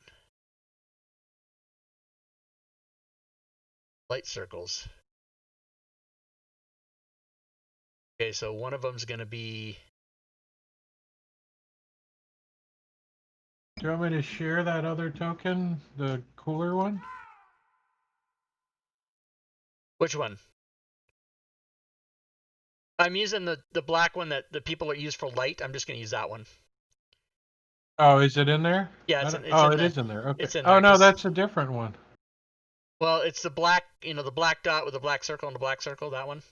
Light circles. Okay, so one of them's gonna be... Do you want me to share that other token, the cooler one? Which one? I'm using the black one that the people are used for light. I'm just gonna use that one. Oh, is it in there? Yeah, it is in there. Okay. It's in Oh there, no, 'cause- that's a different one. Well, it's the black, the black dot with the black circle and the black circle, that one.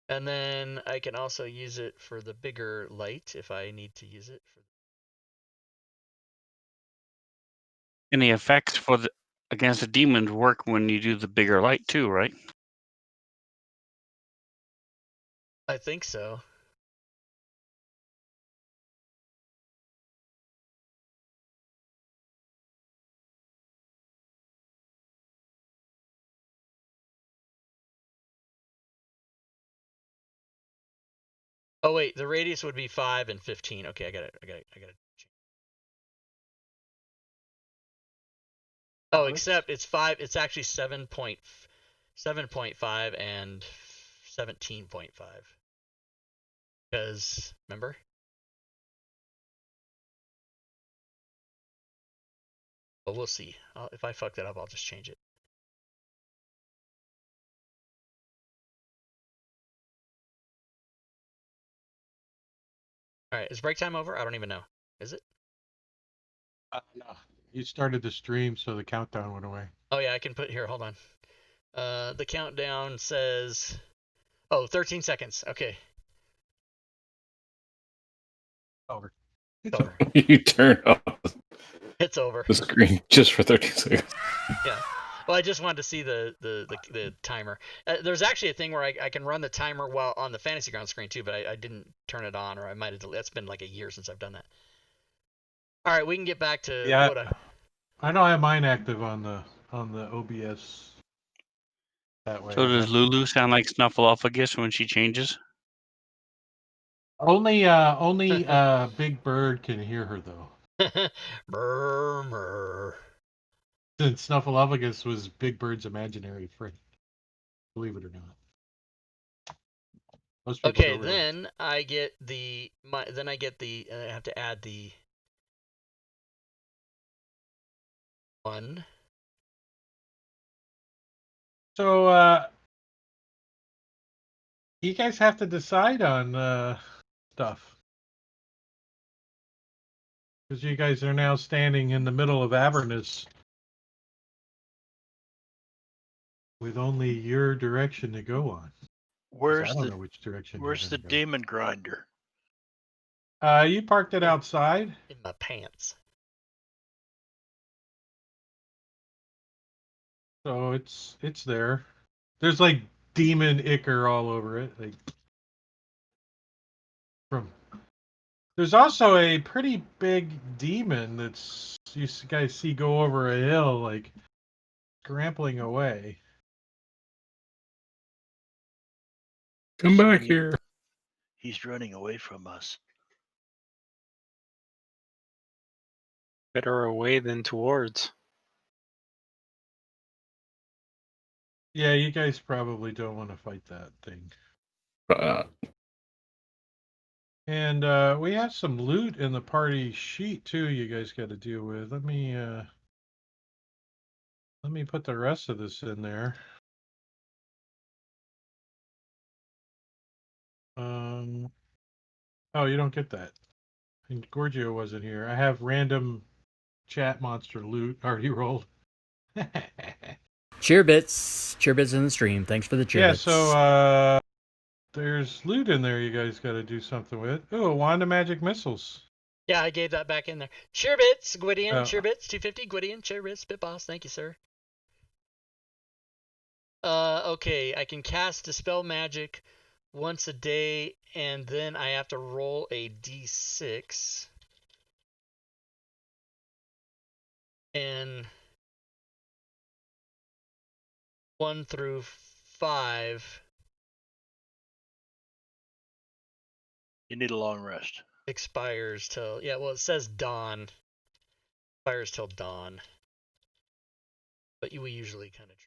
And then I can also use it for the bigger light if I need to use it. And the effects for against the demons work when you do the bigger light too, right? I think so. Oh wait, the radius would be 5 and 15. Okay, I got it. Oh, except it's 5. It's actually 7.5 and 17.5. Because remember? But we'll see. If I fuck that up, I'll just change it. All right, is break time over? I don't even know. Is it? No. You started the stream, so the countdown went away. Oh yeah, I can put here. Hold on. The countdown says, 13 seconds. Okay. Over. It's over. You turn off It's over. the screen just for 30 seconds. Yeah. Well, I just wanted to see the timer. There's actually a thing where I can run the timer while on the Fantasy Ground screen too, but I didn't turn it on, or I might have. That's been like a year since I've done that. All right, we can get back to what I know I have mine active on the OBS that way. So does Lulu sound like Snuffleupagus when she changes? Only Big Bird can hear her though. Murmur. Since Snuffleupagus was Big Bird's imaginary friend, believe it or not. Most people Okay, don't realize. then I get the I have to add the one. So you guys have to decide on stuff. Because you guys are now standing in the middle of Avernus with only your direction to go on. 'Cause I Where's don't the know which direction Where's you're the going to demon grinder? go. You parked it outside. In my pants. So it's there. There's like demon ichor all over it. Like from there's also a pretty big demon that's you guys see go over a hill like scrambling away. Come He's back running- here. He's running away from us. Better away than towards. Yeah, you guys probably don't want to fight that thing. And we have some loot in the party sheet too. You guys got to deal with. Let me put the rest of this in there. Oh, you don't get that. And Gorgio wasn't here. I have random chat monster loot already rolled. Cheer bits in the stream. Thanks for the cheer Yeah, bits. so there's loot in there you guys got to do something with. Oh, a wand of magic missiles. Yeah, I gave that back in there. Shearbits, Gwydion, Oh. Shearbits, 250, Gwydion, Shearbits, Spit Boss, thank you, sir. Okay, I can cast Dispel Magic once a day, and then I have to roll a d6. And 1 through 5 You need a long rest. expires till, yeah, well, it says dawn. Expires till dawn. But we usually kind of.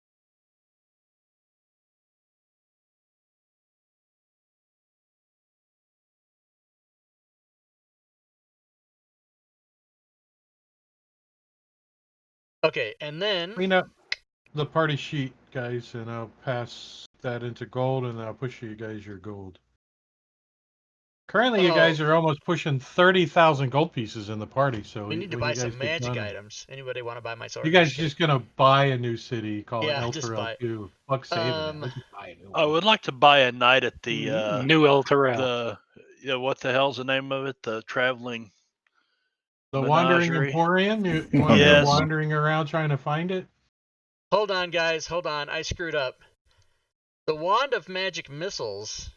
Okay, and then Clean up the party sheet, guys, and I'll pass that into gold, and I'll push you guys your gold. Currently, you guys are almost pushing 30,000 gold pieces in the party. So we need to when buy you guys some get magic done, items. Anybody want to buy my sword? you guys just gonna buy a new city, call Yeah, it just Elturel buy it. 2. Fuck saving it. Let's just buy a new I one. would like to buy a night at the New Elturel. what the hell's the name of it? The traveling The Wandering menagerie. Emporium. You want to Yes. go wandering around trying to find it? Hold on, guys. Hold on. I screwed up. The Wand of Magic Missiles.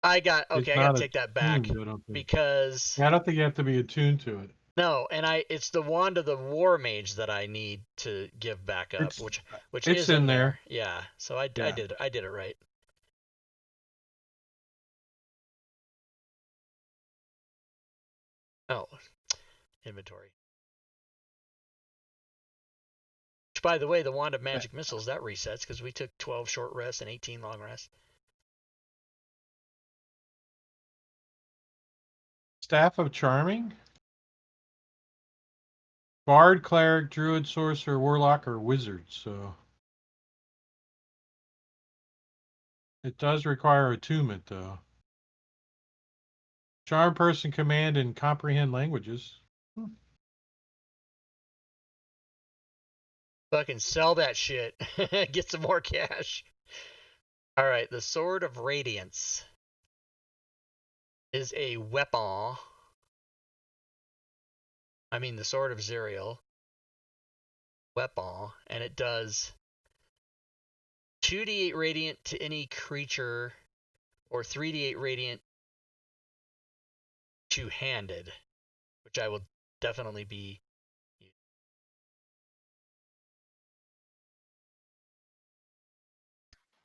I got to take that back attuned, I don't think. because Yeah, I don't think you have to be attuned to it. no, and it's the Wand of the War Mage that I need to give back up, which it's is in in there. Yeah, so I Yeah. did it right. Oh, inventory. Which, by the way, the Wand of Magic Missiles that resets because we took 12 short rests and 18 long rests. Staff of Charming? Bard, Cleric, Druid, Sorcerer, Warlock, or Wizard, so... It does require attunement, though. Charm person command and comprehend languages. Fucking sell that shit. Get some more cash. Alright, the Sword of Radiance is a weapon. I mean, the Sword of Zerial. Weapon. And it does 2d8 radiant to any creature, or 3d8 radiant two-handed, which I will definitely be.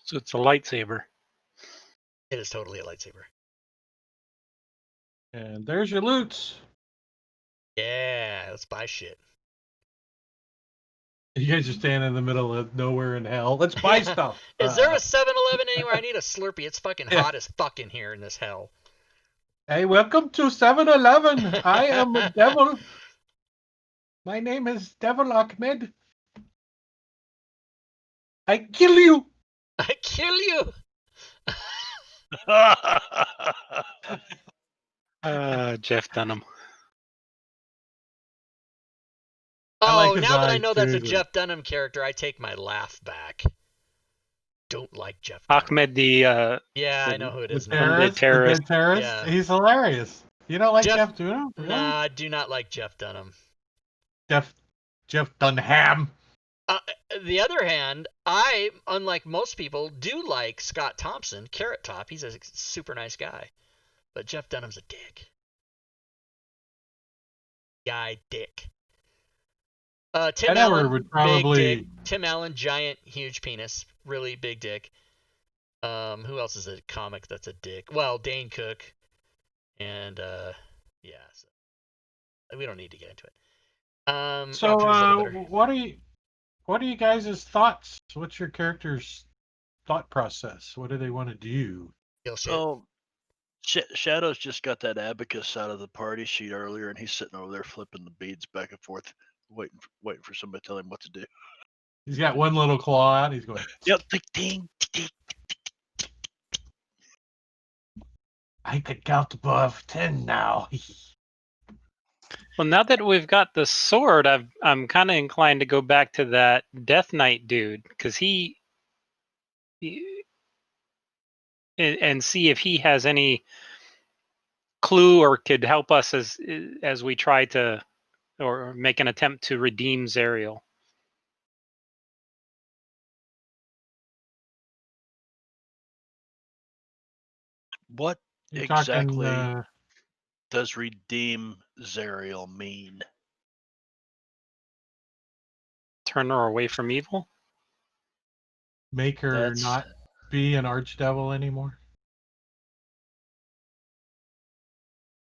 So it's a lightsaber. It is totally a lightsaber. And there's your loot. Yeah, let's buy shit. You guys are standing in the middle of nowhere in hell. Let's buy stuff. Is there a 7-Eleven anywhere? I need a Slurpee. It's fucking Yeah. hot as fuck in here in this hell. Hey, welcome to 7-Eleven. I am a devil. My name is Devil Ahmed. I kill you. I kill you. Jeff Dunham. I like Oh, his now that I eyes, know that's a too. Jeff Dunham character, I take my laugh back. Don't like Jeff Dunham. Ahmed, Yeah, the- I know who it The is now. terrorist, the terrorist. dead terrorist. Yeah. He's hilarious. You don't like Jeff- Jeff Dunham? Really? Nah, I do not like Jeff Dunham. Jeff Dunham. The other hand, I, unlike most people, do like Scott Thompson, Carrot Top. He's a super nice guy. But Jeff Dunham's a dick. Guy dick. Tim Edward Allen, would probably. big dick. Tim Allen, giant, huge penis. Really big dick. Who else is a comic that's a dick? Well, Dane Cook. And, yeah. So we don't need to get into it. So, Rock, paper, scissors, butter. what are you guys' thoughts? What's your character's thought process? What do they want to do? Kill shit. Oh, Shadow's just got that abacus out of the party sheet earlier, and he's sitting over there flipping the beads back and forth, waiting for somebody to tell him what to do. He's got one little claw out. He's going, Yep, ding, ding. I can count above 10 now. Well, now that we've got the sword, I'm kind of inclined to go back to that Death Knight dude, because he and see if he has any clue or could help us as we try to or make an attempt to redeem Zariel. What You're exactly talking, does redeem Zariel mean? Turn her away from evil? make her That's- not be an archdevil anymore.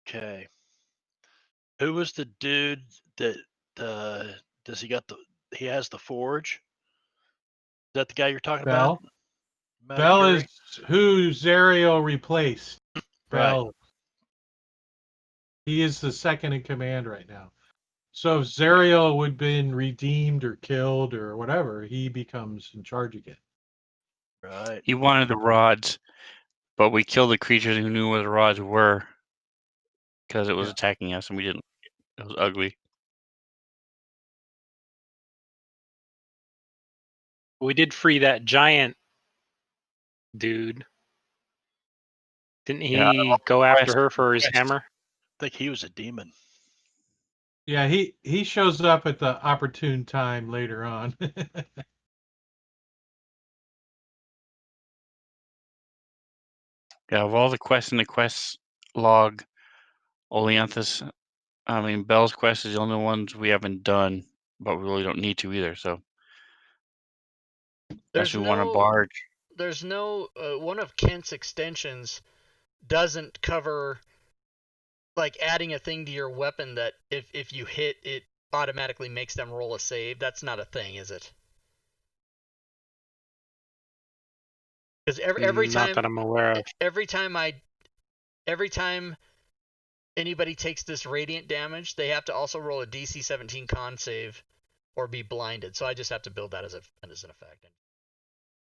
Okay. Who was the dude that he has the forge? Is that the guy you're talking Bell. about? Bell Malakiri? is who Zariel replaced. Right. Bell. He is the second in command right now. So if Zariel would have been redeemed or killed or whatever, he becomes in charge again. Right. He wanted the rods, but we killed the creatures who knew where the rods were because it was Yeah. attacking us, and we didn't. It was ugly. We did free that giant dude. Didn't he Yeah, go after quest- her for his quest. hammer? I think he was a demon. Yeah, he shows up at the opportune time later on. Yeah, of all the quests in the quest log, Oleanthus, Bell's quest is the only ones we haven't done, but we really don't need to either. So, There's unless we want a no, barge. there's no, one of Kent's extensions doesn't cover, like, adding a thing to your weapon that if you hit, it automatically makes them roll a save. That's not a thing, is it? Because every Not time that I'm aware of. every time anybody takes this radiant damage, they have to also roll a DC 17 con save or be blinded. So I just have to build that as an effect.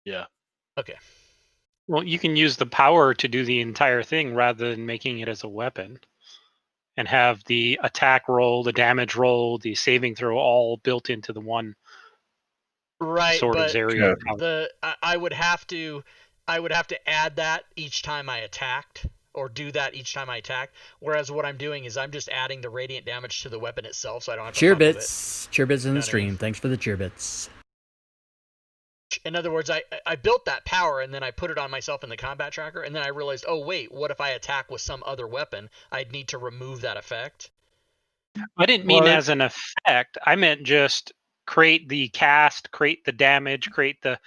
Yeah. Okay. Well, you can use the power to do the entire thing rather than making it as a weapon, and have the attack roll, the damage roll, the saving throw all built into the one Right, Sword of but Zariel. I would have to add that each time I attacked, or do that each time I attack. Whereas what I'm doing is I'm just adding the radiant damage to the weapon itself, so I don't have to fuck with it. Cheerbits in Know the what I stream. mean? Thanks for the cheerbits. In other words, I built that power and then I put it on myself in the combat tracker, and then I realized, oh wait, what if I attack with some other weapon? I'd need to remove that effect. I didn't mean Well, as an effect. I meant just create the cast, create the damage, create the,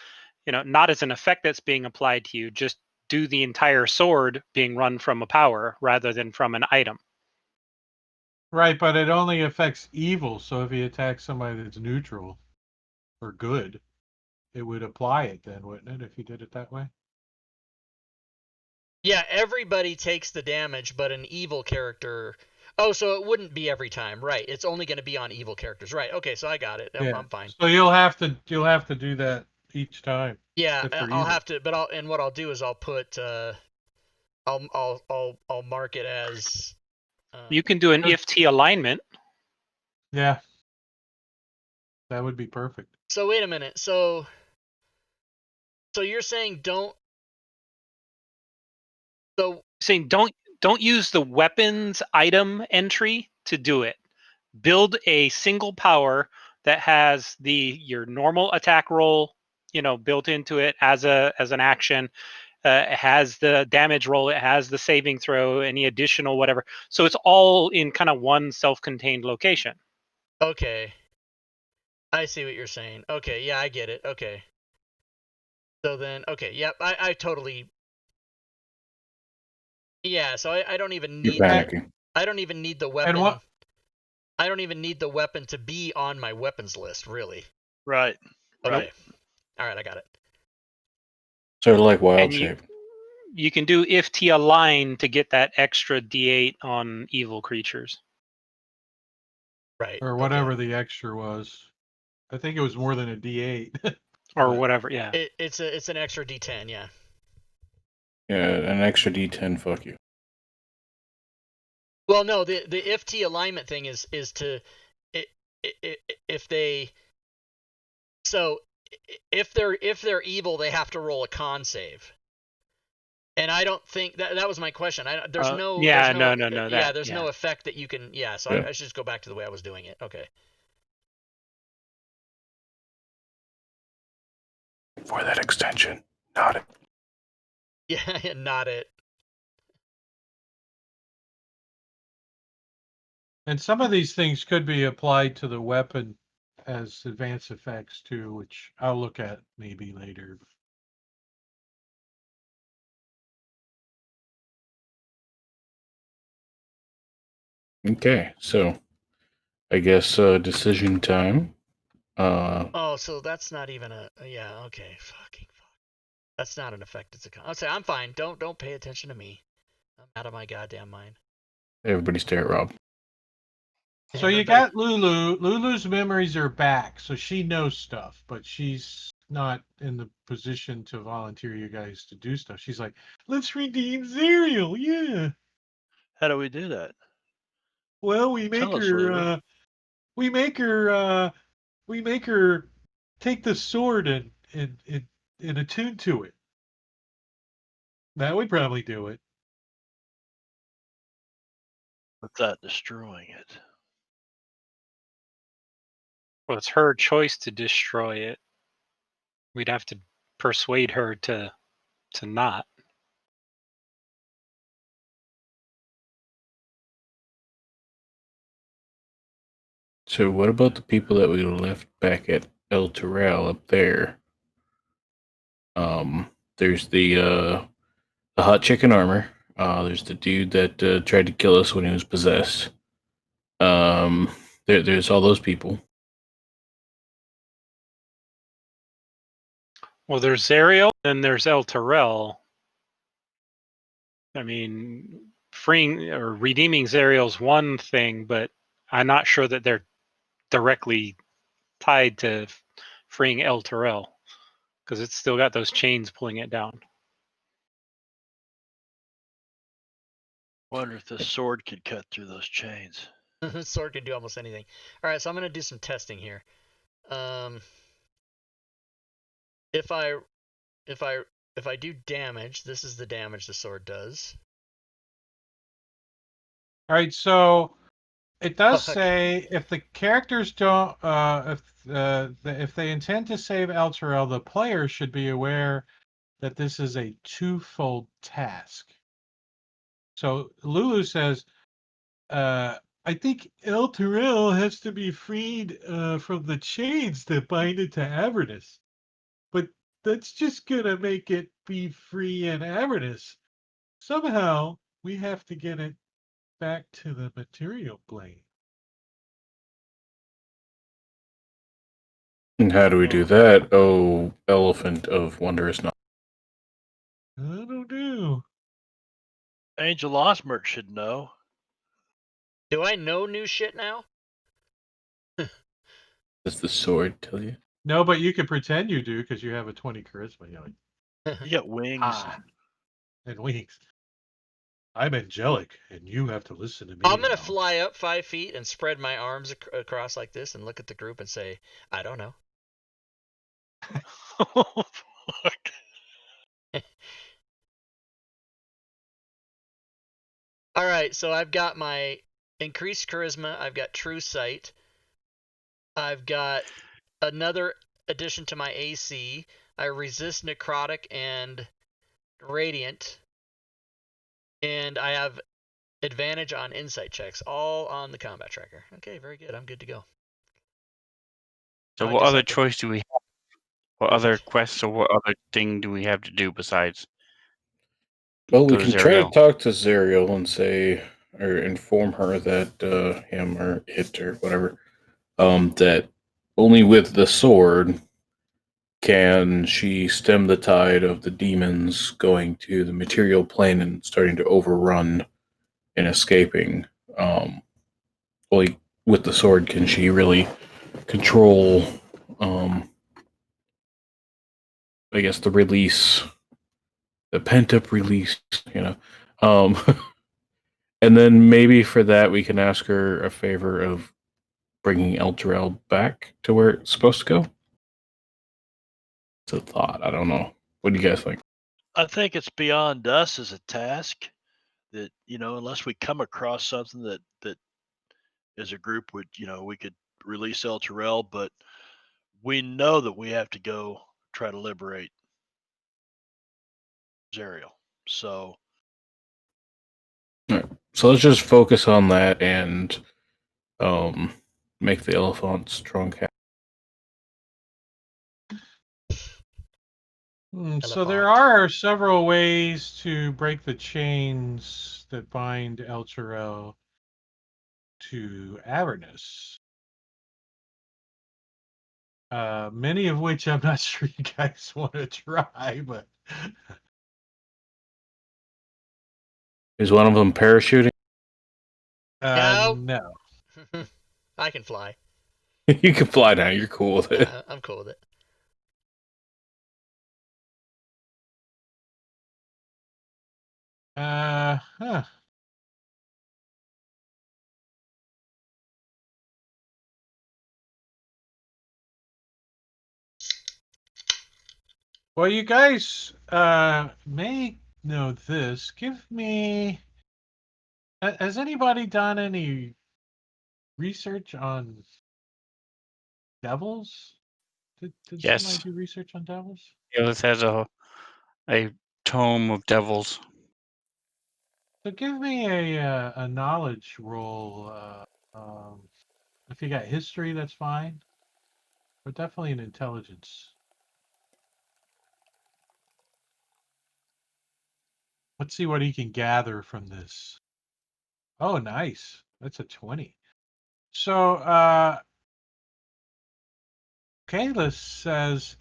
not as an effect that's being applied to you. Just do the entire sword being run from a power rather than from an item. Right, but it only affects evil. So if he attacks somebody that's neutral or good, it would apply it then, wouldn't it? If he did it that way. Yeah, everybody takes the damage, but an evil character. Oh, so it wouldn't be every time, right? It's only going to be on evil characters, right? Okay, so I got it. Nope, Yeah. I'm fine. So you'll have to do that each time. Yeah, If they're I'll evil. have to, but what I'll do is I'll put I'll mark it as. You can do an Good. if-t alignment. Yeah. That would be perfect. So wait a minute. So you're saying don't. So Saying don't use the weapons item entry to do it. Build a single power that has your normal attack roll, built into it as an action. It has the damage roll. It has the saving throw. Any additional whatever. So it's all in kind of one self-contained location. okay, I see what you're saying. Okay, yeah, I get it. Okay. So then, okay, yep, I totally. Yeah, so I don't even You're need that. panicking. I don't even need the And weapon. what? I don't even need the weapon to be on my weapons list, really. Right. Okay. Right. All right, I got it. Sort of like wild And shape. you can do if-t align to get that extra d8 on evil creatures. Right. Or whatever the extra was. I think it was more than a D8. Or whatever, yeah. It's an extra D10, yeah. Yeah, an extra D10. Fuck you. Well, no, the if-t alignment thing is to if they so if they're evil, they have to roll a con save. And I don't think that was my question. There's no yeah, there's no, yeah, that, there's yeah. no effect that you can so Yeah. I should just go back to the way I was doing it. Okay. For that extension, not it. Yeah, not it. And some of these things could be applied to the weapon as advanced effects too, which I'll look at maybe later. Okay, so I guess decision time. Oh, so that's not even yeah, okay. Fucking fuck. That's not an effect, it's a con. I'll say I'm fine. Don't pay attention to me. I'm out of my goddamn mind. Everybody stare at Rob. So you got Lulu. Lulu's memories are back, so she knows stuff, but she's not in the position to volunteer you guys to do stuff. She's like, "Let's redeem Zerial, yeah." How do we do that? Well, we make Tell us, her. Lulu. We make her. We make her take the sword and attune to it. That would probably do it. Without destroying it. Well, it's her choice to destroy it. We'd have to persuade her to not. So what about the people that we left back at El Terrell up there? There's the hot chicken armor. There's the dude that tried to kill us when he was possessed. There's all those people. Well, there's Zariel, and there's El Terrell. I mean, freeing or redeeming Zariel's one thing, but I'm not sure that they're directly tied to freeing El Terrell because it's still got those chains pulling it down. Wonder if this sword could cut through those chains. Sword can do almost anything. All right, so I'm gonna do some testing here. If I do damage, this is the damage the sword does. All right, so it does Fuck. say if the characters don't, if they intend to save El Terrell, the player should be aware that this is a twofold task. So Lulu says, I think El Terrell has to be freed from the chains that bind it to Avernus. But that's just gonna make it be free in Avernus. Somehow we have to get it back to the material plane. And how do we do that? Oh, elephant of wondrous knowledge. I don't know. Angel Osmert should know. Do I know new shit now? Does the sword tell you? No, but you can pretend you do because you have a 20 charisma. You're like, You got wings. ah, and wings. I'm angelic, and you have to listen to me. I'm gonna now. fly up 5 feet and spread my arms across like this and look at the group and say, I don't know. Oh, fuck. All right, so I've got my increased charisma. I've got true sight. I've got another addition to my AC. I resist necrotic and radiant, and I have advantage on insight checks, all on the combat tracker. Okay, very good. I'm good to go. So I what guess other I can- choice do we have? What other quests or what other thing do we have to do besides Well, we go to can try to Zerial? talk to Zerial and say, or inform her that him or it or whatever, that only with the sword can she stem the tide of the demons going to the material plane and starting to overrun and escaping. Only with the sword can she really control, I guess, the release, the pent up release, you know. Um, and then maybe for that we can ask her a favor of bringing El Jarrell back to where it's supposed to go. It's a thought. I don't know. What do you guys think? I think it's beyond us as a task that, unless we come across something that as a group would, we could release El Terrell, but we know that we have to go try to liberate Zerial. So All right. So let's just focus on that and make the elephant strong cat. So there are several ways to break the chains that bind El Chirel to Avernus. Many of which I'm not sure you guys want to try, but Is one of them parachuting? No. no. I can fly. You can fly now. You're cool with it. I'm cool with it. Huh. Well, you guys may know this. Give me. Has anybody done any research on devils? Did somebody Yes. do research on devils? This has a tome of devils. So give me a knowledge roll. If you got history, that's fine, but definitely an intelligence. Let's see what he can gather from this. Oh, nice. That's a 20. So, Kayla says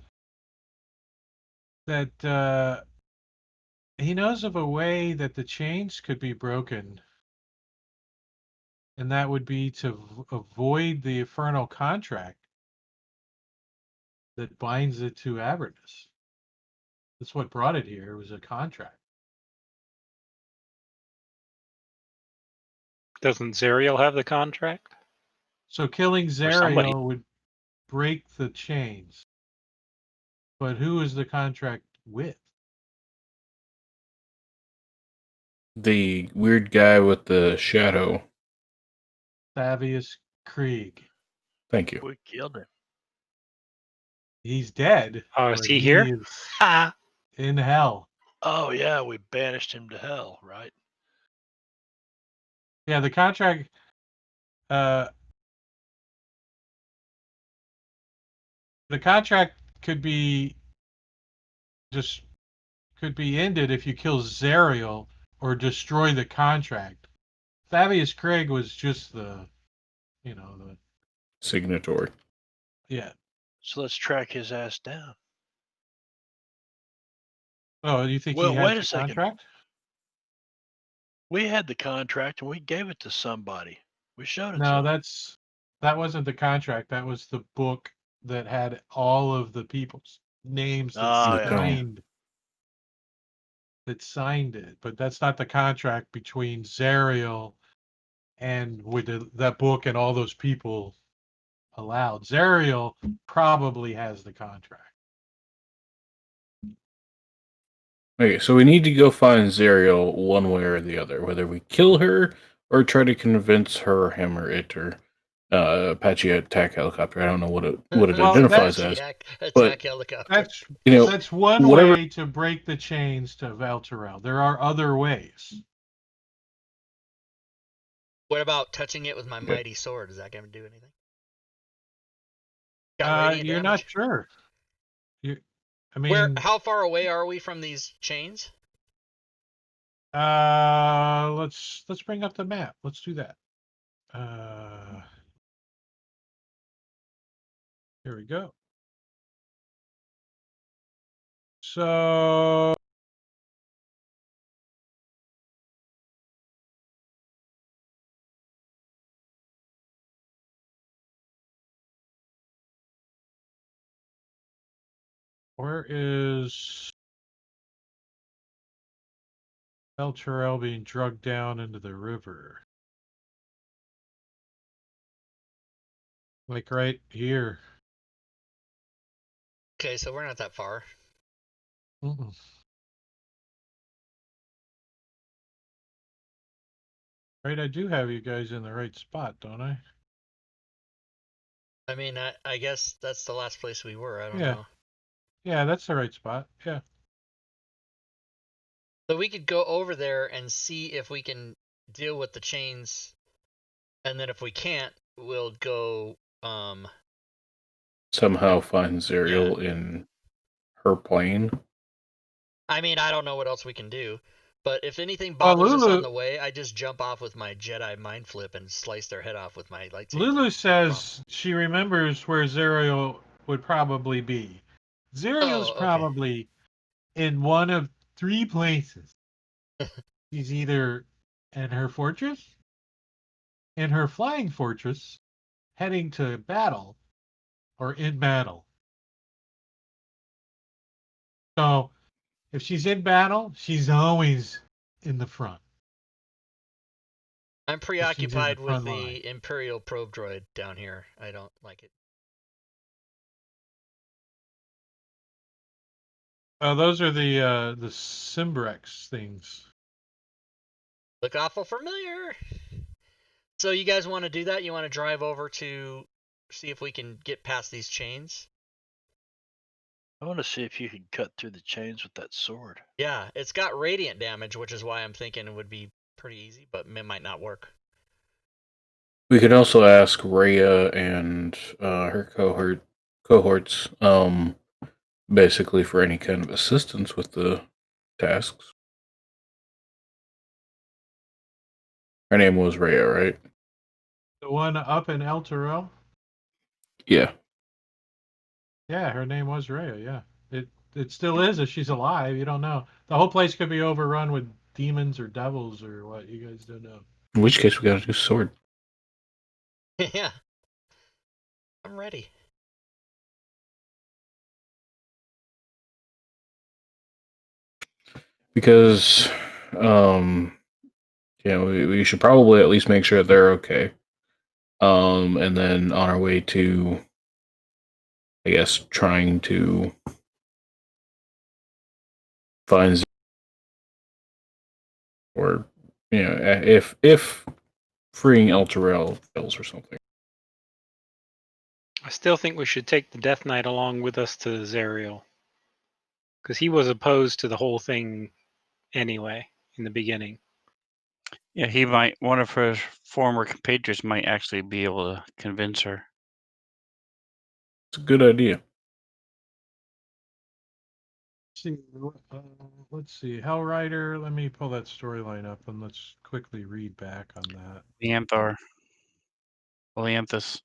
that he knows of a way that the chains could be broken, and that would be to avoid the infernal contract that binds it to Avernus. That's what brought it here. It was a contract. Doesn't Zerial have the contract? So killing Or somebody? Zariel would break the chains. But who is the contract with? The weird guy with the shadow. Savius Krieg. Thank you. we killed him. He's dead. Oh, is but he here? is Ha! in hell. Oh yeah, we banished him to hell, right? Yeah, the contract uh the contract could be ended if you kill Zariel or destroy the contract. Fabius Craig was just the, the Signatory. yeah. So let's track his ass down. Oh, you think Well, he has wait a the second. contract? We had the contract and we gave it to somebody. We showed it No, to him. that wasn't the contract. That was the book that had all of the people's names that Oh, The yeah. signed that signed it. But that's not the contract between Zariel and with that book and all those people allowed. Zariel probably has the contract. Okay, so we need to go find Zariel one way or the other, whether we kill her or try to convince her, him, or it, or Apache attack helicopter. I don't know what it Well, identifies Apache as, attack but helicopter. That's one whatever. way to break the chains to Valterel. There are other ways. What about touching it with my Okay. mighty sword? Is that going to do anything? Got radiant You're damage? not sure. I mean, How far away are we from these chains? let's bring up the map. Let's do that. Here we go. So where is El Terrell being drugged down into the river? Like right here. Okay, so we're not that far. Mm-mm. Right, I do have you guys in the right spot, don't I? I mean, I guess that's the last place we were. I don't Yeah. know. Yeah, that's the right spot. Yeah. So we could go over there and see if we can deal with the chains, and then if we can't, we'll go. Somehow find Zariel in her plane. I mean, I don't know what else we can do, but if anything Well, bothers us on Lulu, the way, I just jump off with my Jedi mind flip and slice their head off with my lightsaber. Lulu says she remembers where Zariel would probably be. Zariel's Oh, okay. probably in one of three places. She's either in her fortress, in her flying fortress, heading to battle, or in battle. So if she's in battle, she's always in the front. I'm She's in the preoccupied with front line. the Imperial probe droid down here. I don't like it. Those are the Simbrex things. Look awful familiar. So you guys want to do that? You want to drive over to see if we can get past these chains? I want to see if you can cut through the chains with that sword. Yeah, it's got radiant damage, which is why I'm thinking it would be pretty easy, but it might not work. We could also ask Rhea and her cohorts, basically for any kind of assistance with the tasks. Her name was Rhea, right? The one up in El Toro? Yeah. Yeah, her name was Rhea, yeah. It still is if she's alive. You don't know. The whole place could be overrun with demons or devils or what. You guys don't know. In which case, we got a new sword. Yeah. I'm ready. Because, we should probably at least make sure that they're okay. And then on our way to, I guess, trying to find, or if freeing El Terrell fails or something. I still think we should take the Death Knight along with us to Zariel, because he was opposed to the whole thing anyway in the beginning. Yeah, one of her former compatriots might actually be able to convince her. It's a good idea. see, let's see. Hellrider. Let me pull that storyline up and let's quickly read back on that. Leanthar. Leanthus.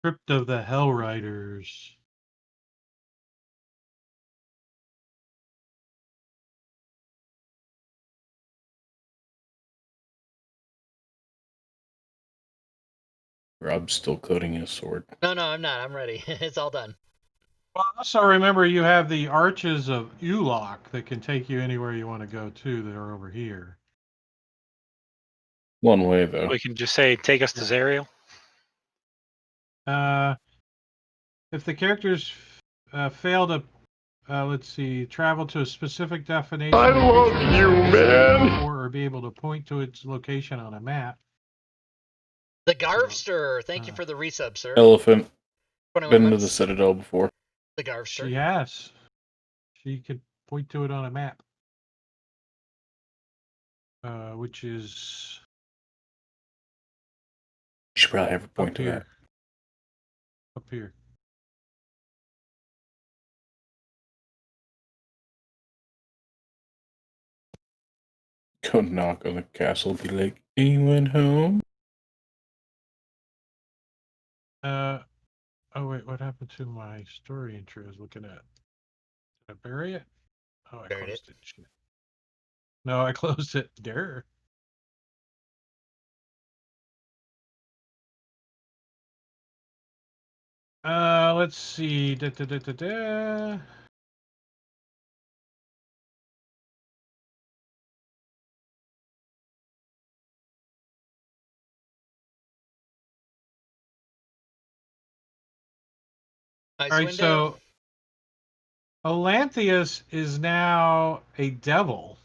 Crypt of the Hellriders. Rob's still coding his sword. No, I'm not. I'm ready. It's all done. Well, also remember you have the Arches of Ulok that can take you anywhere you want to go to that are over here. One way though. We can just say, take us to Yeah. Zariel. If the characters fail to, let's see, travel to a specific destination, I the love creature must you, have visited man. before or be able to point to its location on a map. The Garvster. Thank you for the resub, sir. Elephant. 21 Been to the months. Citadel before. The Garvster. She has. She could point to it on a map, which is You should probably have a point up to here. that. Up here. Go knock on the castle, be like, anyone home? Oh wait, what happened to my story entry I was looking at? Did I bury it? Oh, I Buried closed it. Shit. No, I closed it. There. Let's see. All right, Icewind Dale. so Olanthius is now a devil.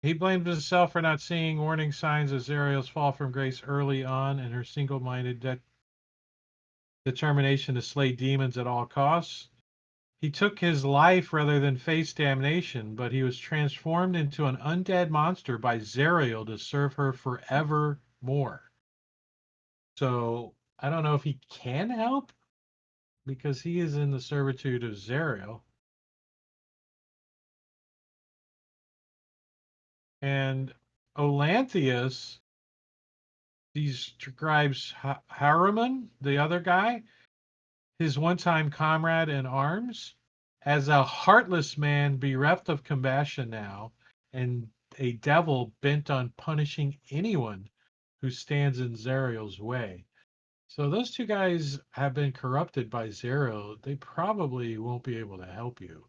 He blames himself for not seeing warning signs of Zariel's fall from grace early on and her single-minded determination to slay demons at all costs. He took his life rather than face damnation, but he was transformed into an undead monster by Zariel to serve her forevermore. So I don't know if he can help because he is in the servitude of Zariel. And Olanthius describes Haruman, the other guy, his one-time comrade in arms, as a heartless man bereft of compassion now, and a devil bent on punishing anyone who stands in Zariel's way. So those two guys have been corrupted by Zariel. They probably won't be able to help you.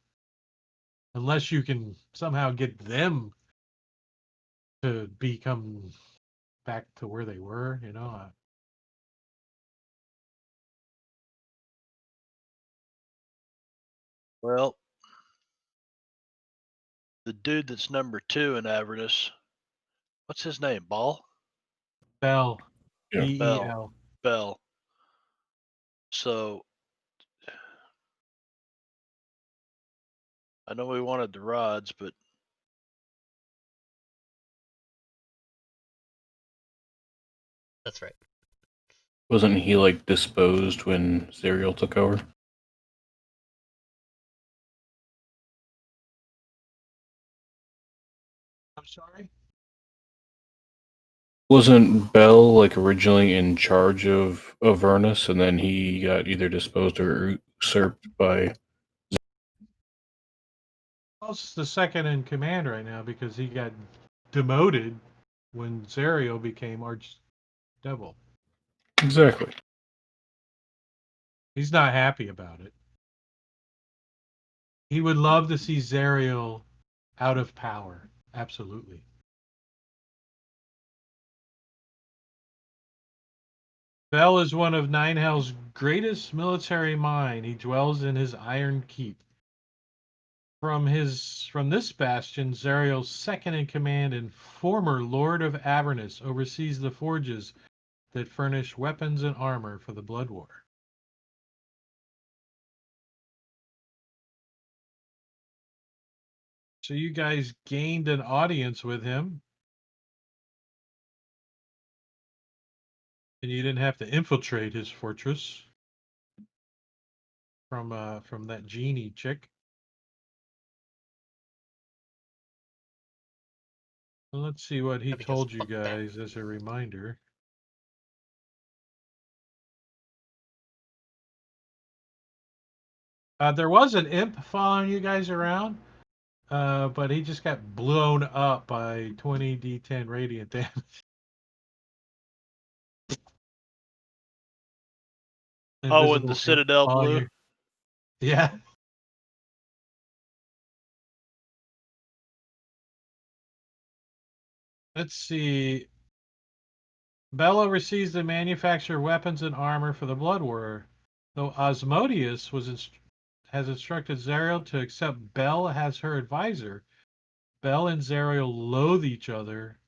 Unless you can somehow get them to become back to where they were, you know. Well, the dude that's number 2 in Avernus, what's his name? Ball? Bell. Yeah. B-E-L. Bell. So I know we wanted the rods, but That's right. Wasn't he like disposed when Zariel took over? I'm sorry? Wasn't Bell like originally in charge of Avernus, and then he got either disposed or usurped by? Bell's the second in command right now because he got demoted when Zariel became Archdevil. Exactly. He's not happy about it. He would love to see Zariel out of power. Absolutely. Bell is one of Ninehell's greatest military mind. He dwells in his iron keep. From this bastion, Zariel's second in command and former Lord of Avernus oversees the forges that furnish weapons and armor for the Blood War. So you guys gained an audience with him. And you didn't have to infiltrate his fortress from that genie chick. Well, let's see what he Because told you fuck that. guys as a reminder. There was an imp following you guys around, but he just got blown up by 20 D10 radiant damage. Oh, when Invisible the imp Citadel following blew. you. Yeah. Let's see. Bella receives the manufacture weapons and armor for the Blood Warrior, though Osmodeus has instructed Zariel to accept Bell as her advisor. Bell and Zariel loathe each other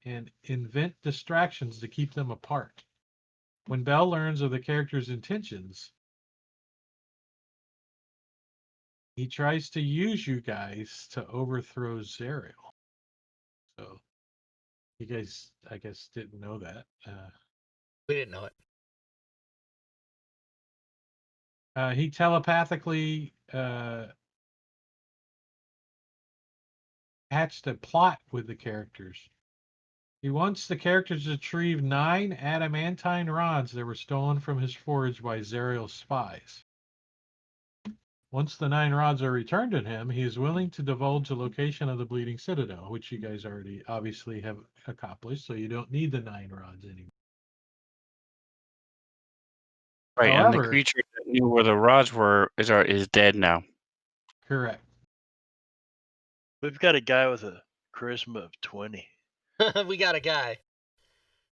and invent distractions to keep them apart. When Bell learns of the character's intentions, he tries to use you guys to overthrow Zariel. So, you guys, I guess, didn't know that. We didn't know it. He telepathically hatched a plot with the characters. He wants the characters to retrieve 9 adamantine rods that were stolen from his forge by Zariel's spies. Once the 9 rods are returned to him, he is willing to divulge the location of the Bleeding Citadel, which you guys already obviously have accomplished, so you don't need the 9 rods anymore. Right, and the However, creature that knew where the rods were is dead now. correct. We've got a guy with a charisma of 20. We got a guy.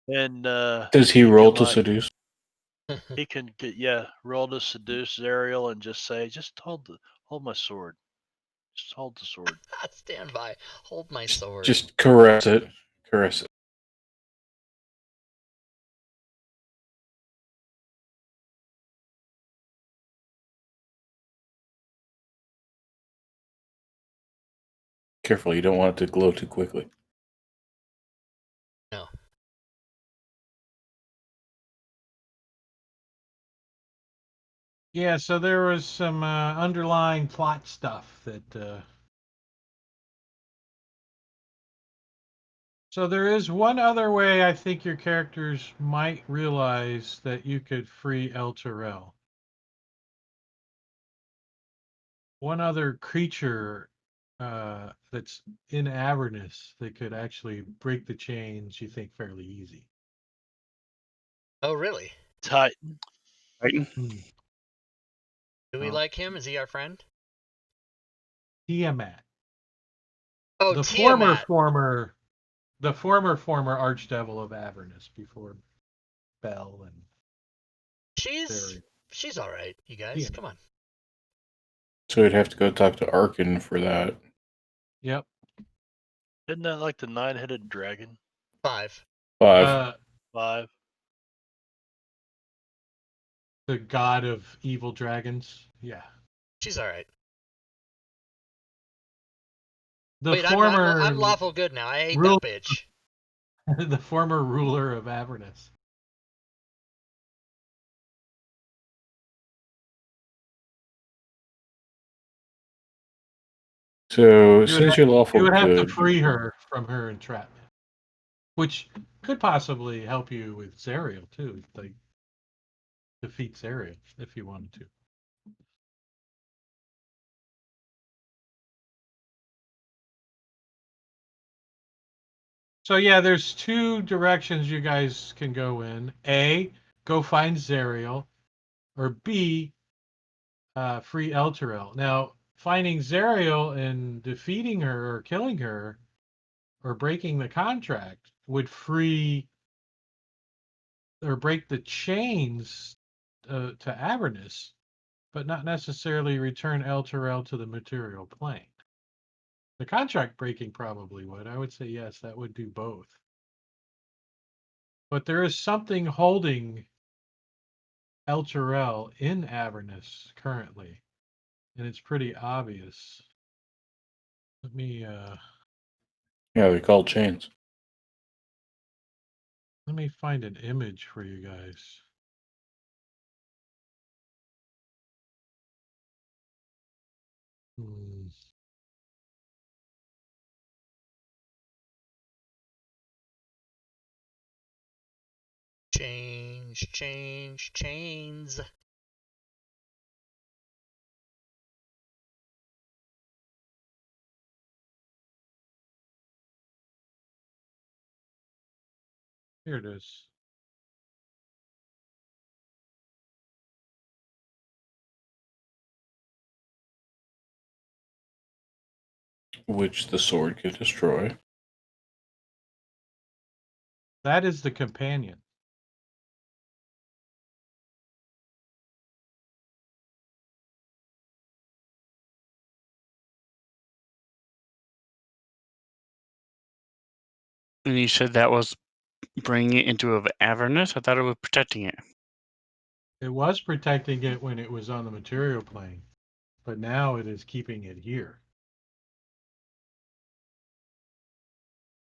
And Does he roll to seduce? He can get roll to seduce Zariel and just say, just hold my sword. Just hold the sword. Stand by. Hold my sword. Just caress it. Caress it. Careful, you don't want it to glow too quickly. No. Yeah, so there was some underlying plot stuff that. So there is one other way I think your characters might realize that you could free El Terrell. One other creature that's in Avernus that could actually break the chains, you think, fairly easy. Oh, really? Titan. Titan? Do we Oh. like him? Is he our friend? Tiamat. Oh, The Tiamat. former archdevil of Avernus before Bell and She's all right, you guys. Tiamat. Come on. So we'd have to go talk to Arkin for that. Yep. Isn't that like the 9-headed dragon? 5. 5. 5. The god of evil dragons. Yeah. She's all right. The Wait, former I'm lawful good now. I ate that bitch. the former ruler of Avernus. So since you're lawful you would have good, to free her from her entrapment, which could possibly help you with Zariel too, like defeat Zariel if you wanted to. So yeah, there's 2 directions you guys can go in. A, go find Zariel, or B, free Elturel. Now, finding Zariel and defeating her or killing her or breaking the contract would free or break the chains to Avernus, but not necessarily return Elturel to the material plane. The contract breaking probably would. I would say yes, that would do both. But there is something holding Elturel in Avernus currently, and it's pretty obvious. Let me yeah, they're called chains. Let me find an image for you guys. Hmm. Chains. Here it is. Which the sword can destroy. That is the companion. And you said that was bringing it into Avernus? I thought it was protecting it. It was protecting it when it was on the material plane, but now it is keeping it here.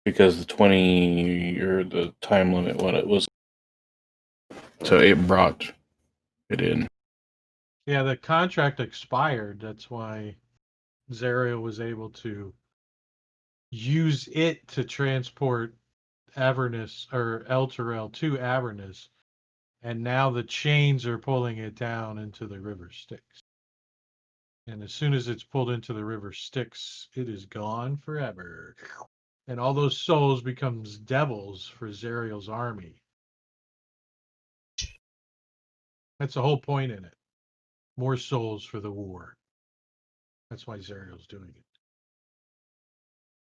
Because the 20 or the time limit when it was. So it brought it in. Yeah, the contract expired. That's why Zariel was able to use it to transport Avernus or Elturel to Avernus, and now the chains are pulling it down into the river Styx. And as soon as it's pulled into the river Styx, it is gone forever. And all those souls becomes devils for Zariel's army. That's the whole point in it. More souls for the war. That's why Zariel's doing it.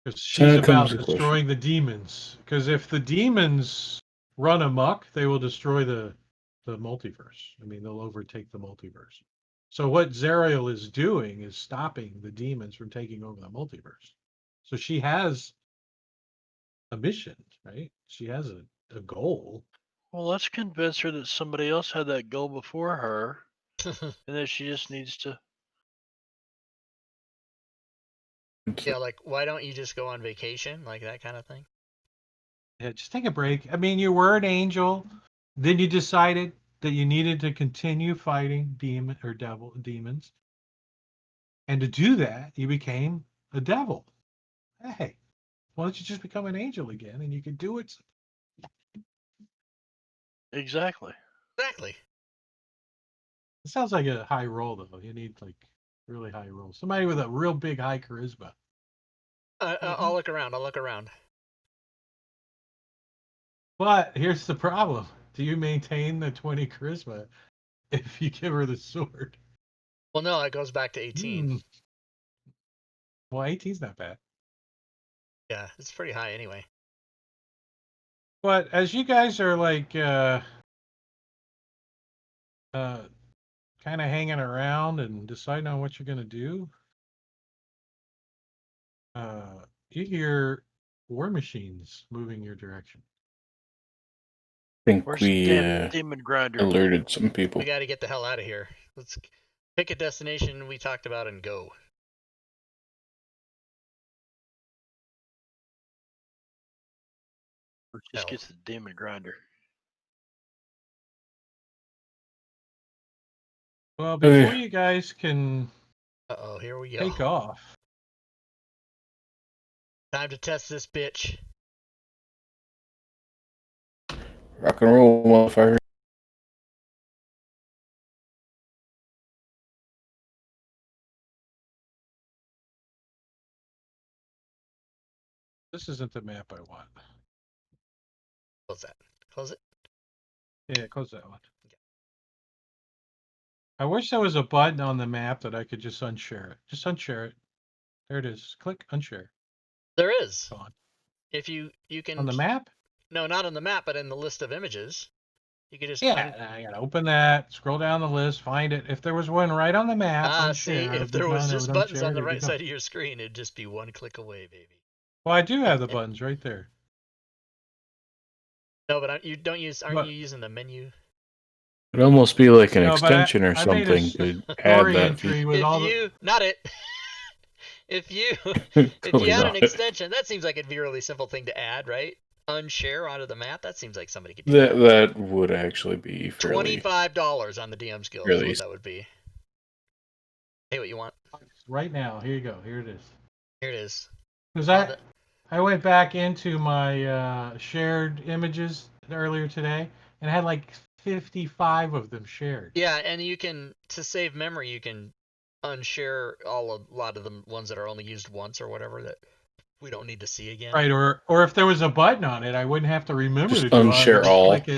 Because she's That comes about the destroying question. the demons. Because if the demons run amok, they will destroy the multiverse. I mean, they'll overtake the multiverse. So what Zariel is doing is stopping the demons from taking over the multiverse. So she has a mission, right? She has a goal. Well, let's convince her that somebody else had that goal before her, and that she just needs to. Yeah, like, why don't you just go on vacation? Like that kind of thing. Yeah, just take a break. I mean, you were an angel. Then you decided that you needed to continue fighting demons. And to do that, you became a devil. Hey, why don't you just become an angel again and you can do it? Exactly. Exactly. It sounds like a high roll, though. You need like really high roll. Somebody with a real big high charisma. I'll look around. I'll look around. But here's the problem. Do you maintain the 20 charisma if you give her the sword? Well, no, it goes back to 18. Well, 18's not bad. Yeah, it's pretty high anyway. But as you guys are like kind of hanging around and deciding on what you're going to do, you hear war machines moving your direction. I think Where's we the damn demon grinder? alerted some people. We got to get the hell out of here. Let's pick a destination we talked about and go. Let's just Hell. get to the demon grinder. Well, before Okay. you guys can Uh-oh, here we go. take off, Time to test this bitch. Rock and roll, motherfucker. this isn't the map I want. Close that. Close it. Yeah, close that one. I wish there was a button on the map that I could just unshare it. Just unshare it. There it is. Click unshare. There is. Gone. If you can. On the map? No, not on the map, but in the list of images. You could just. Yeah, I gotta open that, scroll down the list, find it. If there was one right on the map, See, unshare, I if would be there was done. I just would buttons unshare on it, the it'd be right gone. side of your screen, it'd just be one click away, baby. Well, I do have the buttons right there. No, but you don't use. Aren't But, you using the menu? It'd almost be like an no, but extension or I made a something to add story that feature. entry with If all you not it. if you Totally had an not. extension, that seems like it'd be a really simple thing to add, right? unshare onto the map? That seems like somebody could do that. That would actually be fairly $25 on the DM skills is fairly what that would be. Hey, what you want? Right now, here you go. Here it is. Here it is. Because I went back into my shared images earlier today and had like 55 of them shared. Yeah, and you can, to save memory, you can unshare a lot of the ones that are only used once or whatever that we don't need to see again. Right, or if there was a button on it, I wouldn't have to remember Just to do unshare it all. like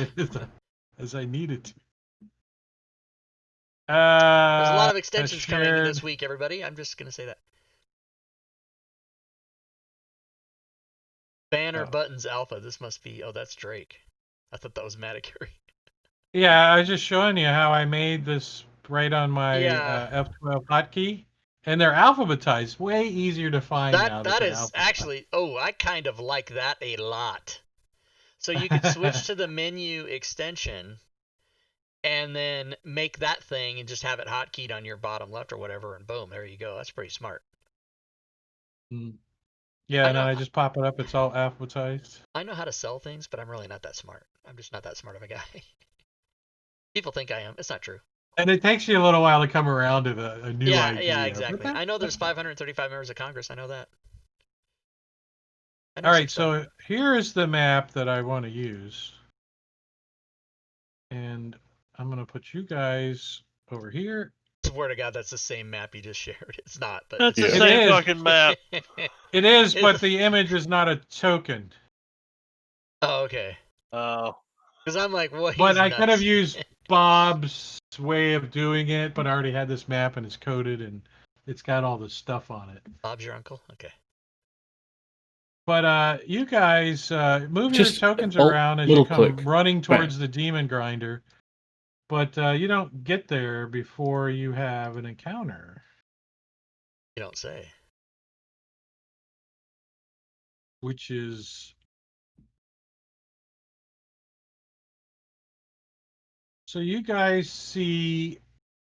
as I needed to. There's a lot of extensions coming shared. this week, everybody. I'm just gonna say that. Banner buttons alpha. This must be. Oh, that's Drake. I thought that was Maticuri. Yeah, I was just showing you how I made this right on my Yeah. F12 hotkey, and they're alphabetized. Way easier to find now That they're is alphabetized. actually. Oh, I kind of like that a lot. So you could switch to the menu extension and then make that thing and just have it hotkeyed on your bottom left or whatever, and boom, there you go. That's pretty smart. Yeah, and then know- I just pop it up. It's all alphabetized. I know how to sell things, but I'm really not that smart. I'm just not that smart of a guy. People think I am. It's not true. And it takes you a little while to come around to a new idea. Yeah, exactly. I know there's 535 members of Congress. I know that. I know all right, some so here is the map that I want to use. And I'm going to put you guys over here. Swear to God, that's the same map you just shared. It's not, but That's the it's same fucking map. It is, but the image is not a token. Oh, okay. Oh. Because I'm like, well, But he's I nuts. could have used Bob's way of doing it, but I already had this map and it's coded and it's got all the stuff on it. Bob's your uncle? Okay. But you guys move Just your tokens a around as you little come click. running towards Bang. the demon grinder. But you don't get there before you have an encounter. You don't say. Which is... So you guys see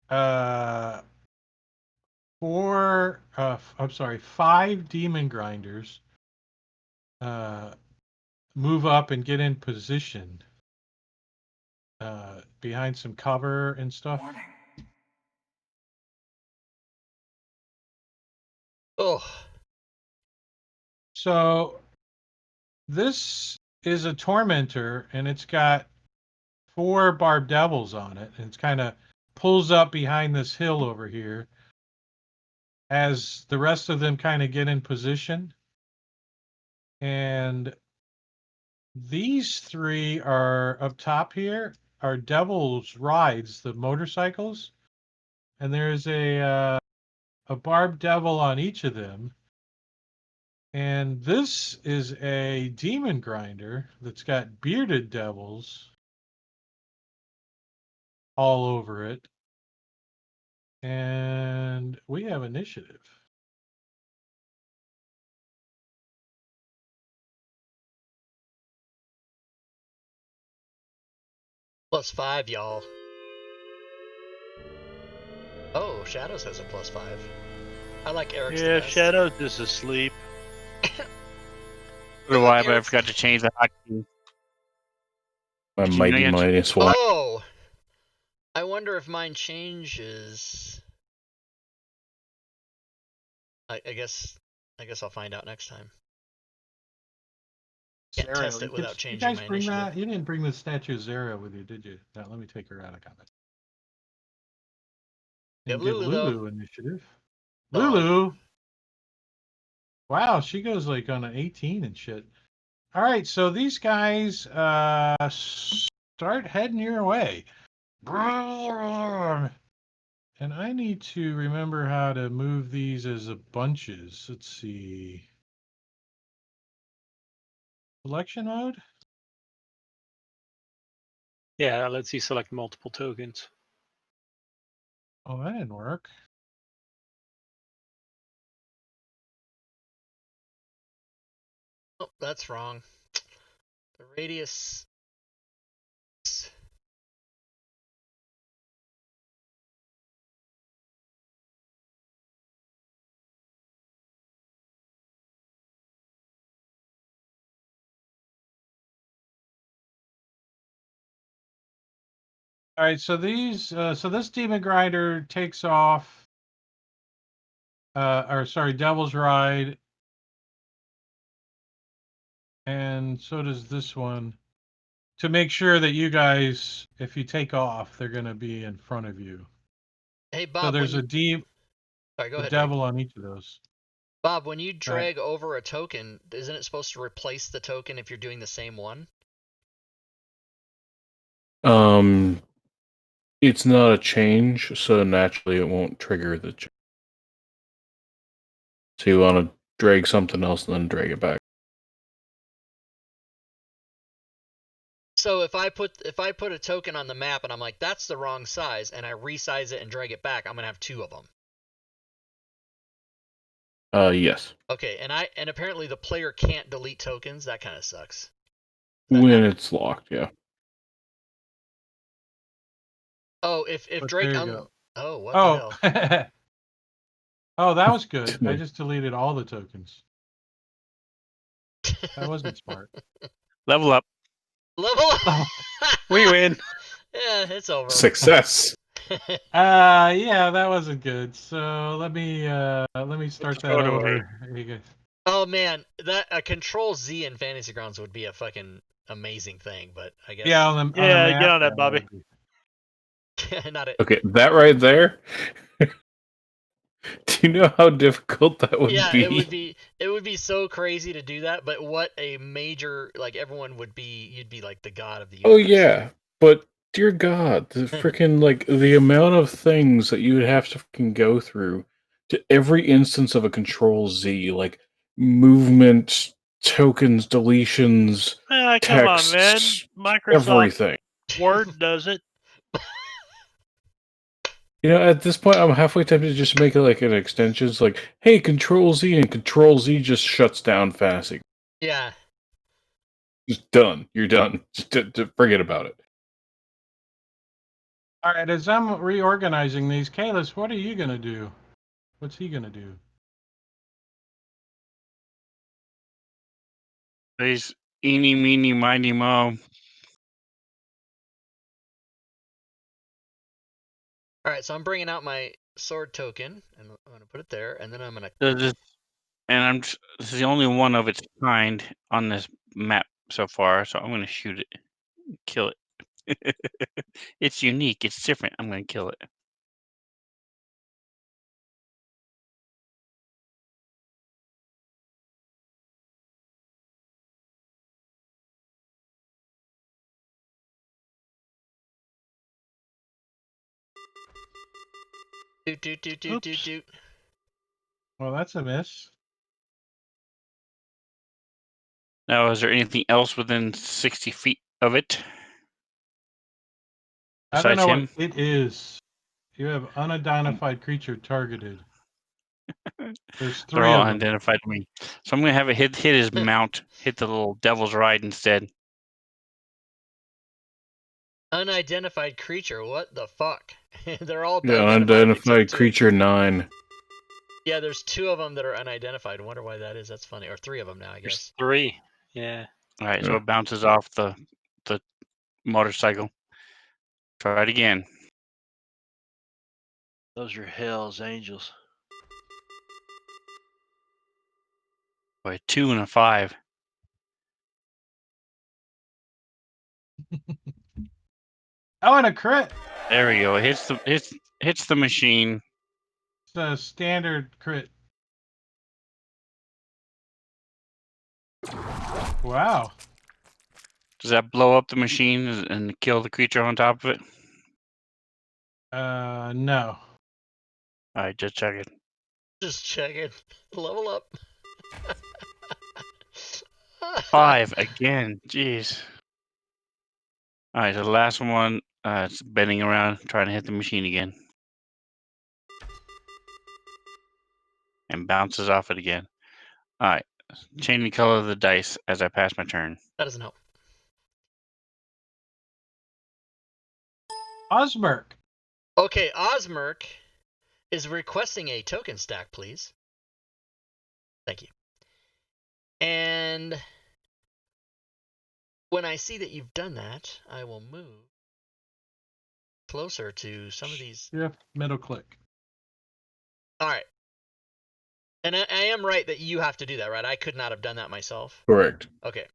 5 demon grinders move up and get in position behind some cover and stuff. Oh. So this is a tormentor, and it's got 4 barbed devils on it, and it's kind of pulls up behind this hill over here as the rest of them kind of get in position. And these 3 are up top here are Devil's Rides, the motorcycles, and there's a barbed devil on each of them. And this is a demon grinder that's got bearded devils all over it. And we have initiative. +5, y'all. Oh, Shadows has a +5. I like Eric's. Yeah, Shadows is asleep. Why? But I forgot to change the hotkey. My Did you mighty know mighty swat. Oh! I wonder if mine changes. I guess I'll find out next time. Can't Zero, test it without changing you guys my bring initiative. that? You didn't bring the statue of Zara with you, did you? Now, let me take her out of combat. And Give give Lulu, Lulu though. initiative. Oh. Lulu! Wow, she goes like on an 18 and shit. All right, so these guys start heading your way. And I need to remember how to move these as a bunches. Let's see. Selection mode? Yeah, that lets you select multiple tokens. Oh, that didn't work. Oh, that's wrong. The radius. All right, so this demon grinder takes off. Devil's Ride, and so does this one. To make sure that you guys, if you take off, they're going to be in front of you. Hey, So Bob. there's a Sorry, go ahead, devil on each of those. Bob, when you Right. drag over a token, isn't it supposed to replace the token if you're doing the same one? It's not a change, so naturally it won't trigger the change. So you want to drag something else and then drag it back. So if I put a token on the map and I'm like, that's the wrong size, and I resize it and drag it back, I'm gonna have two of them. Yes. Okay, and apparently the player can't delete tokens. That kind of sucks. When it's locked, yeah. Oh, if But Drake there you go. Oh, what the hell? Oh, that was good. I just deleted all the tokens. That wasn't smart. Level up. Level up. We win. Yeah, it's over. Success. Yeah, that wasn't good. So let me start that Photo over. Here you go. Oh man, that a Control Z in Fantasy Grounds would be a fucking amazing thing, but I guess Yeah, on the Yeah, map, get on that, yeah, Bobby. would be- not it. Okay, that right there. Do you know how difficult that would Yeah, be? it would be so crazy to do that, but what a major, like, everyone would be, you'd be like the god of the universe. Oh yeah, but dear God, the freaking like the amount of things that you would have to fucking go through to every instance of a Control Z, like movement, tokens, deletions, Come on, man. texts, Microsoft everything. Word does it. You know, at this point, I'm halfway tempted to just make it like an extension. It's like, hey, Control Z, and Control Z just shuts down Fantasy. Yeah. Just done. You're done. Just forget about it. All right, as I'm reorganizing these, Kalis, what are you gonna do? What's he gonna do? Please, eeny, meeny, miny, mo. All right, so I'm bringing out my sword token, and I'm gonna put it there, and then I'm gonna. And this is the only one of its kind on this map so far, so I'm gonna shoot it, kill it. It's unique. It's different. I'm gonna kill it. Doot. Well, that's a miss. Now, is there anything else within 60 feet of it I don't besides know him? what it is. You have unidentified creature targeted. There's They're 3 all of them. unidentified to me. So I'm gonna have it hit his mount, hit the little devil's ride instead. Unidentified creature. What the fuck? They're all Yeah, identified except unidentified 2. creature 9. Yeah, there's 2 of them that are unidentified. I wonder why that is. That's funny. Or 3 of them now, I There's guess. 3. Yeah. All right, so Yeah. it bounces off the motorcycle. Try it again. Those are Hell's Angels. Boy, 2 and a 5. Oh, and a crit. There we go. It hits the machine. It's a standard crit. Wow. Does that blow up the machine and kill the creature on top of it? No. All right, just check it. Just checking. Level up. 5 again. Jeez. All right, so the last one, it's bending around, trying to hit the machine again, and bounces off it again. All right, change the color of the dice as I pass my turn. That doesn't help. Osmerk. Okay, Osmerk is requesting a token stack, please. Thank you. And when I see that you've done that, I will move closer to some of these. Yeah, middle click. All right. And I am right that you have to do that, right? I could not have done that myself. Correct. Okay.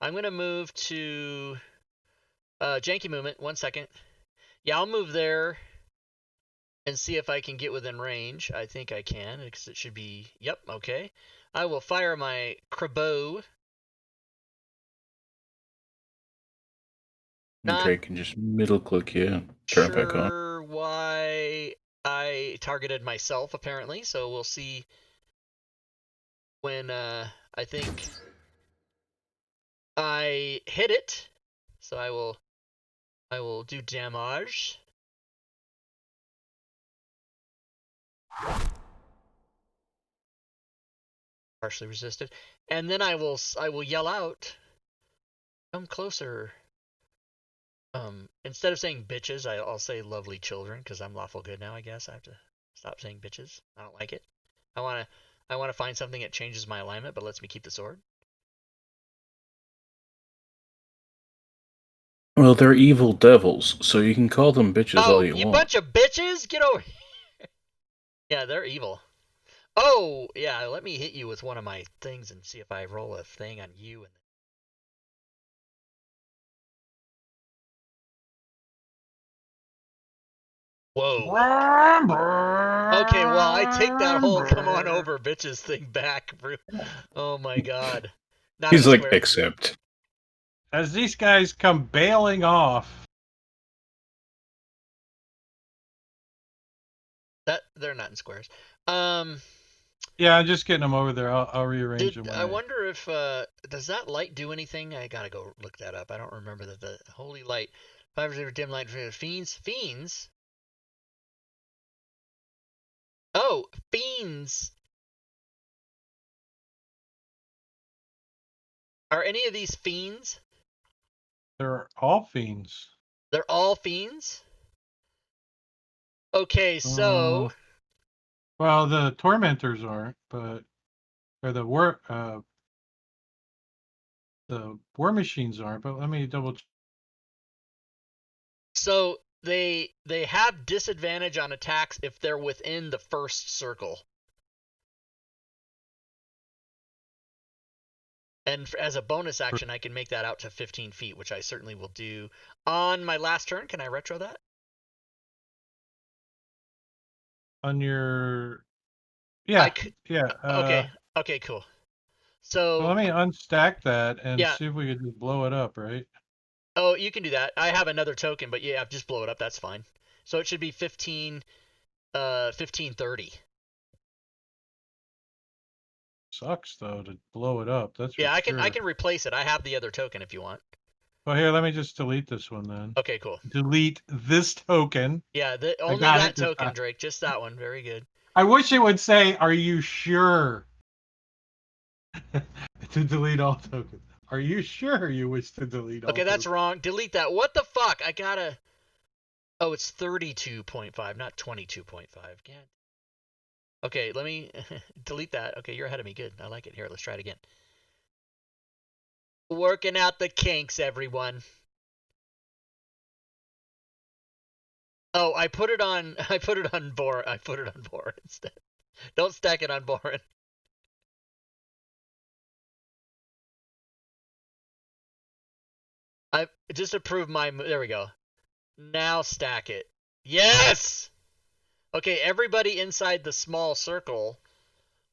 I'm going to move to janky movement. 1 second. Yeah, I'll move there and see if I can get within range. I think I can, because it should be... Yep, okay. I will fire my crabo. Okay, can just middle click, yeah. Turn it back on. Sure why I targeted myself, apparently, so we'll see when I think I hit it. So I will do damage. Partially resisted. And then I will yell out, come closer. Instead of saying bitches, I'll say lovely children, because I'm lawful good now, I guess. I have to stop saying bitches. I don't like it. I wanna find something that changes my alignment but lets me keep the sword. Well, they're evil devils, so you can call them bitches all you want. Bunch of bitches! Get over here! Yeah, they're evil. Oh, yeah, let me hit you with one of my things and see if I roll a thing on you. Whoa. Okay, well, I take that whole come on over bitches thing back. Oh my god. Not He's in like, square. accept. As these guys come bailing off. They're not in squares. Yeah, I'm just getting them over there. I'll rearrange them. I wonder if does that light do anything? I gotta go look that up. I don't remember that the holy light. 5 dim light fiends. Fiends. Oh, fiends. Are any of these fiends? They're all fiends. They're all fiends? Okay, so well, the tormentors aren't, but or the war machines aren't, but let me double check. So they have disadvantage on attacks if they're within the first circle. And as a bonus action, I can make that out to 15 feet, which I certainly will do on my last turn. Can I retro that? On your... Yeah, yeah. Okay, cool. So well, let me unstack that and yeah. see if we can just blow it up, right? Oh, you can do that. I have another token, but yeah, just blow it up. That's fine. So it should be 1530. Sucks though to blow it up. That's yeah. for I can replace it. I have the other token if you want. Well, here, let me just delete this one then. Okay, cool. Delete this token. Yeah, only that token, Drake. Just that one. Very good. I wish it would say, "Are you sure?" to delete all tokens. Are you sure you wish to delete all Okay, that's tokens? wrong. Delete that. What the fuck? I gotta... Oh, it's 32.5, not 22.5. Again. Okay, let me delete that. Okay, you're ahead of me. Good. I like it. Here, let's try it again. Working out the kinks, everyone. Oh, I put it on Boren. I put it on Boren instead. Don't stack it on Boren. I just approved my... There we go. Now stack it. Yes! Okay, everybody inside the small circle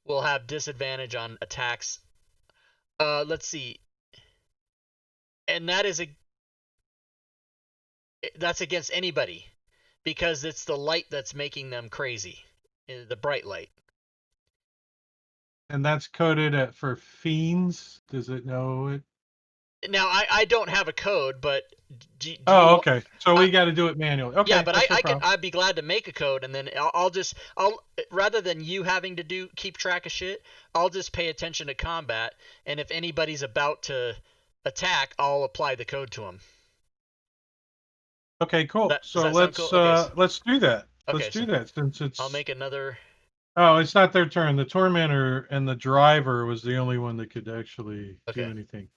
will have disadvantage on attacks. Let's see. And that's against anybody, because it's the light that's making them crazy. The bright light. And that's coded for fiends. Does it know it? Now, I don't have a code, but... okay. So we got to do it manually. Okay. Yeah, but I'd be glad to make a code, and then I'll rather than you having to keep track of shit, I'll just pay attention to combat, and if anybody's about to attack, I'll apply the code to them. Okay, cool. So let's do that. Let's do that since it's... I'll make another... Oh, it's not their turn. The tormentor and the driver was the only one that could actually do anything.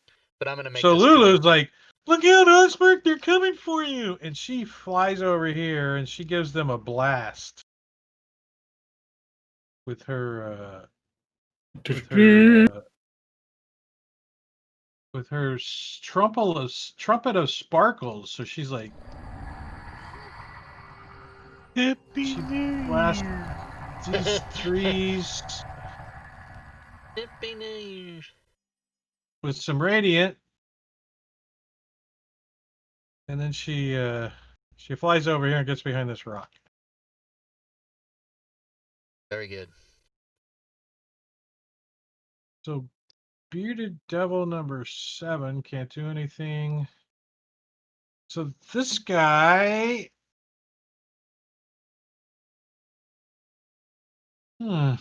But I'm gonna make So this Lulu's clear. like, "Look out, Osbert, they're coming for you!" And she flies over here and she gives them a blast with her with her trumpet of sparkles. So she's like, Happy she New blasts Year. these trees Happy New Year. with some radiant, and then she flies over here and gets behind this rock. Very good. So bearded devil number 7 can't do anything. So this guy, hmm.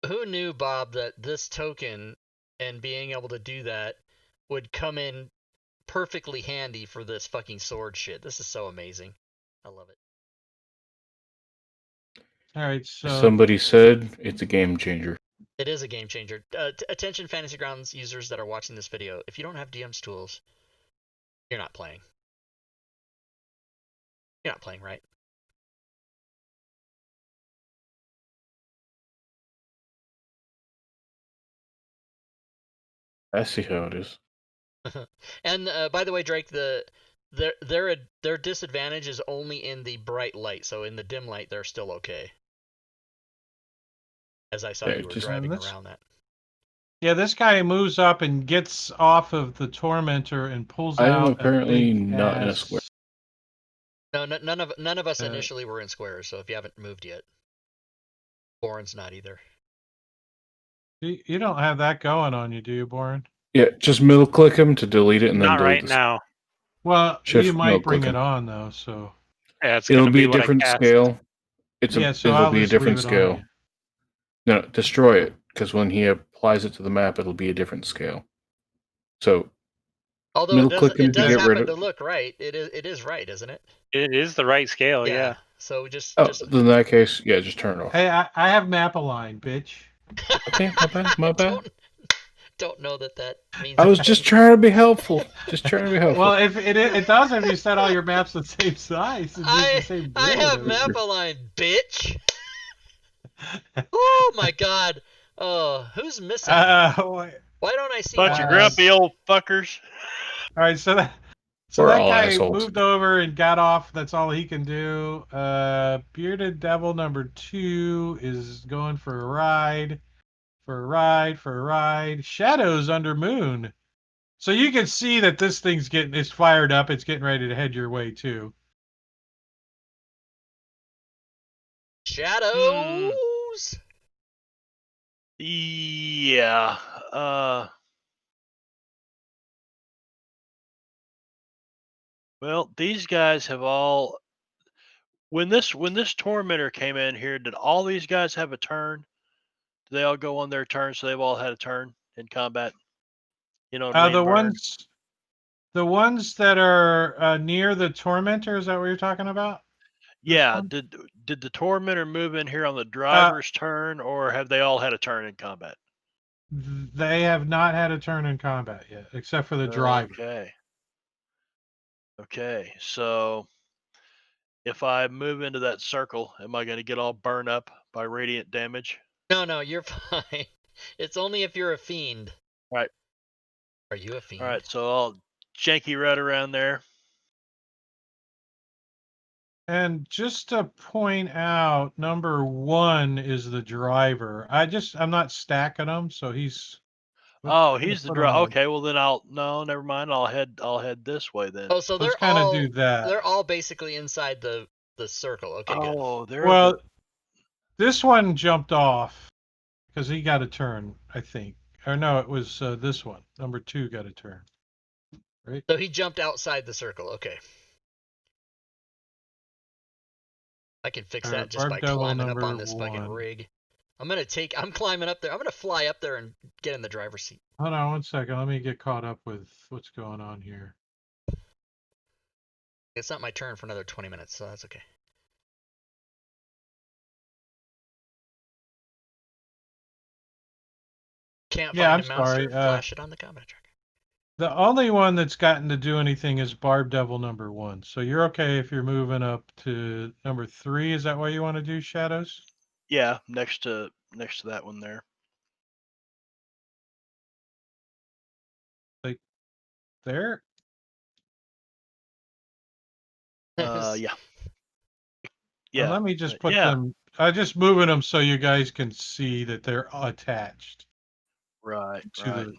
Who knew, Bob, that this token and being able to do that would come in perfectly handy for this fucking sword shit? This is so amazing. I love it. All right, so Somebody said it's a game changer. It is a game changer. Attention Fantasy Grounds users that are watching this video, if you don't have DM's tools, you're not playing. You're not playing, right? I see how it is. And by the way, Drake, their disadvantage is only in the bright light. So in the dim light, they're still okay. As I saw Yeah, you were just- driving this- around that. yeah, this guy moves up and gets off of the tormentor and pulls I am out apparently a big not in a ass- square. No, none of us Uh, initially were in squares. So if you haven't moved yet, Boren's not either. You don't have that going on you, do you, Boren? Yeah, just middle click him to delete it and then Not delete right the now. Well, Shift you might bring middle-click it him. on though. So Yeah, it's It'll gonna be be a what I different cast. scale. yeah, so It'll I'll be a just leave different it on scale. you. No, destroy it, because when he applies it to the map, it'll be a different scale. So Although middle click him it to does get rid happen of. to look right. It is right, isn't it? It is the right scale, yeah. So just Oh, then in that case, yeah, just turn it off. Hey, I have map align, bitch. Okay, my bad, my bad. don't know that means I was anything. just trying to be helpful. Just trying to be helpful. Well, if it does if you set all your maps the same size and use the same I grid. have map aligned, bitch. Oh my god. Oh, who's missing? All Why don't I see Bunch of Marcus? grumpy old fuckers. right, so that We're all guy assholes. moved over and got off. That's all he can do. Bearded devil number 2 is going for a ride. For a ride. Shadows under moon. So you can see that this thing's it's fired up. It's getting ready to head your way too. Shadows. Yeah. Well, these guys have all. When this tormentor came in here, did all these guys have a turn? Did they all go on their turn? So they've all had a turn in combat. You know what I mean? The ones that are near the tormentor. Is that what you're talking about? Yeah. Did the tormentor move in here on the driver's turn, or have they all had a turn in combat? They have not had a turn in combat yet, except for the driver. Okay. Okay. So if I move into that circle, am I going to get all burned up by radiant damage? No, you're fine. It's only if you're a fiend. Right. Are you a fiend? All right. So I'll janky right around there. And just to point out, number 1 is the driver. I'm not stacking them, so he's. Oh, he's the driver. Okay, well then never mind. I'll head this way then. Oh, so Let's they're kind of all do that. they're all basically inside the circle. Okay, good. Oh, Well, this one jumped off because he got a turn, I think. Or no, it was this one. Number 2 got a turn. Right? So he jumped outside the circle. Okay. I can fix that just by climbing up on this fucking rig. I'm climbing up there. I'm gonna fly up there and get in the driver's seat. Hold on 1 second. Let me get caught up with what's going on here. It's not my turn for another 20 minutes, so that's okay. can't Yeah, find I'm a mouse sorry. to flash it on the combat tracker. The only one that's gotten to do anything is Barb Devil number 1. So you're okay if you're moving up to number 3. Is that what you want to do, Shadows? Yeah, next to that one there. Like there? Yeah. Well, Yeah. let me just put yeah. them. I'm just moving them so you guys can see that they're attached Right. to Right. the.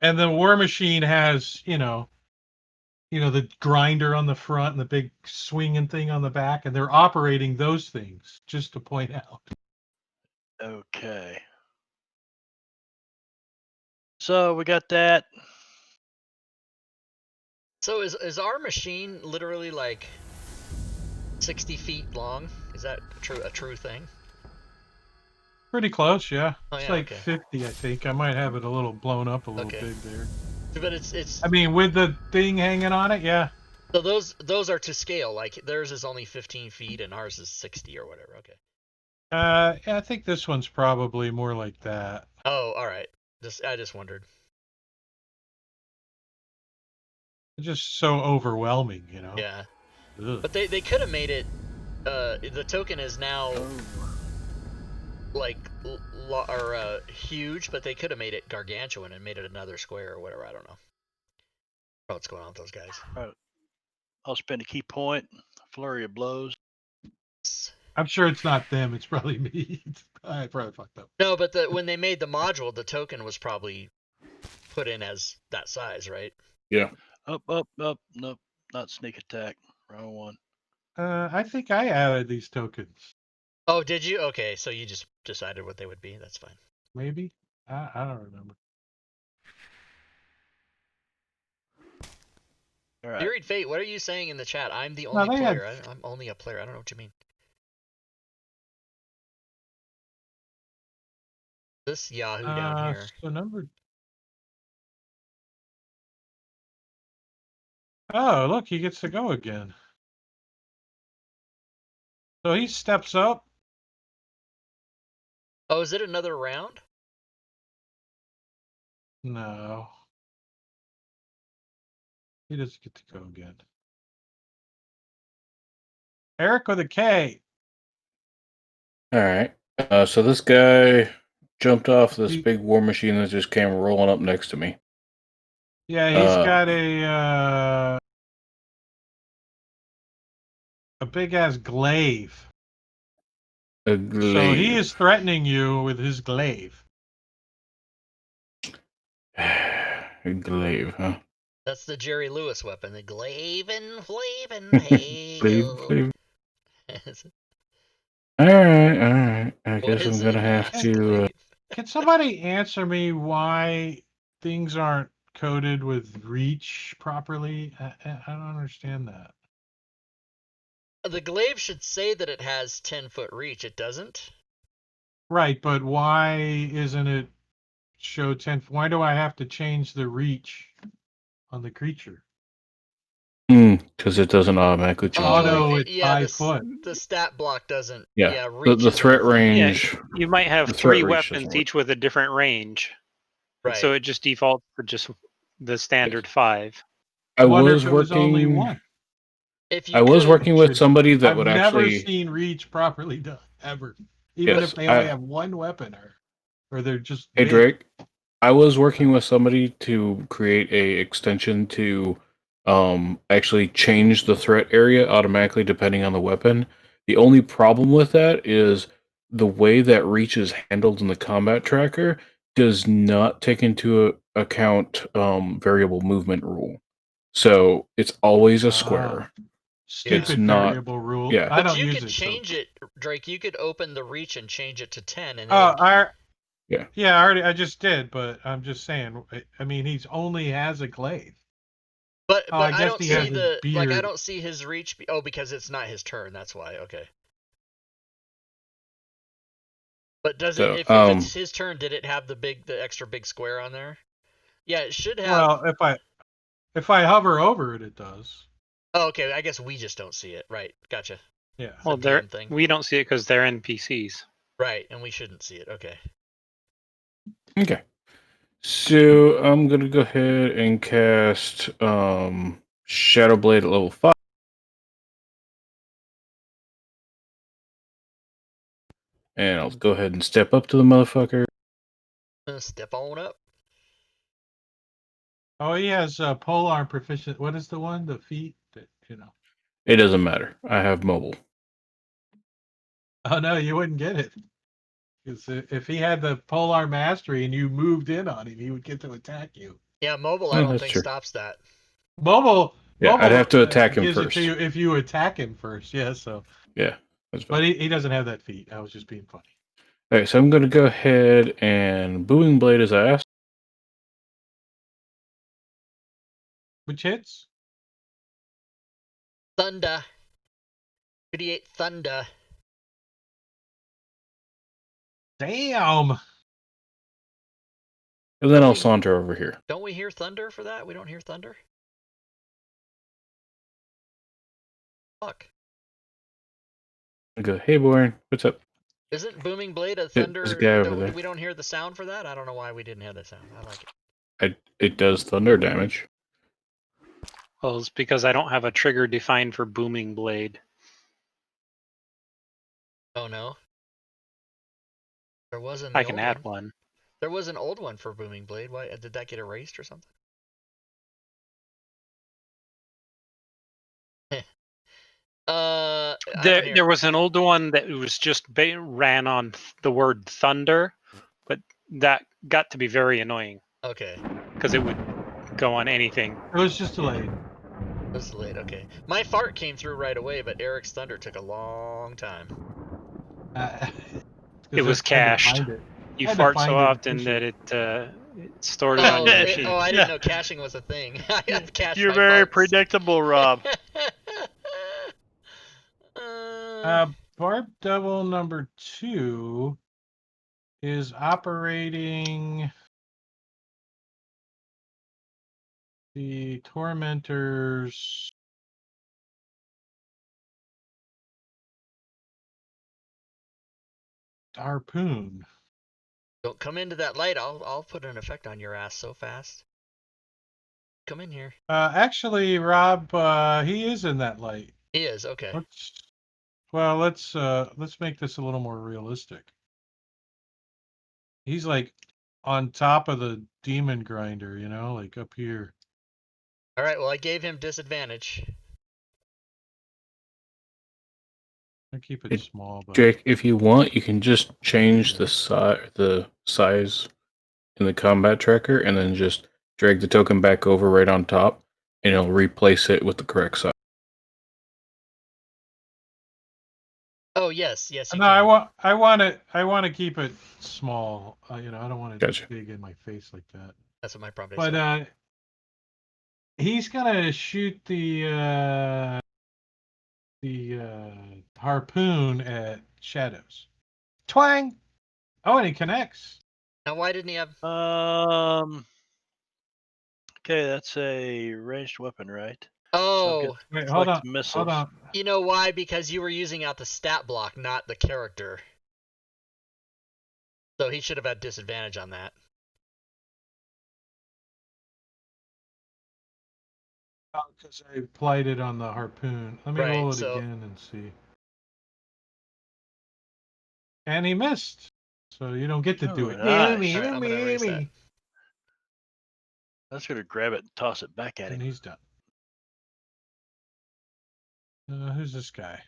And the War Machine has, the grinder on the front and the big swinging thing on the back, and they're operating those things. Just to point out. Okay. So we got that. So is our machine literally like 60 feet long? Is that a true thing? Pretty close, yeah. Oh, It's yeah, like okay. 50, I think. I might have it a little blown up a little Okay. big there. But it's. I mean, with the thing hanging on it, yeah. So those are to scale. Like theirs is only 15 feet and ours is 60 or whatever. Okay. Yeah, I think this one's probably more like that. Oh, all right. I just wondered. It's just so overwhelming, Yeah. Ugh. But they could have made it. The token is now like huge, but they could have made it gargantuan and made it another square or whatever. I don't know. What's going on with those guys? Right. I'll spend a key point. Flurry of blows. I'm sure it's not them. It's probably me. I probably fucked up. No, but when they made the module, the token was probably put in as that size, right? Yeah. Up. Nope. Not sneak attack. Wrong one. I think I added these tokens. Oh, did you? Okay, so you just decided what they would be. That's fine. Maybe. I don't remember. All right. Buried Fate, what are you saying in the chat? I'm the No, only they had- player. I'm only a player. I don't know what you mean. This Yahoo down here. So number. Oh, look, he gets to go again. So he steps up. Oh, is it another round? No. He doesn't get to go again. Eric with a K. All right. So this guy jumped off this He- big war machine that just came rolling up next to me. Yeah, he's got a big ass glaive. A So glaive. he is threatening you with his glaive. A glaive, huh? That's the Jerry Lewis weapon. The Glaven Flavin. Hey. Glaive. All right. I guess I'm gonna have to. Can somebody answer me why things aren't coded with reach properly? I don't understand that. The glaive should say that it has 10-foot reach. It doesn't. Right, but why isn't it show 10? Why do I have to change the reach on the creature? Because it doesn't automatically change. Auto at yeah, 5 foot. The stat block doesn't. Yeah, reach the is threat the thing. range. Yeah, you might have the 3 threat reach weapons, doesn't each with a different range. Right. So it just defaults for just the standard 5. I wonder was if it was only working. one. If you I was could- working with somebody that I've would never actually. seen reach properly done ever, even Yes, if they only have one weapon or they're just. Hey big. Drake, I was working with somebody to create a extension to actually change the threat area automatically depending on the weapon. The only problem with that is the way that reach is handled in the combat tracker does not take into account variable movement rule. So it's always a square. Stupid It's not- variable rule. yeah. I But don't you use could it. change it, Drake. You could open the reach and change it to 10, and Yeah, I just did, but I'm just saying. I mean, he's only has a glaive. But I I guess don't he see has his I beard. don't see his reach. Oh, because it's not his turn. That's why. Okay. But does So, it? If it's his turn, did it have the extra big square on there? Yeah, it should have. Well, if I hover over it, it does. Oh, okay. I guess we just don't see it. Right. Gotcha. Yeah. Well, DM thing. we don't see it because they're NPCs. Right, and we shouldn't see it. Okay. Okay. So I'm gonna go ahead and cast Shadow Blade at level 5. And I'll go ahead and step up to the motherfucker. Step on up. Oh, he has polar proficient. What is the one? The feet? It doesn't matter. I have mobile. Oh, no, you wouldn't get it. Because if he had the polar mastery and you moved in on him, he would get to attack you. Yeah, mobile I Oh, don't that's think true. stops that. Mobile, Yeah, I'd have to attack him gives first. it to you if you attack him first. Yeah, so. Yeah, that's fine. But he doesn't have that feat. I was just being funny. All right, so I'm gonna go ahead and Booming Blade his ass. Which hits? Thunder. 58 thunder. Damn. And then Don't I'll we- saunter over here. Don't we hear thunder for that? We don't hear thunder? Fuck. I go, hey, Warren, what's up? Isn't Booming Blade a There's thunder? a guy over there. We don't hear the sound for that? I don't know why we didn't hear the sound. I like it. It does thunder damage. Well, it's because I don't have a trigger defined for Booming Blade. Oh no. There wasn't. I can add one. There was an old one for Booming Blade. Why did that get erased or something? There was an older one that was just ran on the word thunder, but that got to be very annoying. Okay. Because it would go on anything. It was just delayed. It was delayed. Okay. My fart came through right away, but Eric's thunder took a long time. It was cached. You fart so often that it stored it on your machine. I didn't know caching was a thing. I have cached. You're very farts. predictable, Rob. Barb Devil number 2 is operating the Tormentor's harpoon. Don't come into that light. I'll put an effect on your ass so fast. Come in here. Actually, Rob, he is in that light. He is. Okay. Let's make this a little more realistic. He's like on top of the demon grinder, like up here. All right. Well, I gave him disadvantage. I keep it small, but Jake, if you want, you can just change the size in the combat tracker, and then just drag the token back over right on top, and it'll replace it with the correct size. Oh yes. You no, can. I want to keep it small. I don't want it big in my face like that. That's what my problem is. But he's gonna shoot the harpoon at Shadows. Twang! Oh, and he connects. Now, why didn't he have? Okay, that's a ranged weapon, right? Oh, wait, hold on. Missiles. Hold on. You know why? Because you were using out the stat block, not the character. So he should have had disadvantage on that. Because I applied it on the harpoon. Let me roll it again and see. And he missed. So you don't get to do it. Nice. Right, I'm gonna erase that. That's gonna grab it and toss it back at him. And he's done. Who's this guy?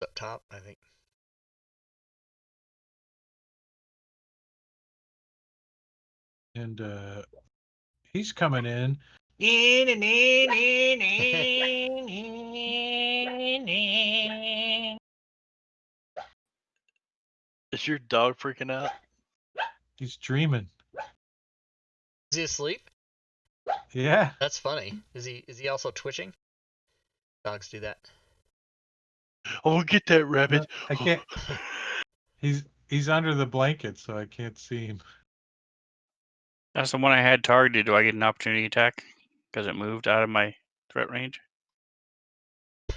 Up top, I think. And he's coming in. Is your dog freaking out? He's dreaming. Is he asleep? Yeah. That's funny. Is he also twitching? Dogs do that. Oh, get that rabbit! I can't. He's under the blanket, so I can't see him. That's the one I had targeted. Do I get an opportunity attack because it moved out of my threat range?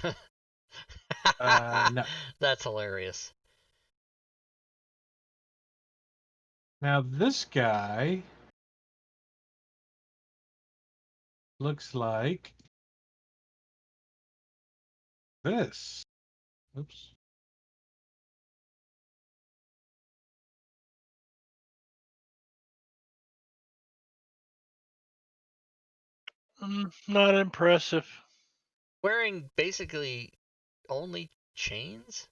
No. That's hilarious. Now this guy looks like this. Oops. Not impressive. Wearing basically only chains?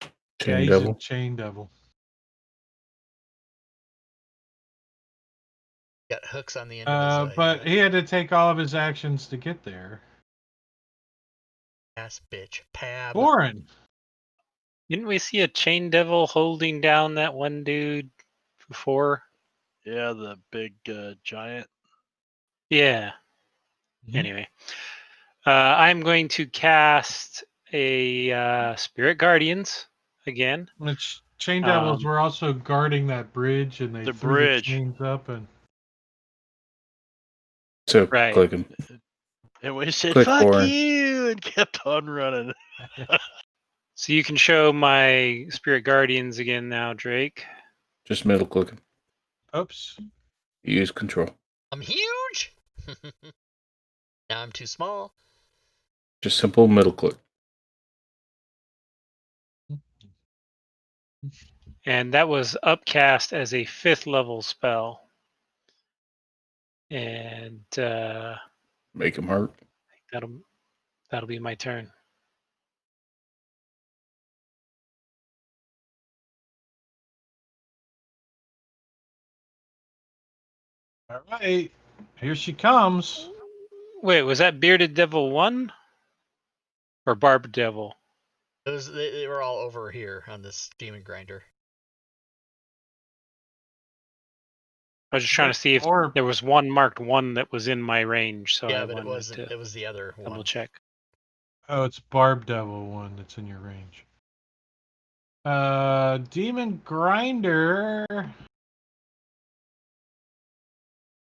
Yeah, Chain he's Devil. a chain devil. Got hooks on the end of his But he had to take all of his actions to get there. ass bitch. Pab. Warren. Didn't we see a chain devil holding down that one dude before? Yeah, the big giant. Yeah. Mhm. Anyway, I'm going to cast a Spirit Guardians again. Which chain devils were also guarding that bridge, and they The threw the bridge. chains up, and So Right. click him. And we said, Click fuck Warren. you, and kept on running. So you can show my Spirit Guardians again now, Drake. Just middle click him. oops. Use control. I'm huge. Now I'm too small. Just simple middle click. And that was upcast as a 5th level spell. And Make him hurt. that'll be my turn. All right, here she comes. Wait, was that Bearded Devil 1? Or Barbed Devil? They were all over here on this demon grinder. I was just trying to see if Or there was one marked 1 that was in my range, so Yeah, I but it wanted wasn't. to It was the other one. double check. oh, it's Barb Devil one that's in your range. Demon Grinder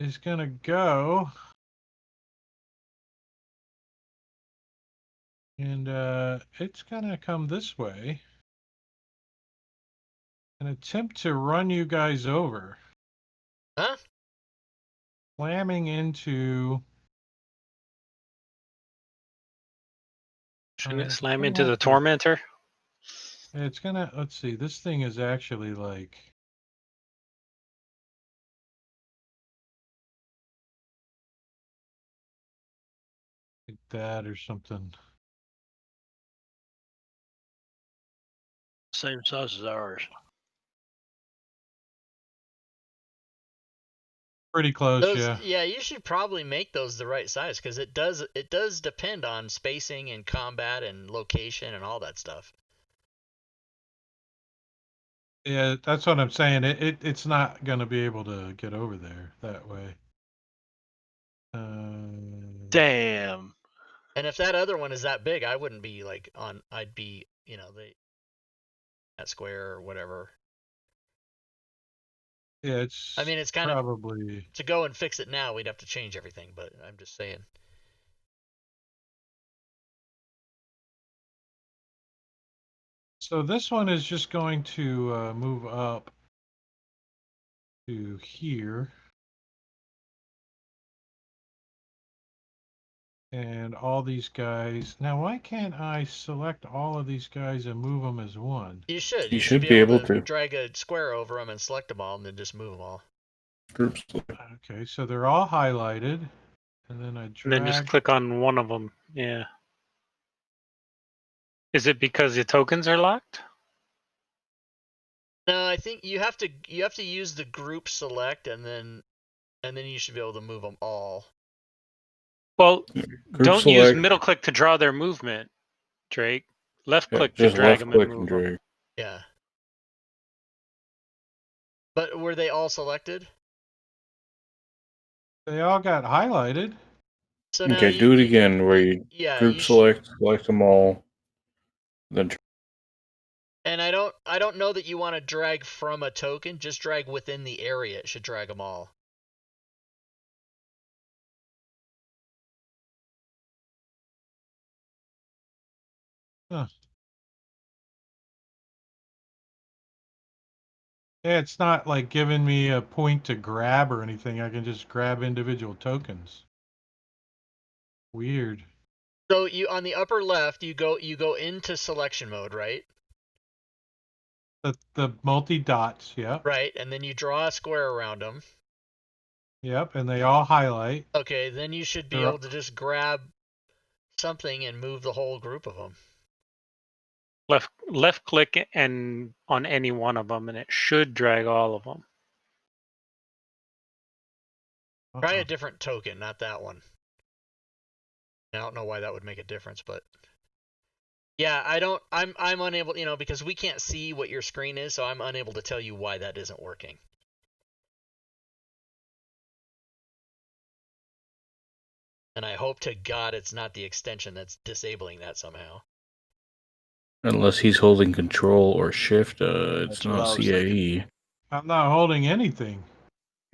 is gonna go and it's gonna come this way and attempt to run you guys over. Huh? Slamming into Shouldn't it it's slam gonna into the have to- Tormentor? It's gonna, let's see, this thing is actually like that or something. Same size as ours. Pretty close, Those, yeah. you should probably make those the right size because it does depend on spacing and combat and location and all that stuff. Yeah, that's what I'm saying. It's not gonna be able to get over there that way. Damn. And if that other one is that big, I wouldn't be like on. I'd be that square or whatever. Yeah, it's. I mean, it's kind probably of to go and fix it now. We'd have to change everything, but I'm just saying. So this one is just going to move up to here. And all these guys. Now, why can't I select all of these guys and move them as one? You should. You You should should be able to drag a square over them and select them all, and then just move them all. Groups. Okay, so they're all highlighted. And then I drag. And then just click on one of them. Yeah. Is it because the tokens are locked? No, I think you have to use the group select, and then you should be able to move them all. Well, Group don't select. use middle click to draw their movement, Drake. Left click to Just drag left them and click move and them. drag. Yeah. But were they all selected? They all got highlighted. So now Okay, do it again where you group select them all, then and I don't know that you want to drag from a token. Just drag within the area. It should drag them all. Huh. Yeah, it's not like giving me a point to grab or anything. I can just grab individual tokens. Weird. So you on the upper left, you go into selection mode, right? The multi dots, yep. Right, and then you draw a square around them. Yep, and they all highlight. Okay, then you should be able to just grab something and move the whole group of them. Left click and on any one of them, and it should drag all of them. Try a different token, not that one. I don't know why that would make a difference, but yeah, I'm unable, because we can't see what your screen is, so I'm unable to tell you why that isn't working. And I hope to God it's not the extension that's disabling that somehow. Unless he's holding control or shift, it's That's what not I was thinking. CAE. I'm not holding anything.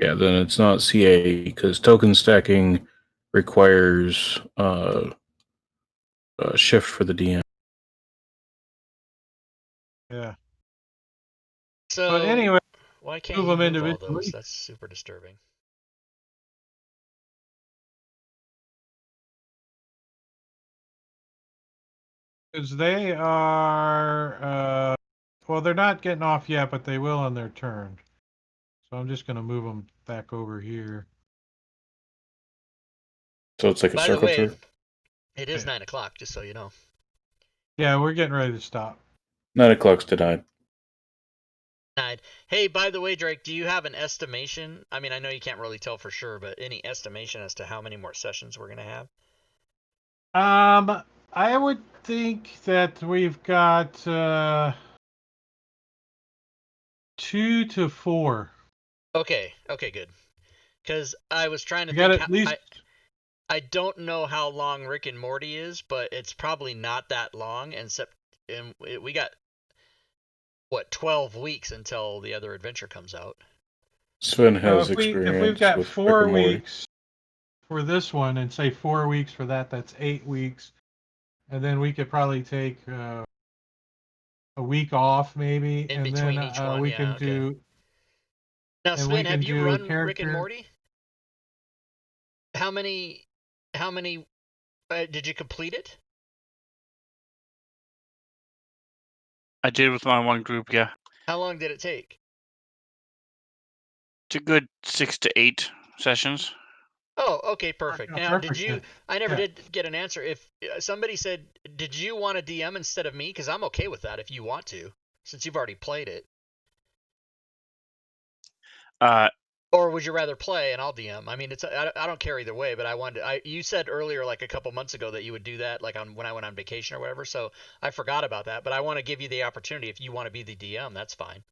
Yeah, then it's not CAE because token stacking requires shift for the DM. Yeah. So But anyway, why can't move you them move all those? individually. That's super disturbing. Because they are, well, they're not getting off yet, but they will on their turn. So I'm just going to move them back over here. So it's like a By the circle way, turn? it is 9 o'clock, just so you know. Yeah, we're getting ready to stop. 9 o'clock's denied. Hey, by the way, Drake, do you have an estimation? I mean, I know you can't really tell for sure, but any estimation as to how many more sessions we're going to have? I would think that we've got 2 to 4. Okay, good. Because I was trying to We got think. at least. I don't know how long Rick and Morty is, but it's probably not that long. And we got, 12 weeks until the other adventure comes out. Sven has if experience we've got with 4 Rick and Morty. weeks for this one and say 4 weeks for that, that's 8 weeks. And then we could probably take a week off maybe. In and between then each one, we yeah, can okay. do. Now, And Sven, we have can you do a run Rick and character. Morty? How many? Did you complete it? I did with my one group, yeah. How long did it take? It's a good 6 to 8 sessions. Oh, okay, perfect. Now, Perfect, did you? yeah. I never did get an answer. If somebody said, "Did you want a DM instead of me?" Because I'm okay with that if you want to, since you've already played it. Or would you rather play and I'll DM? I mean, I don't care either way. But I wanted. You said earlier, like a couple months ago, that you would do that, like when I went on vacation or whatever. So I forgot about that. But I want to give you the opportunity. If you want to be the DM, that's fine.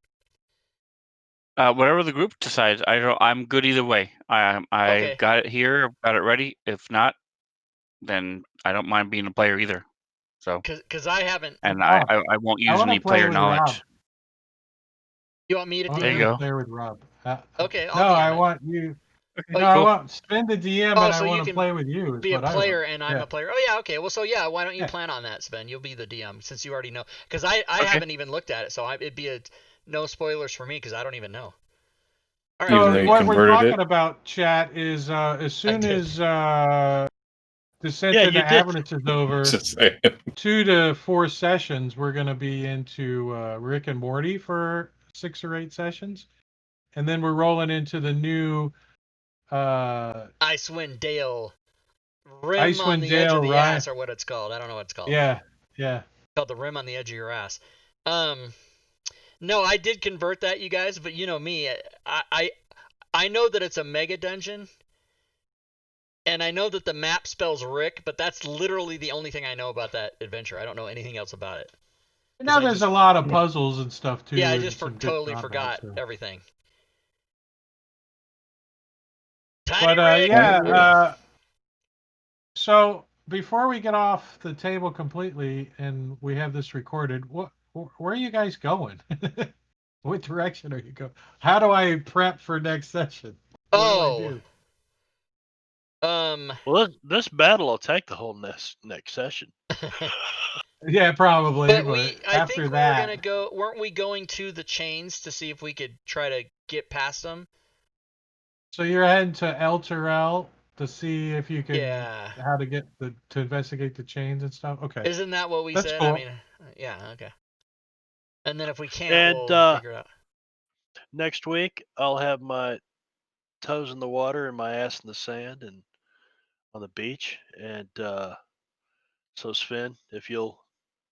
Whatever the group decides, I'm good either way. I Okay. got it here, got it ready. If not, then I don't mind being a player either. So Because I haven't. and I won't use any player knowledge. Rob. You want me to There you DM? go. Play with Rob. Okay, I'll no, DM I it. want you. Oh, No, I cool. want spend the DM Oh, and so I you want to can play with you. Is be a what I player want. and I'm Yeah. a player. Oh yeah, okay. Well, so yeah, why don't you Yeah. plan on that, Sven? You'll be the DM since you already know. Because I Okay. haven't even looked at it, so it'd be no spoilers for me because I don't even know. All Even though right. you What we're converted talking it? about, chat, is as soon did. as Descent Yeah, into you did. Avernus is over, Just saying. 2 to 4 sessions, we're going to be into Rick and Morty for 6 or 8 sessions, and then we're rolling into the new Icewind Dale, rim on Icewind the edge of Dale, the right? ass, or what it's called. I don't know what it's called. Yeah. It's called the rim on the edge of your ass. No, I did convert that, you guys, but you know me, I know that it's a mega dungeon. And I know that the map spells Rick, but that's literally the only thing I know about that adventure. I don't know anything else about it. Now there's a lot of puzzles and stuff too. Yeah, I and just some good totally combat, forgot so. everything. But Rick! yeah. So before we get off the table completely and we have this recorded, where are you guys going? What direction are you going? How do I prep for next session? What do I do? Well, this battle will take the whole next session. Yeah, probably. But But I after think we were that, gonna go. Weren't we going to the chains to see if we could try to get past them? so you're heading to El Terrell to see if you can Yeah. how to get to investigate the chains and stuff. Okay, Isn't that what we that's said? I cool. mean, yeah. Okay. And then if we can't, And we'll figure it out. next week, I'll have my toes in the water and my ass in the sand and on the beach. And so, Sven, if you'll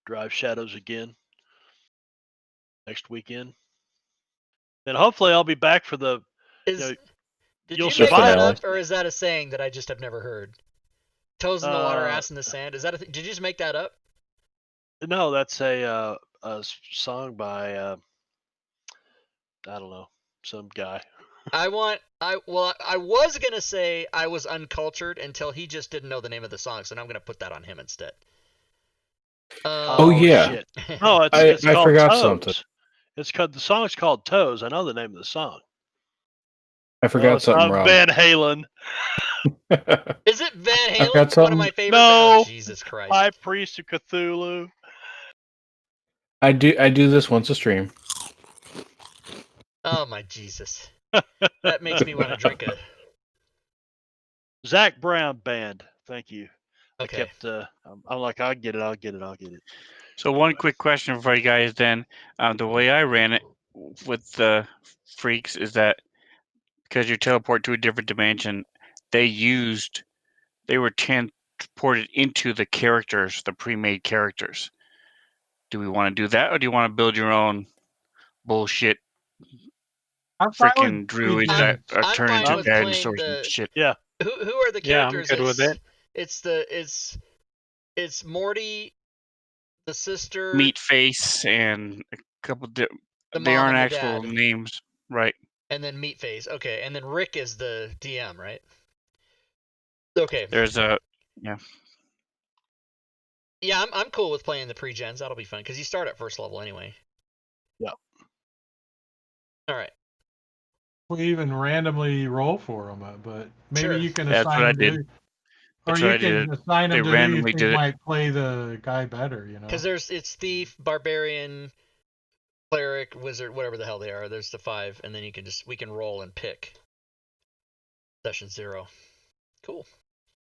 drive Shadows again next weekend, then hopefully I'll be back for the. Is did You'll you make that survive. finale. up, or is that a saying that I just have never heard? Toes in the water, ass in the sand. Is that a did you just make that up? No, that's a song by I don't know, some guy. I was gonna say I was uncultured until he just didn't know the name of the song, so now I'm gonna put that on him instead. Oh, yeah. Shit. No, I it's called forgot Toes. something. It's called the song's called Toes. I know the name of the song. I forgot it's something, not Rob. Van Halen. Is it Van I've got Halen? One of something. my favorite No. bands. Jesus Christ. High Priest of Cthulhu. I do this once a stream. Oh my Jesus. That makes me want to drink a. Zach Brown Band. Thank you. Okay. I kept. I'm like, I'll get it. So one quick question for you guys then. The way I ran it with the freaks is that because you teleport to a different dimension, they were transported into the characters, the pre-made characters. Do we want to do that, or do you want to build your own bullshit I'm fine with freaking druids I'm, that pre-gens. are I'm turned fine into with playing dinosaurs and the. shit? Yeah. Who are the Yeah, I'm characters? good with it. It's Morty, the sister, Meat face and a couple. the They mom, aren't and the actual dad, names, right? and then Meatface. Okay, and then Rick is the DM, right? Okay. There's a Yeah, I'm cool with playing the pre-gens. That'll be fun because you start at first level anyway. Yeah. All right. We even randomly roll for them, but maybe Sure. you can That's assign what I them did. to, or That's you what I can did. assign They them to who you randomly think did it. might play the guy better. Because it's thief, barbarian, cleric, wizard, whatever the hell they are. There's the 5, and then we can roll and pick. Session 0. Cool.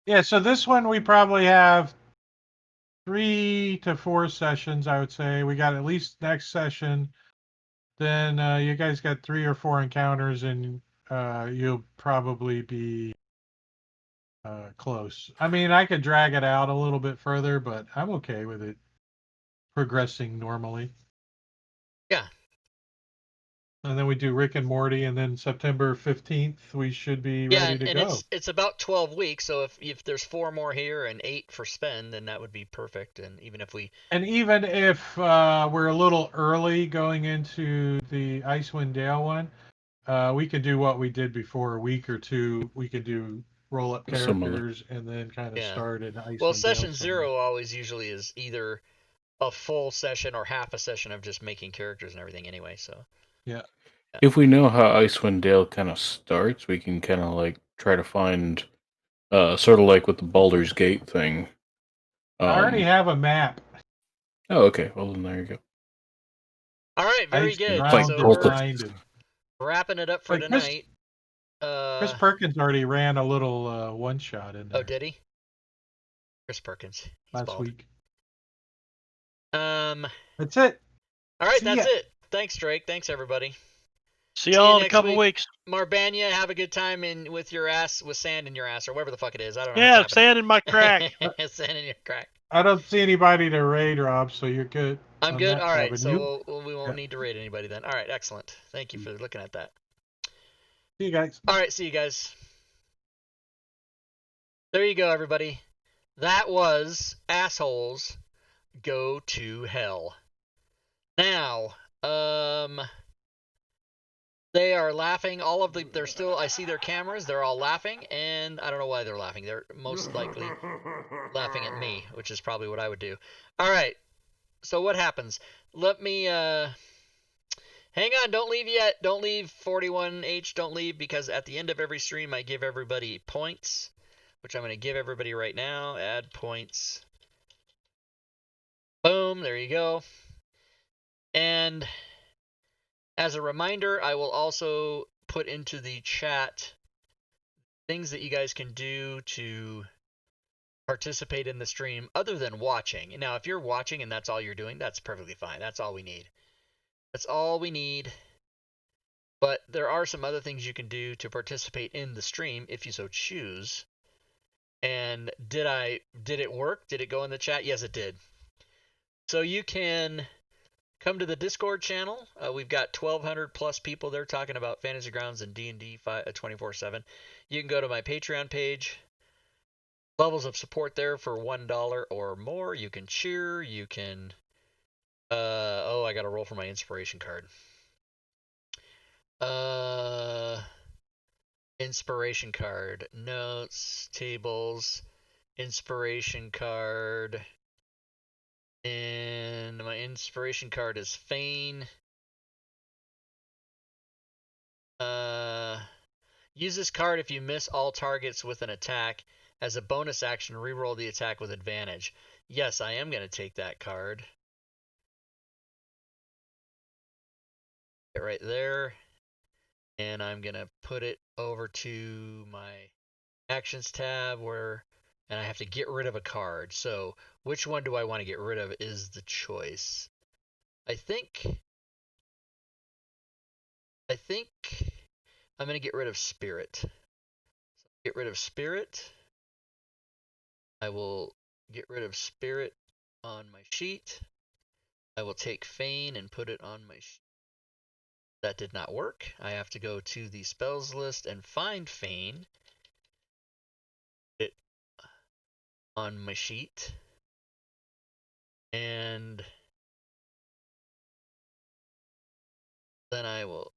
Yeah. So this one we probably have 3 to 4 sessions. I would say we got at least next session. Then you guys got 3 or 4 encounters, and you'll probably be close. I mean, I could drag it out a little bit further, but I'm okay with it progressing normally. Yeah. And then we do Rick and Morty, and then September 15th we should be ready to and go. it's about 12 weeks, so if there's 4 more here and 8 for spend, then that would be perfect. And even if we're a little early going into the Icewind Dale one, we could do what we did before, a week or two. We could do roll up Similar. characters and then kind of start in Icewind well, Dale. session 0 always usually is either a full session or half a session of just making characters and everything anyway. So yeah. If we know how Icewind Dale kind of starts, we can kind of like try to find, sort of like with the Baldur's Gate thing. I already have a map. Oh, okay. Well, then there you go. all right, very Ice good. ground So to we're grind and- wrapping it up for Like Chris- tonight. Chris Perkins already ran a little one shot in there Oh, did he? Chris Perkins. He's last bald. week. That's it. All right, See that's ya. it. Thanks, Drake. Thanks, everybody. See y'all in a next couple week. weeks. Marbanya, have a good time with your ass, with sand in your ass, or whatever the fuck it is. I don't know. Yeah, sand in my crack. Sand in your crack. I don't see anybody to raid, Rob, so you're good. I'm on good. that All right, avenue. so we won't need to raid anybody then. All right, excellent. Thank you for looking at that. See you guys. All right, see you guys. There you go, everybody. That was Assholes Go to Hell. Now, they are laughing. They're still, I see their cameras. They're all laughing, and I don't know why they're laughing. They're most likely laughing at me, which is probably what I would do. All right. So what happens? Let me, hang on. Don't leave yet. Don't leave, 41H. Don't leave, because at the end of every stream, I give everybody points, which I'm going to give everybody right now. Add points. Boom. Boom, there you go. And as a reminder, I will also put into the chat things that you guys can do to participate in the stream other than watching. Now, if you're watching and that's all you're doing, that's perfectly fine. That's all we need. That's all we need. But there are some other things you can do to participate in the stream if you so choose. And did it work? Did it go in the chat? Yes, it did. So you can come to the Discord channel. We've got 1,200 plus people there talking about Fantasy Grounds and D&D 24/7. You can go to my Patreon page. Levels of support there for $1 or more. You can cheer. You can. Oh, I got to roll for my inspiration card. Inspiration card. Notes, tables, inspiration card. And my inspiration card is Feign. Use this card if you miss all targets with an attack. As a bonus action, reroll the attack with advantage. Yes, I am going to take that card. Right there. And I'm going to put it over to my actions tab and I have to get rid of a card. So which one do I want to get rid of is the choice. I think I'm going to get rid of Spirit. So get rid of Spirit. I will get rid of Spirit on my sheet. I will take Feign and put it on my sheet. That did not work. I have to go to the spells list and find Feign. It on my sheet. And then I will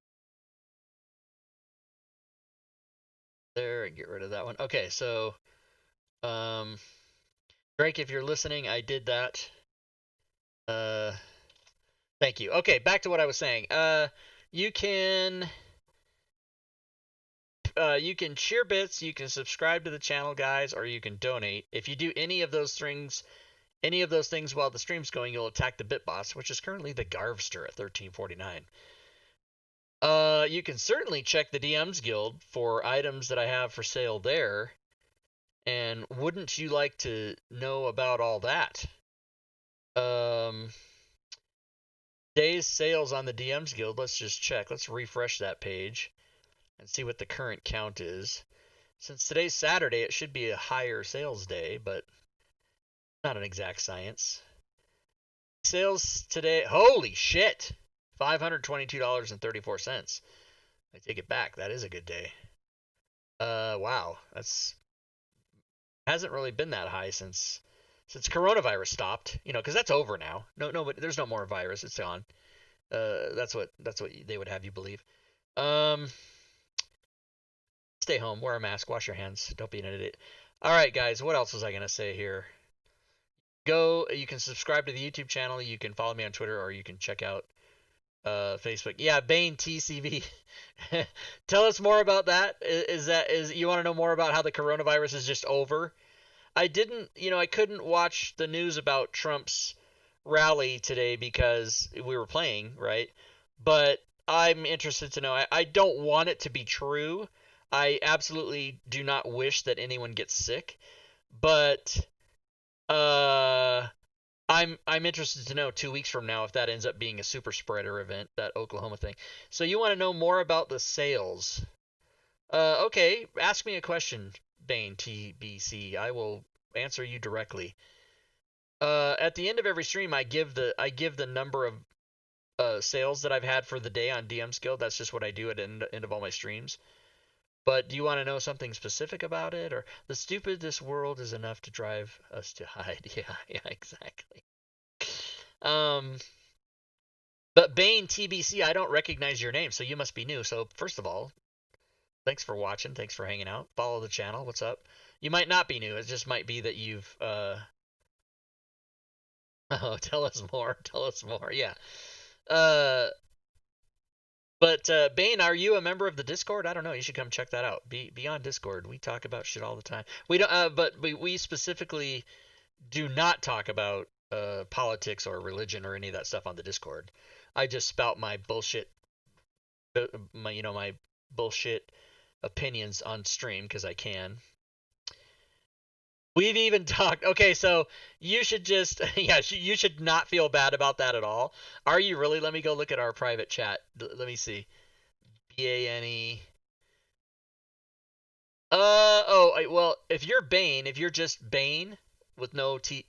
there and get rid of that one. Okay, so Drake, if you're listening, I did that. Thank you. Okay, back to what I was saying. You can share bits, you can subscribe to the channel, guys, or you can donate. If you do any of those things while the stream's going, you'll attack the bit boss, which is currently the Garvster at 1349. You can certainly check the DM's Guild for items that I have for sale there. And wouldn't you like to know about all that? Today's sales on the DM's Guild, let's just check. Let's refresh that page and see what the current count is. Since today's Saturday, it should be a higher sales day, but not an exact science. Sales today, holy shit! $522.34. I take it back. That is a good day. Wow, that's hasn't really been that high since coronavirus stopped. Because that's over now. No, but there's no more virus. It's gone. That's what they would have you believe. Stay home. Wear a mask. Wash your hands. Don't be an idiot. All right, guys. What else was I gonna say here? You can subscribe to the YouTube channel. You can follow me on Twitter, or you can check out Facebook. Yeah, Bane TCV. Tell us more about that. Is you want to know more about how the coronavirus is just over? I couldn't watch the news about Trump's rally today because we were playing, right? But I'm interested to know. I don't want it to be true. I absolutely do not wish that anyone gets sick, but I'm interested to know 2 weeks from now if that ends up being a super spreader event, that Oklahoma thing. So you want to know more about the sales? Okay, ask me a question, Bane TBC. I will answer you directly. At the end of every stream, I give the number of sales that I've had for the day on DM's Guild. That's just what I do at the end of all my streams. But do you want to know something specific about it? Or the stupid this world is enough to drive us to hide. Yeah, exactly. But Bane TBC, I don't recognize your name, so you must be new. So first of all, thanks for watching. Thanks for hanging out. Follow the channel. What's up? You might not be new. It just might be that you've Oh, tell us more. Tell us more. Yeah. But Bane, are you a member of the Discord? I don't know. You should come check that out. Be on Discord. We talk about shit all the time. We don't, but we specifically do not talk about politics or religion or any of that stuff on the Discord. I just spout my bullshit, my bullshit opinions on stream because I can. We've even talked. Okay, so you should just you should not feel bad about that at all. Are you really? Let me go look at our private chat. Let me see. BANE. Well, if you're Bane, if you're just Bane with no T,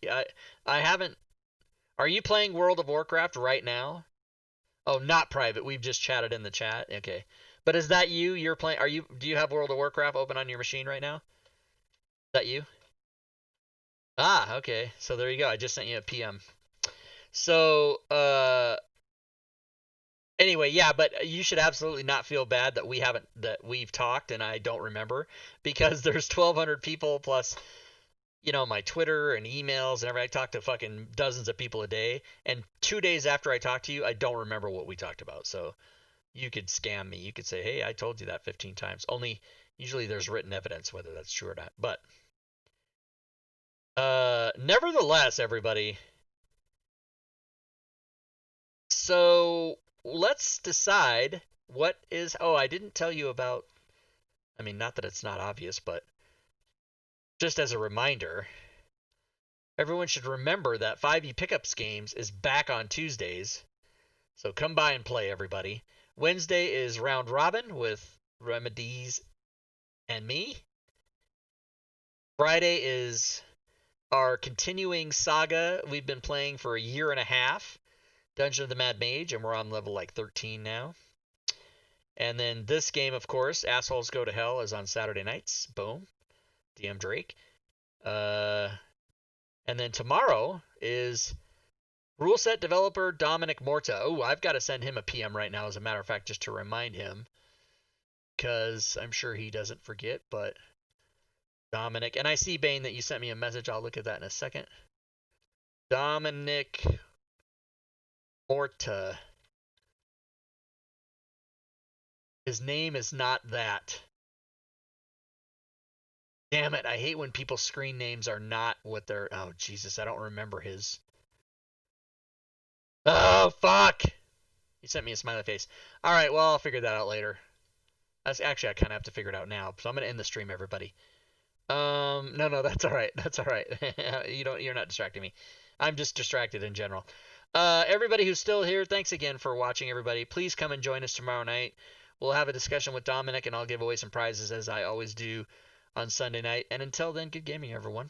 I haven't. Are you playing World of Warcraft right now? Oh, not private. We've just chatted in the chat. Okay. But is that you? You're playing. Do you have World of Warcraft open on your machine right now? Is that you? Ah, okay. So there you go. I just sent you a PM. So, anyway, yeah, but you should absolutely not feel bad that we've talked and I don't remember, because there's 1,200 people plus, my Twitter and emails and everything. I talk to fucking dozens of people a day, and 2 days after I talk to you, I don't remember what we talked about. So you could scam me. You could say, hey, I told you that 15 times. Only usually there's written evidence whether that's true or not. But nevertheless, everybody. So let's decide what is. Oh, I didn't tell you about. I mean, not that it's not obvious, but just as a reminder, everyone should remember that 5e Pickups Games is back on Tuesdays. So come by and play, everybody. Wednesday is Round Robin with Remedies and me. Friday is our continuing saga we've been playing for a year and a half, Dungeon of the Mad Mage, and we're on level like 13 now. And then this game, of course, Assholes Go to Hell, is on Saturday nights. Boom. DM Drake. And then tomorrow is rule set developer Dominic Morta. Oh, I've got to send him a PM right now, as a matter of fact, just to remind him, because I'm sure he doesn't forget. But Dominic, and I see, Bane, that you sent me a message. I'll look at that in a second. Dominic Morta. His name is not that. Damn it, I hate when people's screen names are not what they're... Oh, Jesus, I don't remember his... Oh, fuck! He sent me a smiley face. Alright, well, I'll figure that out later. Actually, I kind of have to figure it out now, so I'm going to end the stream, everybody. No, that's alright. That's alright. You're not distracting me. I'm just distracted in general. Everybody who's still here, thanks again for watching, everybody. Please come and join us tomorrow night. We'll have a discussion with Dominic, and I'll give away some prizes, as I always do on Sunday night. And until then, good gaming, everyone.